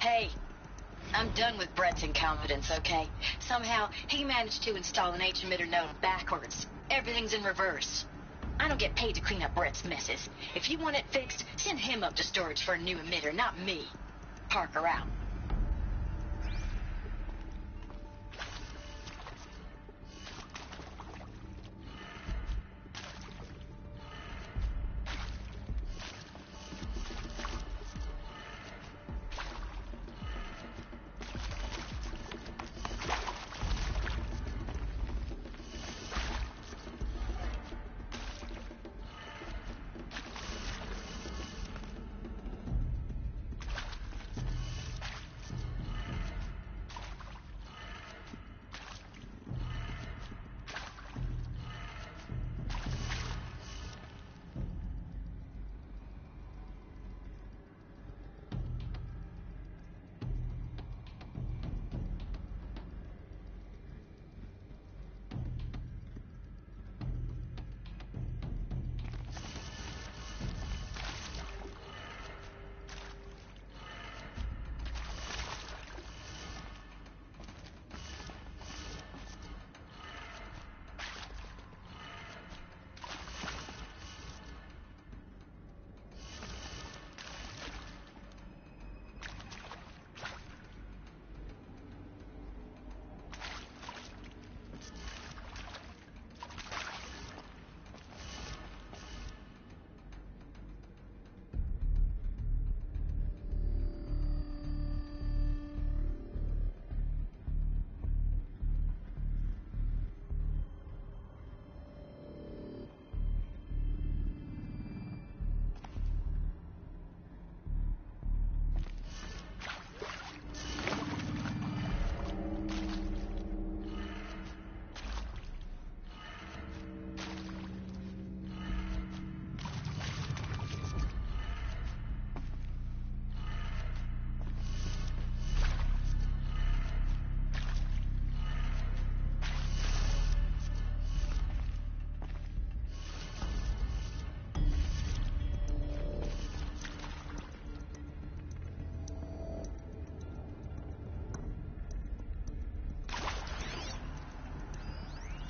Hey, I'm done with Brett's incompetence, okay? Somehow, he managed to install an H-emitter node backwards. Everything's in reverse. I don't get paid to clean up Brett's messes. If you want it fixed, send him up to storage for a new emitter, not me. Parker out.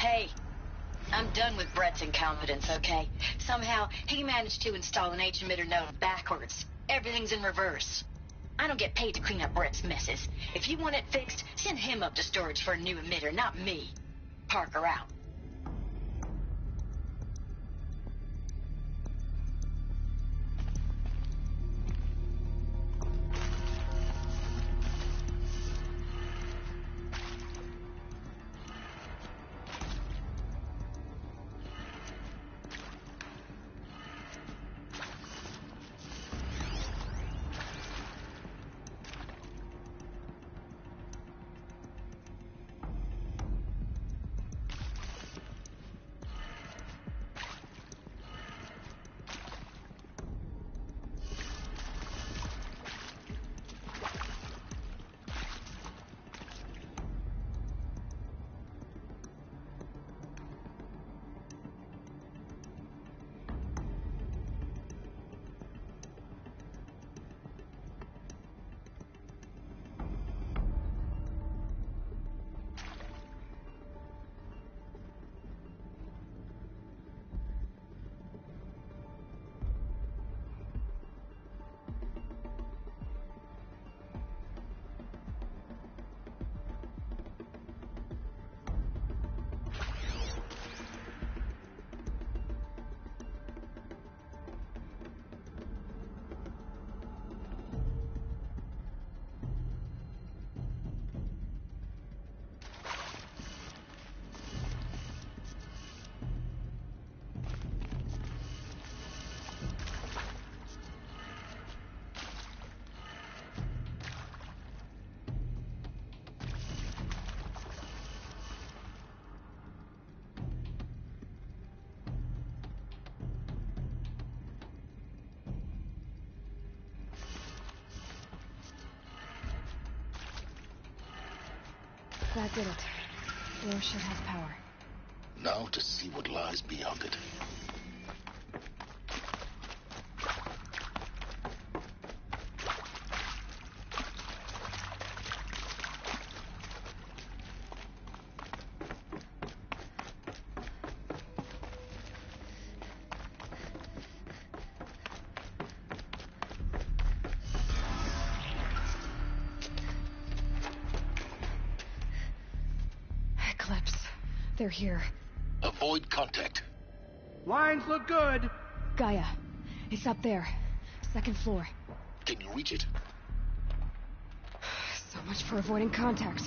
Hey, I'm done with Brett's incompetence, okay? Somehow, he managed to install an H-emitter node backwards. Everything's in reverse. I don't get paid to clean up Brett's messes. If you want it fixed, send him up to storage for a new emitter, not me. Parker out. That did it. Door should have power. Now to see what lies beyond it. They're here. Avoid contact. Lines look good. Gaia, it's up there. Second floor. Can you reach it? So much for avoiding contact.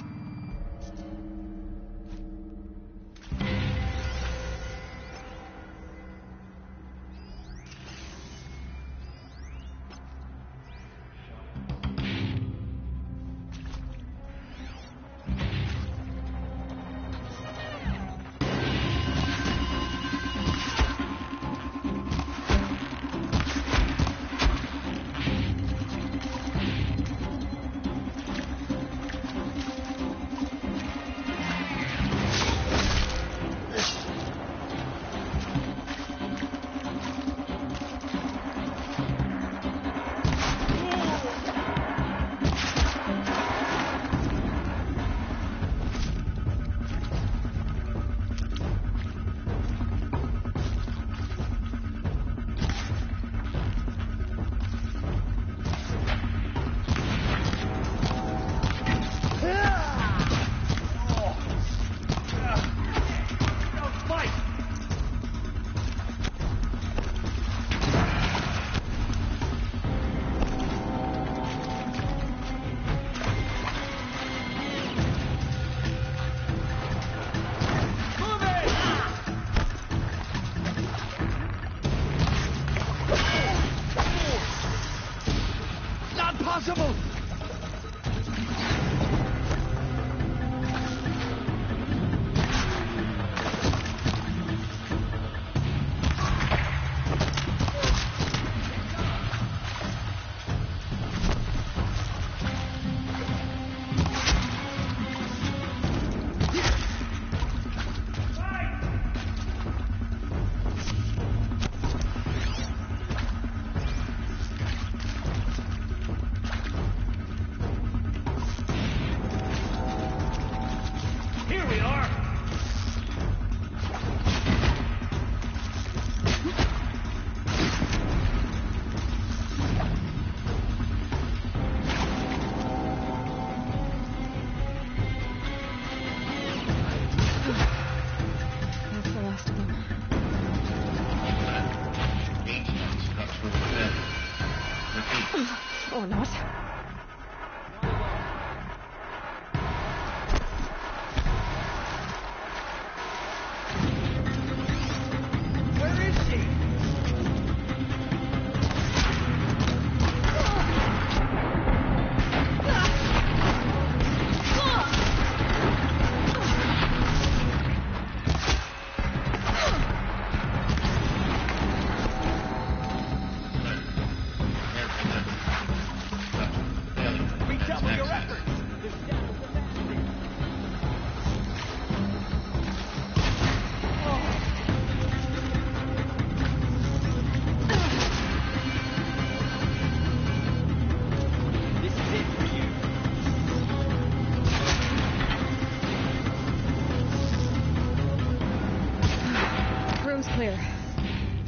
room's clear.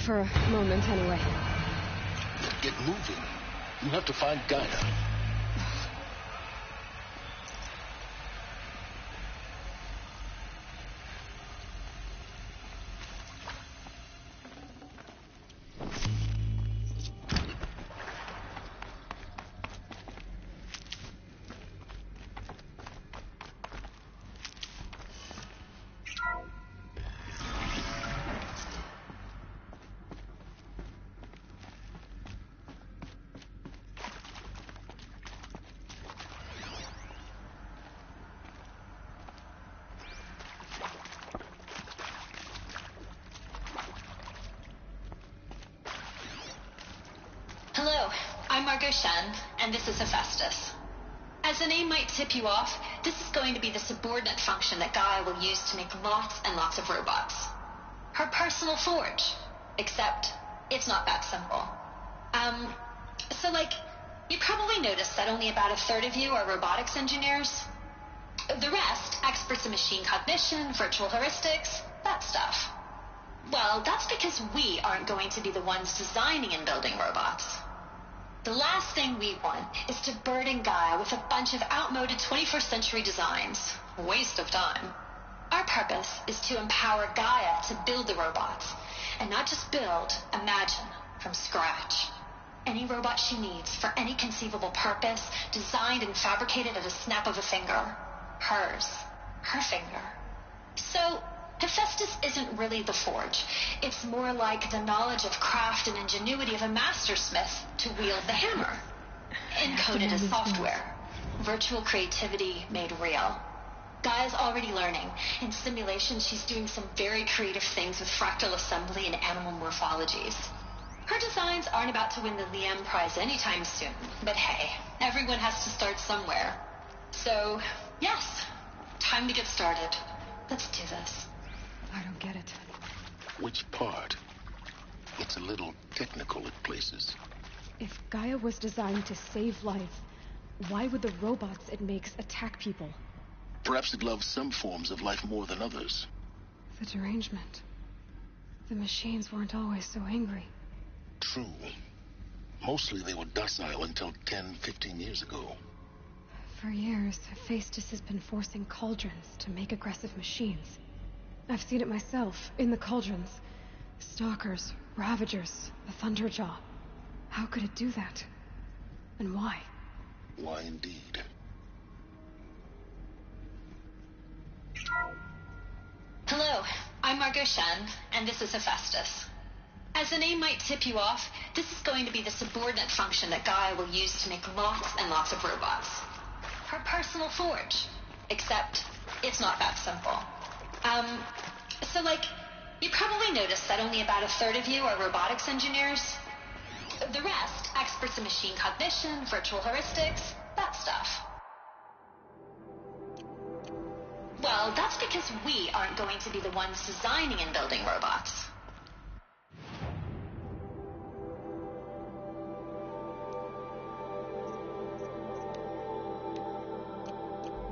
For a moment, anyway. Get moving. You have to find Gaia. Hello, I'm Margot Shen, and this is Hephaestus. As the name might tip you off, this is going to be the subordinate function that Gaia will use to make lots and lots of robots. Her personal forge. Except, it's not that simple. You probably noticed that only about a third of you are robotics engineers. The rest, experts in machine cognition, virtual heuristics, that stuff. Well, that's because we aren't going to be the ones designing and building robots. The last thing we want is to burden Gaia with a bunch of outmoded 21st century designs. Waste of time. Our purpose is to empower Gaia to build the robots. And not just build, imagine, from scratch. Any robot she needs for any conceivable purpose, designed and fabricated at a snap of a finger. Hers. Her finger. So, Hephaestus isn't really the forge. It's more like the knowledge of craft and ingenuity of a mastersmith to wield the hammer. Encoded as software. Virtual creativity made real. Gaia's already learning. In simulation, she's doing some very creative things with fractal assembly and animal morphologies. Her designs aren't about to win the Liam Prize anytime soon. But hey, everyone has to start somewhere. So, yes, time to get started. Let's do this. I don't get it. Which part? It's a little technical at places. If Gaia was designed to save life, why would the robots it makes attack people? Perhaps it loves some forms of life more than others. The derangement. The machines weren't always so angry. True. Mostly they were docile until 10, 15 years ago. For years, Hephaestus has been forcing cauldrons to make aggressive machines. I've seen it myself, in the cauldrons. Stalkers, Ravagers, the Thunderjaw. How could it do that? And why? Why indeed? Hello, I'm Margot Shen, and this is Hephaestus. As the name might tip you off, this is going to be the subordinate function that Gaia will use to make lots and lots of robots. Her personal forge. Except, it's not that simple. You probably noticed that only about a third of you are robotics engineers. The rest, experts in machine cognition, virtual heuristics, that stuff. Well, that's because we aren't going to be the ones designing and building robots.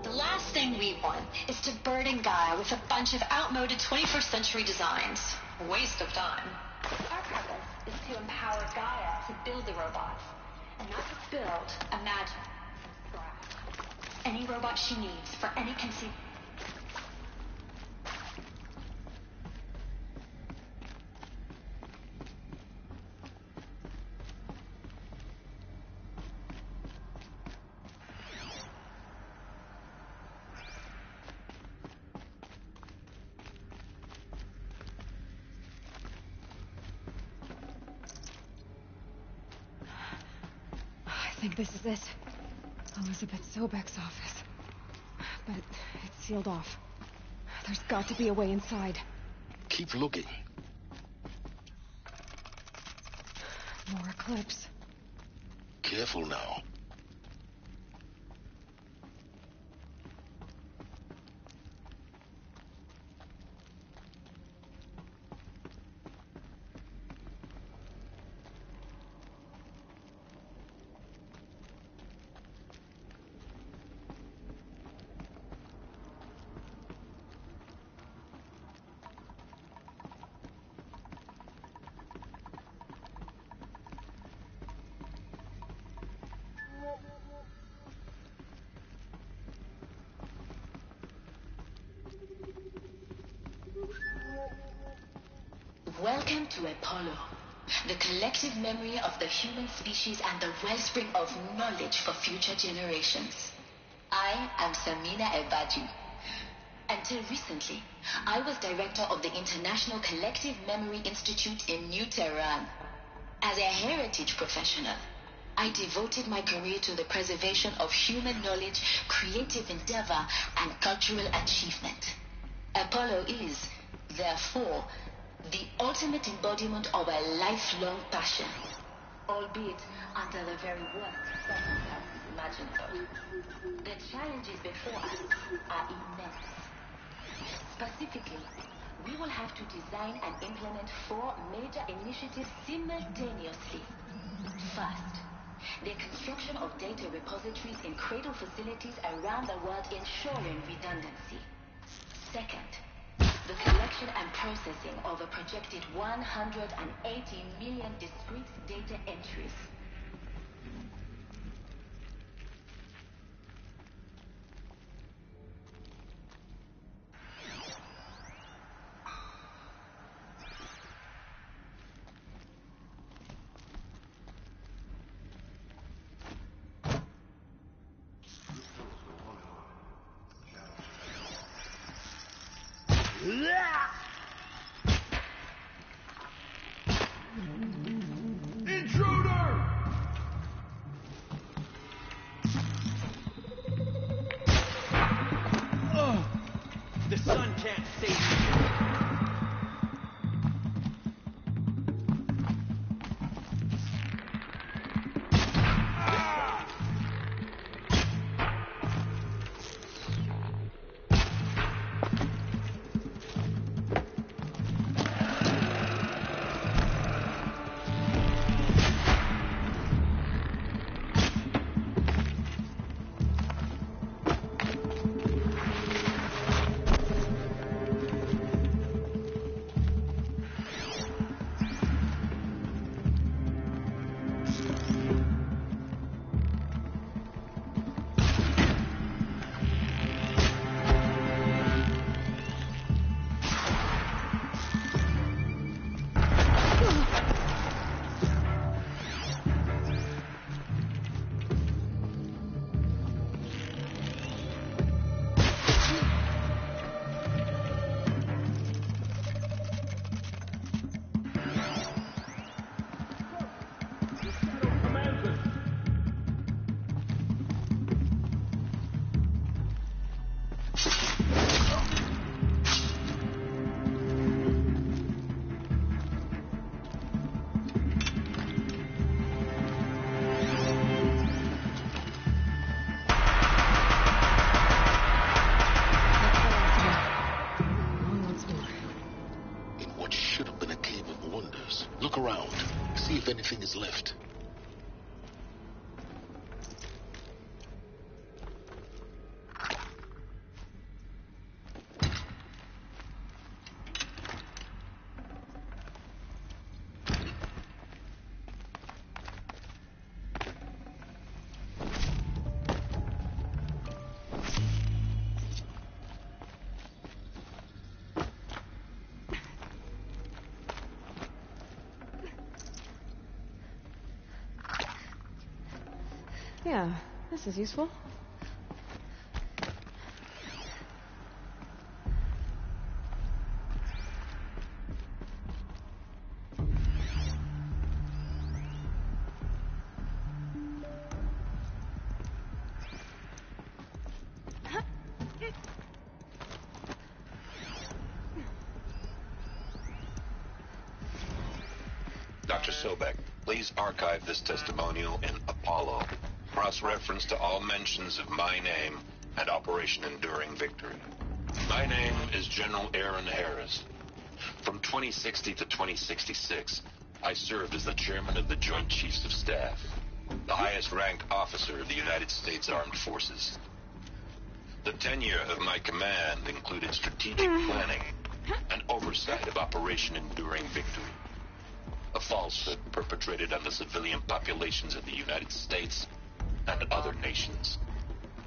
The last thing we want is to burden Gaia with a bunch of outmoded 21st century designs. Waste of time. Our purpose is to empower Gaia to build the robots. And not just build, imagine. From scratch. Any robot she needs for any conceivable. I think this is it. Elizabeth Sobek's office. But it's sealed off. There's got to be a way inside. Keep looking. More Eclipse. Careful now. Welcome to Apollo, the collective memory of the human species and the wellspring of knowledge for future generations. I am Samina Ebadu. Until recently, I was director of the International Collective Memory Institute in New Tehran. As a heritage professional, I devoted my career to the preservation of human knowledge, creative endeavor, and cultural achievement. Apollo is, therefore, the ultimate embodiment of a lifelong passion, albeit under the very worst circumstances imaginable. The challenges before us are immense. Specifically, we will have to design and implement 4 major initiatives simultaneously. First, the construction of data repositories in cradle facilities around the world, ensuring redundancy. Second, the collection and processing of a projected 180 million discrete data entries. Intruder! The sun can't save me. Look around. See if anything is left. Yeah, this is useful. Dr. Sobek, please archive this testimonial in Apollo. Cross-reference to all mentions of my name and Operation Enduring Victory. My name is General Aaron Harris. From 2060 to 2066, I served as the chairman of the Joint Chiefs of Staff, the highest-ranked officer of the United States Armed Forces. The tenure of my command included strategic planning and oversight of Operation Enduring Victory, a falsehood perpetrated on the civilian populations of the United States and other nations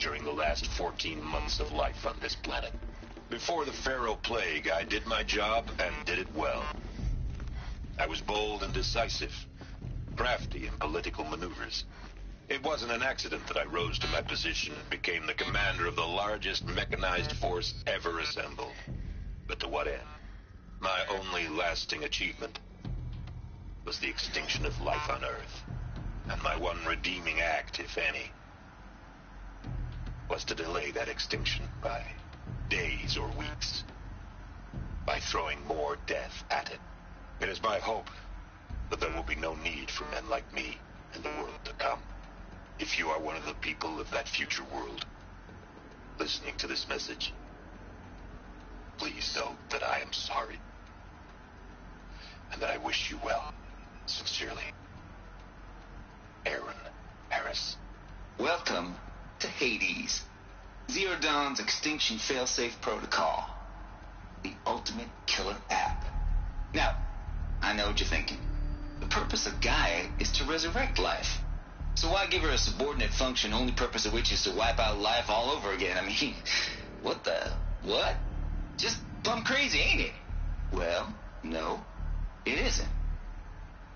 during the last 14 months of life on this planet. Before the Pharaoh Plague, I did my job and did it well. I was bold and decisive, crafty in political maneuvers. It wasn't an accident that I rose to my position and became the commander of the largest mechanized force ever assembled. But to what end? My only lasting achievement was the extinction of life on Earth. And my one redeeming act, if any, was to delay that extinction by days or weeks, by throwing more death at it. It is my hope that there will be no need for men like me in the world to come. If you are one of the people of that future world listening to this message, please know that I am sorry, and that I wish you well. Sincerely, Aaron Harris. Welcome to Hades, Zero Dawn's extinction failsafe protocol, the ultimate killer app. Now, I know what you're thinking. The purpose of Gaia is to resurrect life. So why give her a subordinate function, only purpose of which is to wipe out life all over again? I mean, what? Just plumb crazy, ain't it? Well, no, it isn't.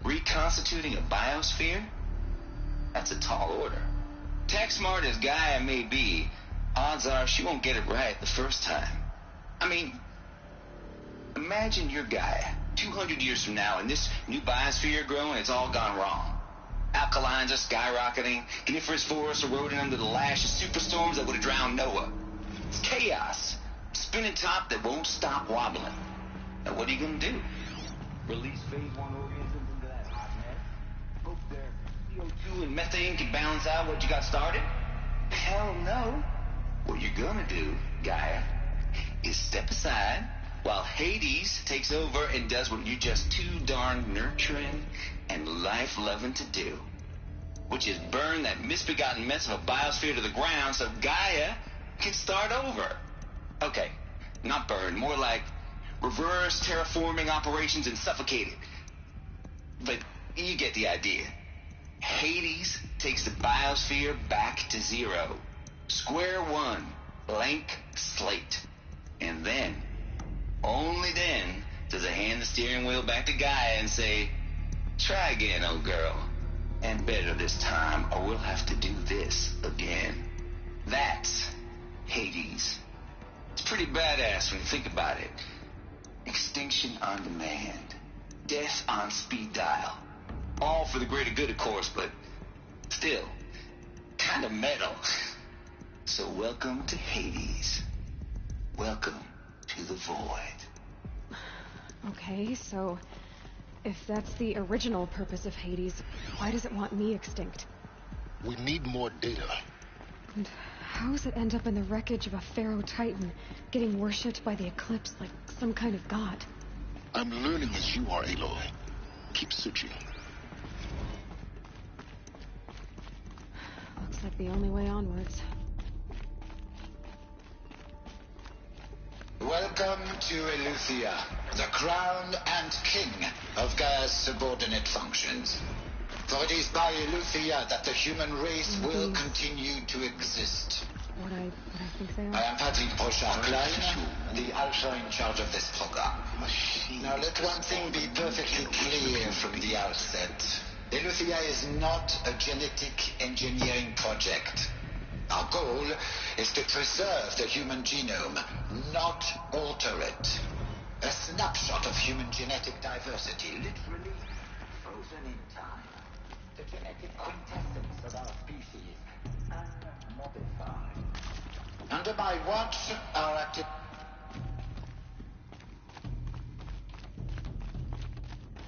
Reconstituting a biosphere? That's a tall order. Tech smart as Gaia may be, odds are she won't get it right the first time. I mean, imagine you're Gaia, 200 years from now, and this new biosphere growing, it's all gone wrong. Alkalines are skyrocketing, coniferous forests eroding under the lash of superstorms that would have drowned Noah. It's chaos, spinning top that won't stop wobbling. Now what are you gonna do? Release phase 1 organisms into that hot mess? Hope their CO2 and methane can balance out what you got started? Hell no. What you're gonna do, Gaia, is step aside while Hades takes over and does what you're just too darn nurturing and life-loving to do, which is burn that misbegotten mess of a biosphere to the ground so Gaia can start over. Okay, not burn, more like reverse terraforming operations and suffocate it. But you get the idea. Hades takes the biosphere back to zero. Square one, blank slate. And then, only then, does it hand the steering wheel back to Gaia and say, try again, old girl. And better this time, or we'll have to do this again. That's Hades. It's pretty badass when you think about it. Extinction on demand. Death on speed dial. All for the greater good, of course, but still, kind of metal. So welcome to Hades. Welcome to the void. Okay, so if that's the original purpose of Hades, why does it want me extinct? We need more data. And how does it end up in the wreckage of a Pharaoh Titan, getting worshipped by the Eclipse like some kind of god? I'm learning as you are, Aloy. Keep searching. Looks like the only way onwards. Welcome to Eleuthia, the crown and king of Gaia's subordinate functions. For it is by Eleuthia that the human race will continue to exist. What I think they are? I am Patrick Brochard-Klein, the Alpha in charge of this program. Now let one thing be perfectly clear from the outset. Eleuthia is not a genetic engineering project. Our goal is to preserve the human genome, not alter it. A snapshot of human genetic diversity, literally frozen in time. The genetic quintessence of our species, unmodified. Under my watch, our active...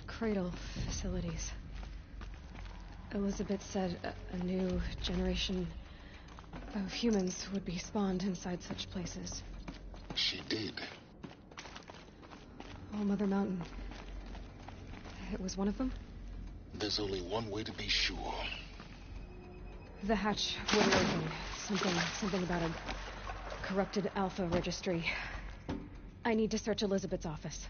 Cradle facilities. Elizabeth said a new generation of humans would be spawned inside such places. She did. All Mother Mountain. It was one of them? There's only one way to be sure. The hatch would open. Something about a corrupted Alpha registry. I need to search Elizabeth's office.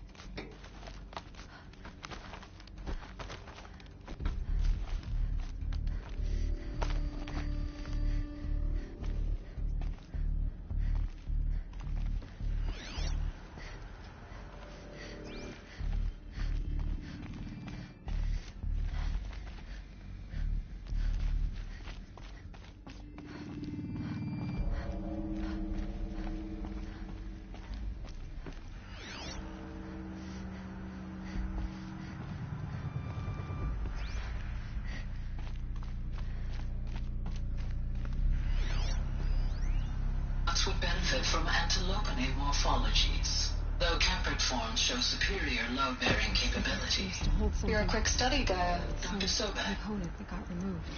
Perhaps would benefit from antilopine morphologies, though Caprid forms show superior load-bearing capabilities. You're a quick study, Gaia. Dr. Sobek. Component that got removed.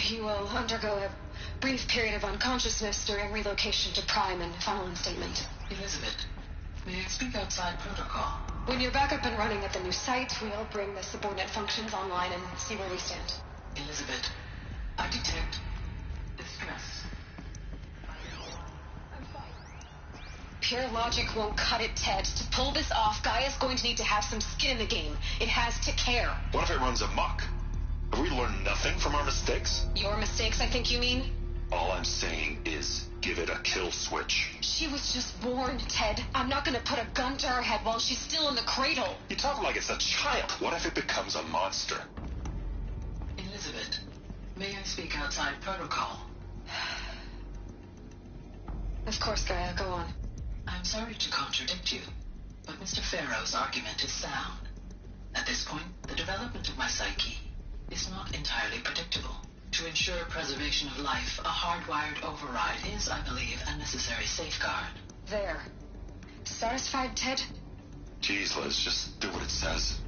You will undergo a brief period of unconsciousness during relocation to Prime and final instatement. Elizabeth, may I speak outside protocol? When you're back up and running at the new site, we'll bring the subordinate functions online and see where we stand. Elizabeth, I detect distress. Pure logic won't cut it, Ted. To pull this off, Gaia's going to need to have some skin in the game. It has to care. What if it runs amok? Have we learned nothing from our mistakes? Your mistakes, I think you mean? All I'm saying is, give it a kill switch. She was just born, Ted. I'm not gonna put a gun to her head while she's still in the cradle. You talk like it's a child. What if it becomes a monster? Elizabeth, may I speak outside protocol? Of course, Gaia, go on. I'm sorry to contradict you, but Mr. Farrow's argument is sound. At this point, the development of my psyche is not entirely predictable. To ensure preservation of life, a hardwired override is, I believe, a necessary safeguard. There. Satisfied, Ted? Jeez, Liz, just do what it says.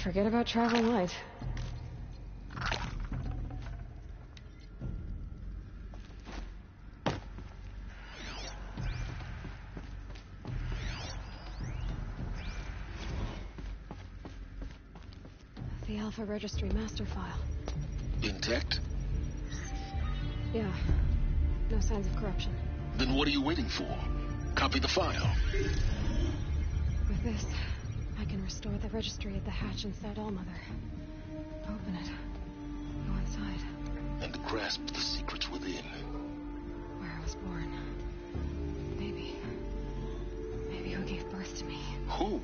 Forget about traveling light. The Alpha Registry master file. Intact? Yeah. No signs of corruption. Then what are you waiting for? Copy the file. With this, I can restore the registry at the hatch inside Allmother. Open it. Go inside. And grasp the secrets within. Where I was born. Maybe who gave birth to me. Who?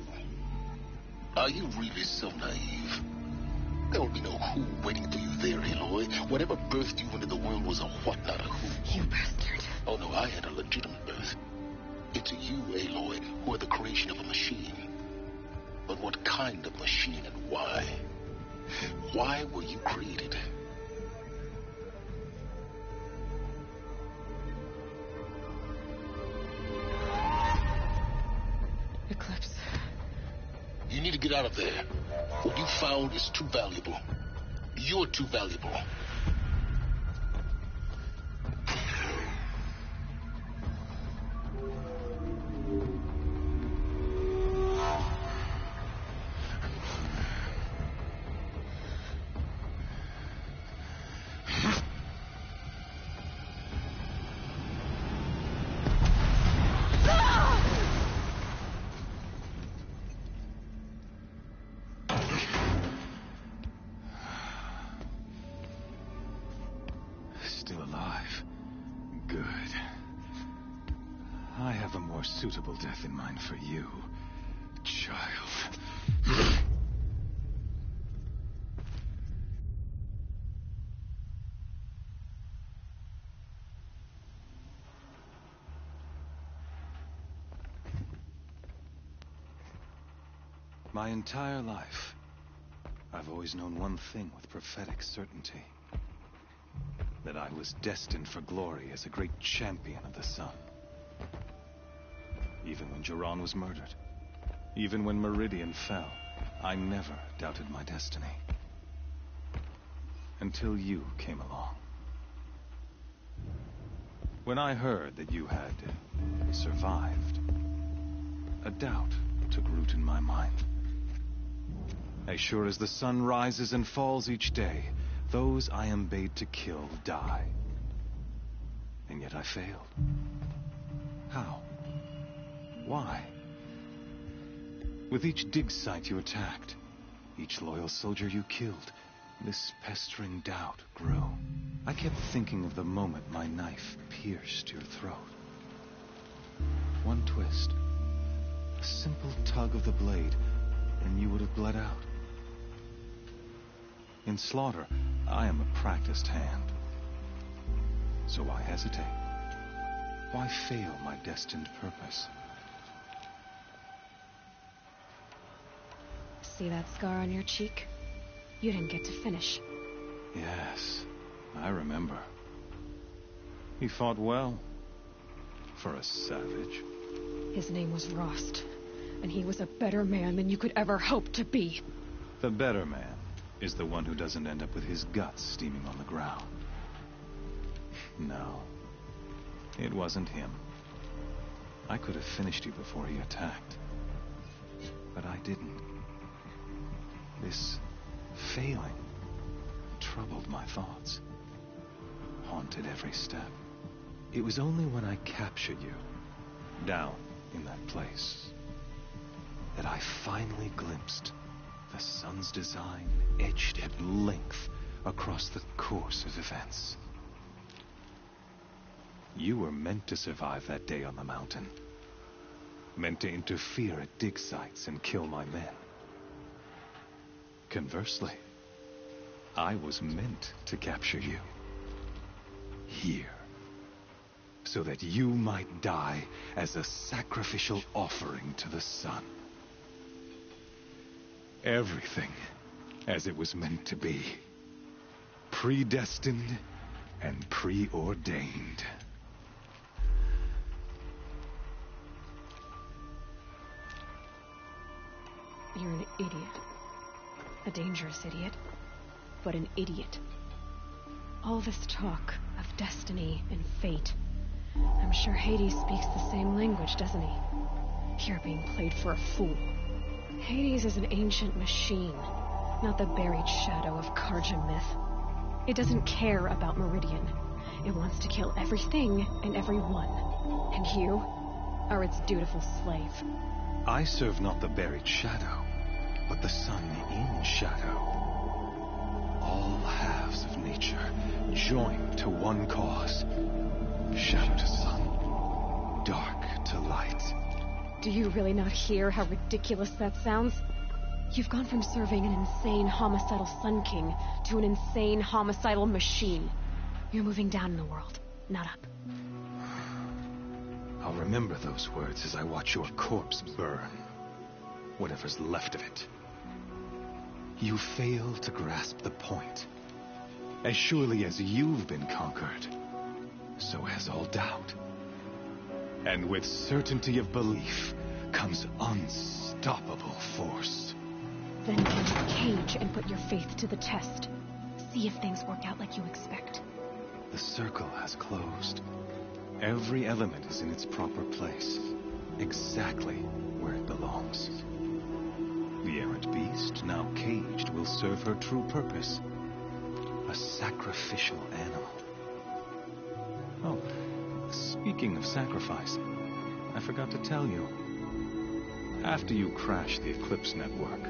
Are you really so naive? There will be no who waiting for you there, Aloy. Whatever birthed you into the world was a what, not a who. You bastard. Oh no, I had a legitimate birth. It's you, Aloy, who are the creation of a machine. But what kind of machine and why? Why were you created? Eclipse. You need to get out of there. What you found is too valuable. You're too valuable. Still alive. Good. I have a more suitable death in mind for you, child. My entire life, I've always known one thing with prophetic certainty. That I was destined for glory as a great champion of the sun. Even when Jiran was murdered, even when Meridian fell, I never doubted my destiny. Until you came along. When I heard that you had survived, a doubt took root in my mind. As sure as the sun rises and falls each day, those I am bade to kill die. And yet I failed. How? Why? With each dig site you attacked, each loyal soldier you killed, this pestering doubt grew. I kept thinking of the moment my knife pierced your throat. One twist, a simple tug of the blade, and you would have bled out. In slaughter, I am a practiced hand. So why hesitate? Why fail my destined purpose? See that scar on your cheek? You didn't get to finish. Yes, I remember. He fought well. For a savage. His name was Rost, and he was a better man than you could ever hope to be. The better man is the one who doesn't end up with his guts steaming on the ground. No, it wasn't him. I could have finished you before he attacked. But I didn't. This failing troubled my thoughts, haunted every step. It was only when I captured you, down in that place, that I finally glimpsed the sun's design etched at length across the course of events. You were meant to survive that day on the mountain. Meant to interfere at dig sites and kill my men. Conversely, I was meant to capture you. Here. So that you might die as a sacrificial offering to the sun. Everything as it was meant to be. Predestined and preordained. You're an idiot. A dangerous idiot. But an idiot. All this talk of destiny and fate. I'm sure Hades speaks the same language, doesn't he? You're being played for a fool. Hades is an ancient machine, not the buried shadow of Karja myth. It doesn't care about Meridian. It wants to kill everything and everyone. And you are its dutiful slave. I serve not the buried shadow, but the sun in shadow. All halves of nature joined to one cause. Shadow to sun, dark to light. Do you really not hear how ridiculous that sounds? You've gone from serving an insane homicidal Sun King to an insane homicidal machine. You're moving down in the world, not up. I'll remember those words as I watch your corpse burn. Whatever's left of it. You fail to grasp the point. As surely as you've been conquered, so has all doubt. And with certainty of belief comes unstoppable force. Then get into the cage and put your faith to the test. See if things work out like you expect. The circle has closed. Every element is in its proper place. Exactly where it belongs. The errant beast, now caged, will serve her true purpose. A sacrificial animal. Oh, speaking of sacrifice, I forgot to tell you. After you crashed the Eclipse network,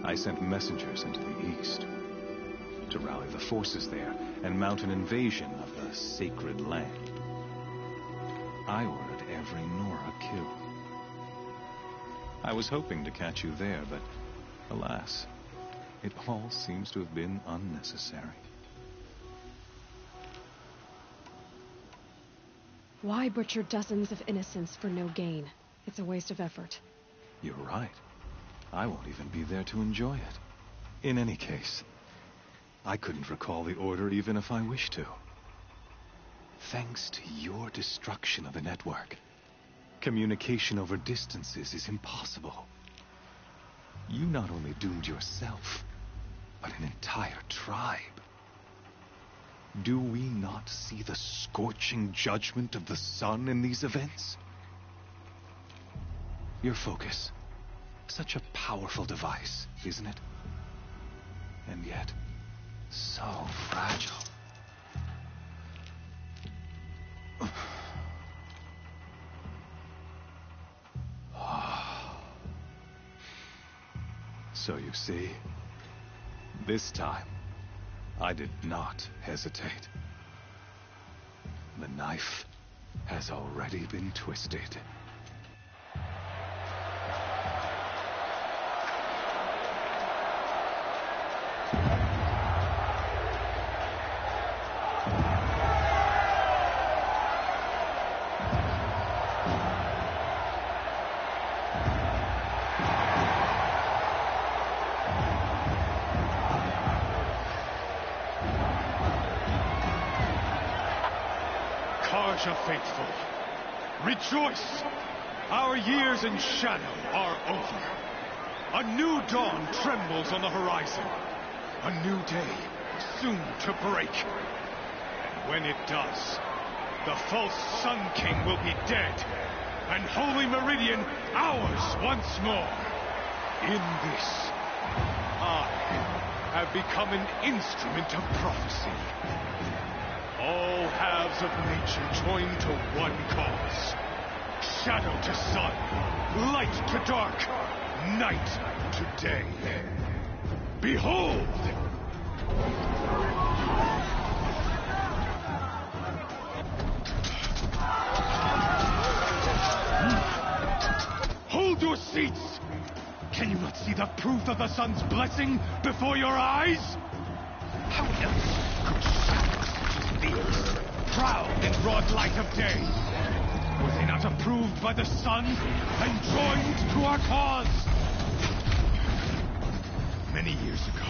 I sent messengers into the east to rally the forces there and mount an invasion of the sacred land. I ordered every Nora killed. I was hoping to catch you there, but alas, it all seems to have been unnecessary. Why butcher dozens of innocents for no gain? It's a waste of effort. You're right. I won't even be there to enjoy it. In any case, I couldn't recall the order even if I wished to. Thanks to your destruction of the network, communication over distances is impossible. You not only doomed yourself, but an entire tribe. Do we not see the scorching judgment of the sun in these events? Your focus. Such a powerful device, isn't it? And yet, so fragile. So you see, this time, I did not hesitate. The knife has already been twisted. Faithful, rejoice! Our years in shadow are over. A new dawn trembles on the horizon. A new day soon to break. And when it does, the false Sun King will be dead, and Holy Meridian ours once more. In this, I have become an instrument of prophecy. All halves of nature join to one cause. Shadow to sun, light to dark, night to day. Behold! Hold your seats! Can you not see the proof of the sun's blessing before your eyes? How else could shadows proud in broad light of day? Were they not approved by the sun and joined to our cause? Many years ago,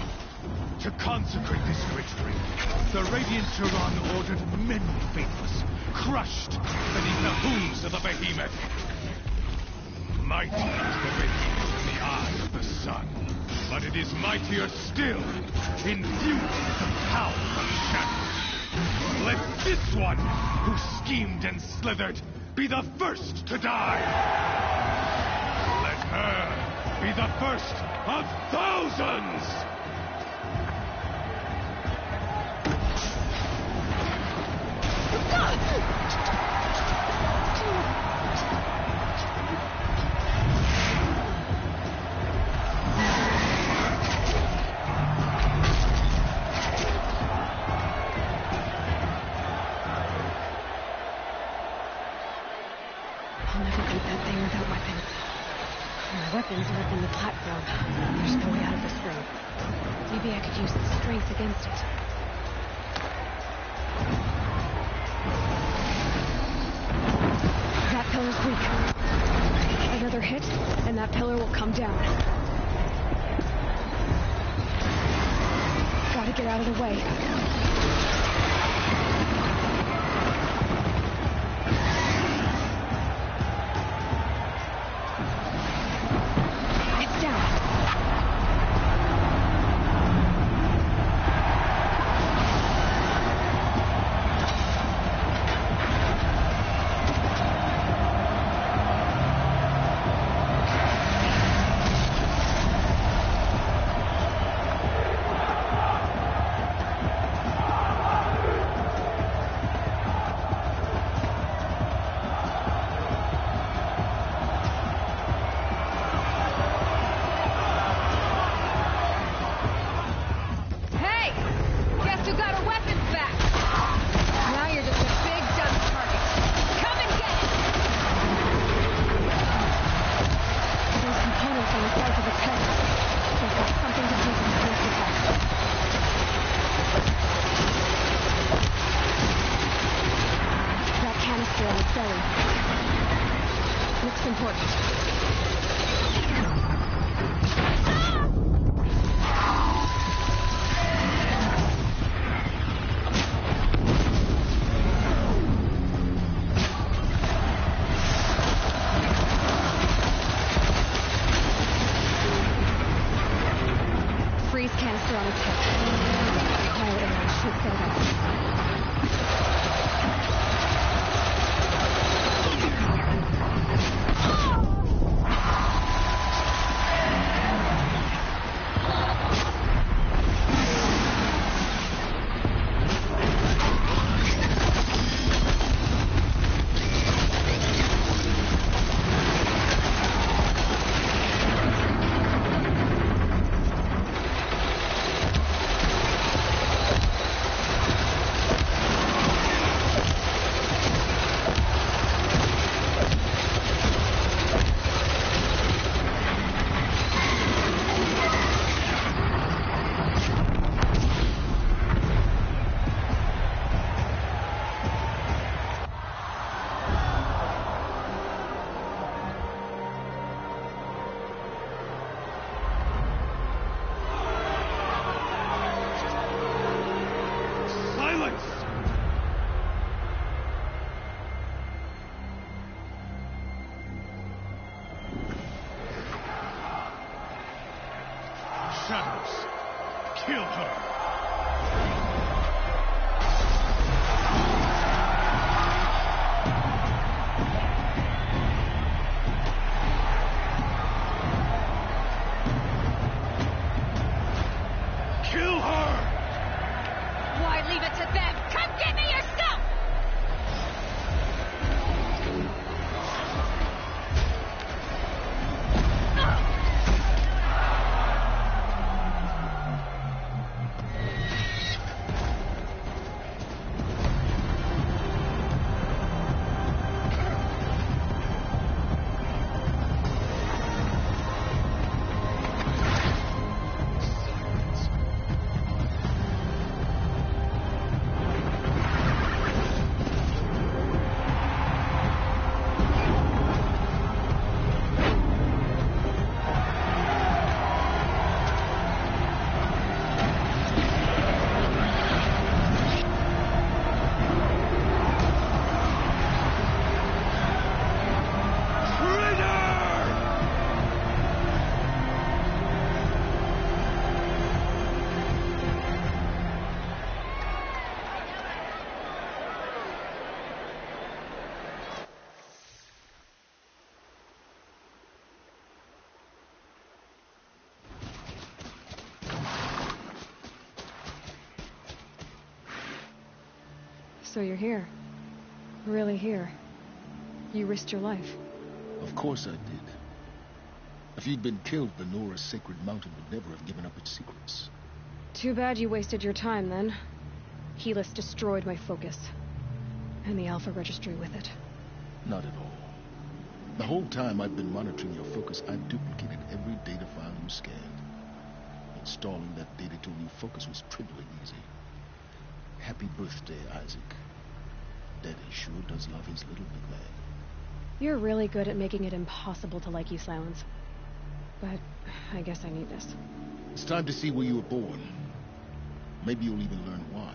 to consecrate this great ring, the Radiant Tyrann ordered many faithless, crushed beneath the hooves of the behemoth. Mighty is the behemoth in the eye of the sun, but it is mightier still, infused with the power of shadow. Let this one, who schemed and slithered, be the first to die. Let her be the first of thousands! Weapons are up on the platform. There's no way out of this room. Maybe I could use the strength against it. That pillar's weak. Another hit, and that pillar will come down. Gotta get out of the way. Kill her! Kill her! Why leave it to them? Come get me yourself! So you're here. Really here. You risked your life. Of course I did. If you'd been killed, the Nora's sacred mountain would never have given up its secrets. Too bad you wasted your time, then. Helis destroyed my focus. And the Alpha Registry with it. Not at all. The whole time I've been monitoring your focus, I've duplicated every data file you scanned. Installing that data to a new focus was trivially easy. Happy birthday, Isaac. Daddy sure does love his little big man. You're really good at making it impossible to like you, Silence. But I guess I need this. It's time to see where you were born. Maybe you'll even learn why.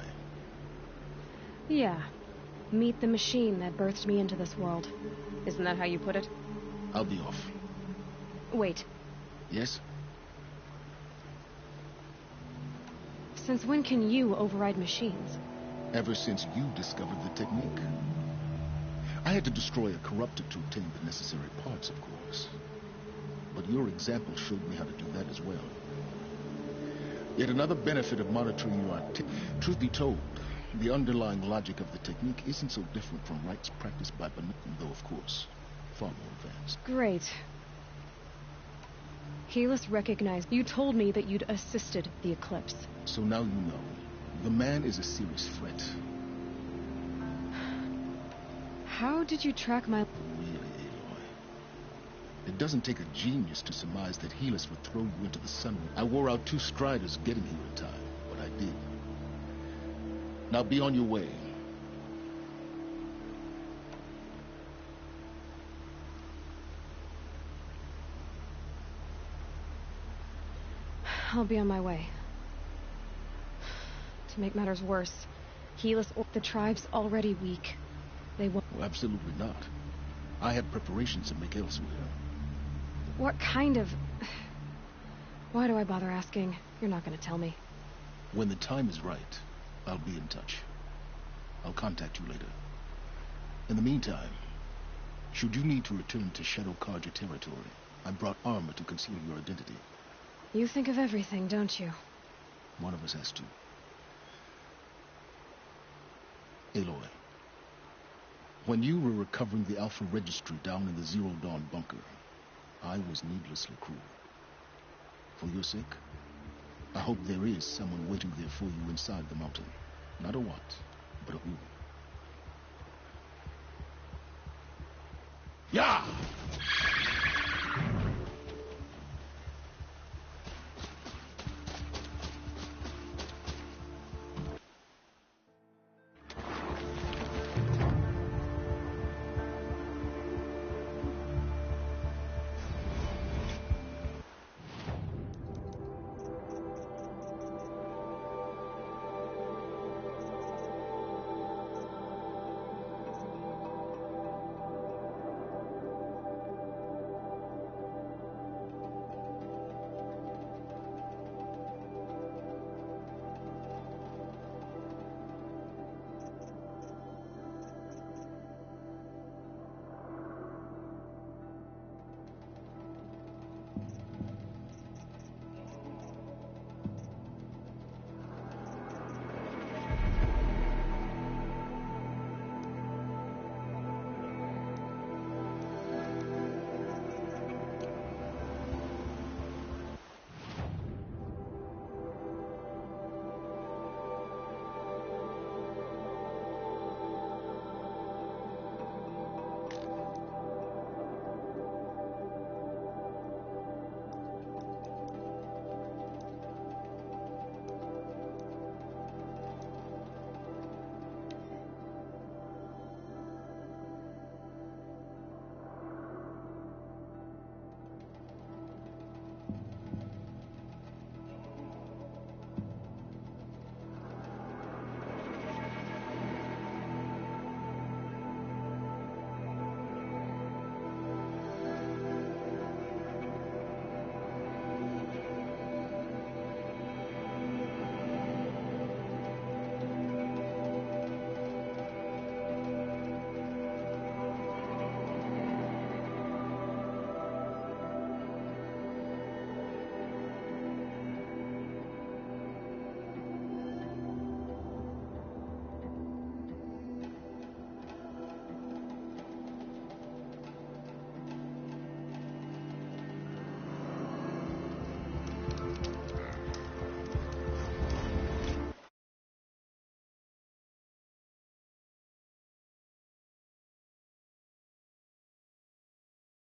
Yeah. Meet the machine that birthed me into this world. Isn't that how you put it? I'll be off. Wait. Yes? Since when can you override machines? Ever since you discovered the technique. I had to destroy a corruptor to obtain the necessary parts, of course. But your example showed me how to do that as well. Yet another benefit of monitoring your activity. Truth be told, the underlying logic of the technique isn't so different from rites practiced by Benutton, though of course, far more advanced. Great. Helis recognized. You told me that you'd assisted the Eclipse. So now you know. The man is a serious threat. How did you track my... Really, Aloy. It doesn't take a genius to surmise that Helis would throw you into the sun. I wore out 2 striders getting here in time, but I did. Now be on your way. I'll be on my way. To make matters worse, Helis, the tribe's already weak. They won't... Well, absolutely not. I had preparations to make elsewhere. What kind of... Why do I bother asking? You're not going to tell me. When the time is right, I'll be in touch. I'll contact you later. In the meantime, should you need to return to Shadow Karja territory, I brought armor to conceal your identity. You think of everything, don't you? One of us has to. Aloy, when you were recovering the Alpha Registry down in the Zero Dawn bunker, I was needlessly cruel. For your sake, I hope there is someone waiting there for you inside the mountain. Not a what, but a who. Yeah!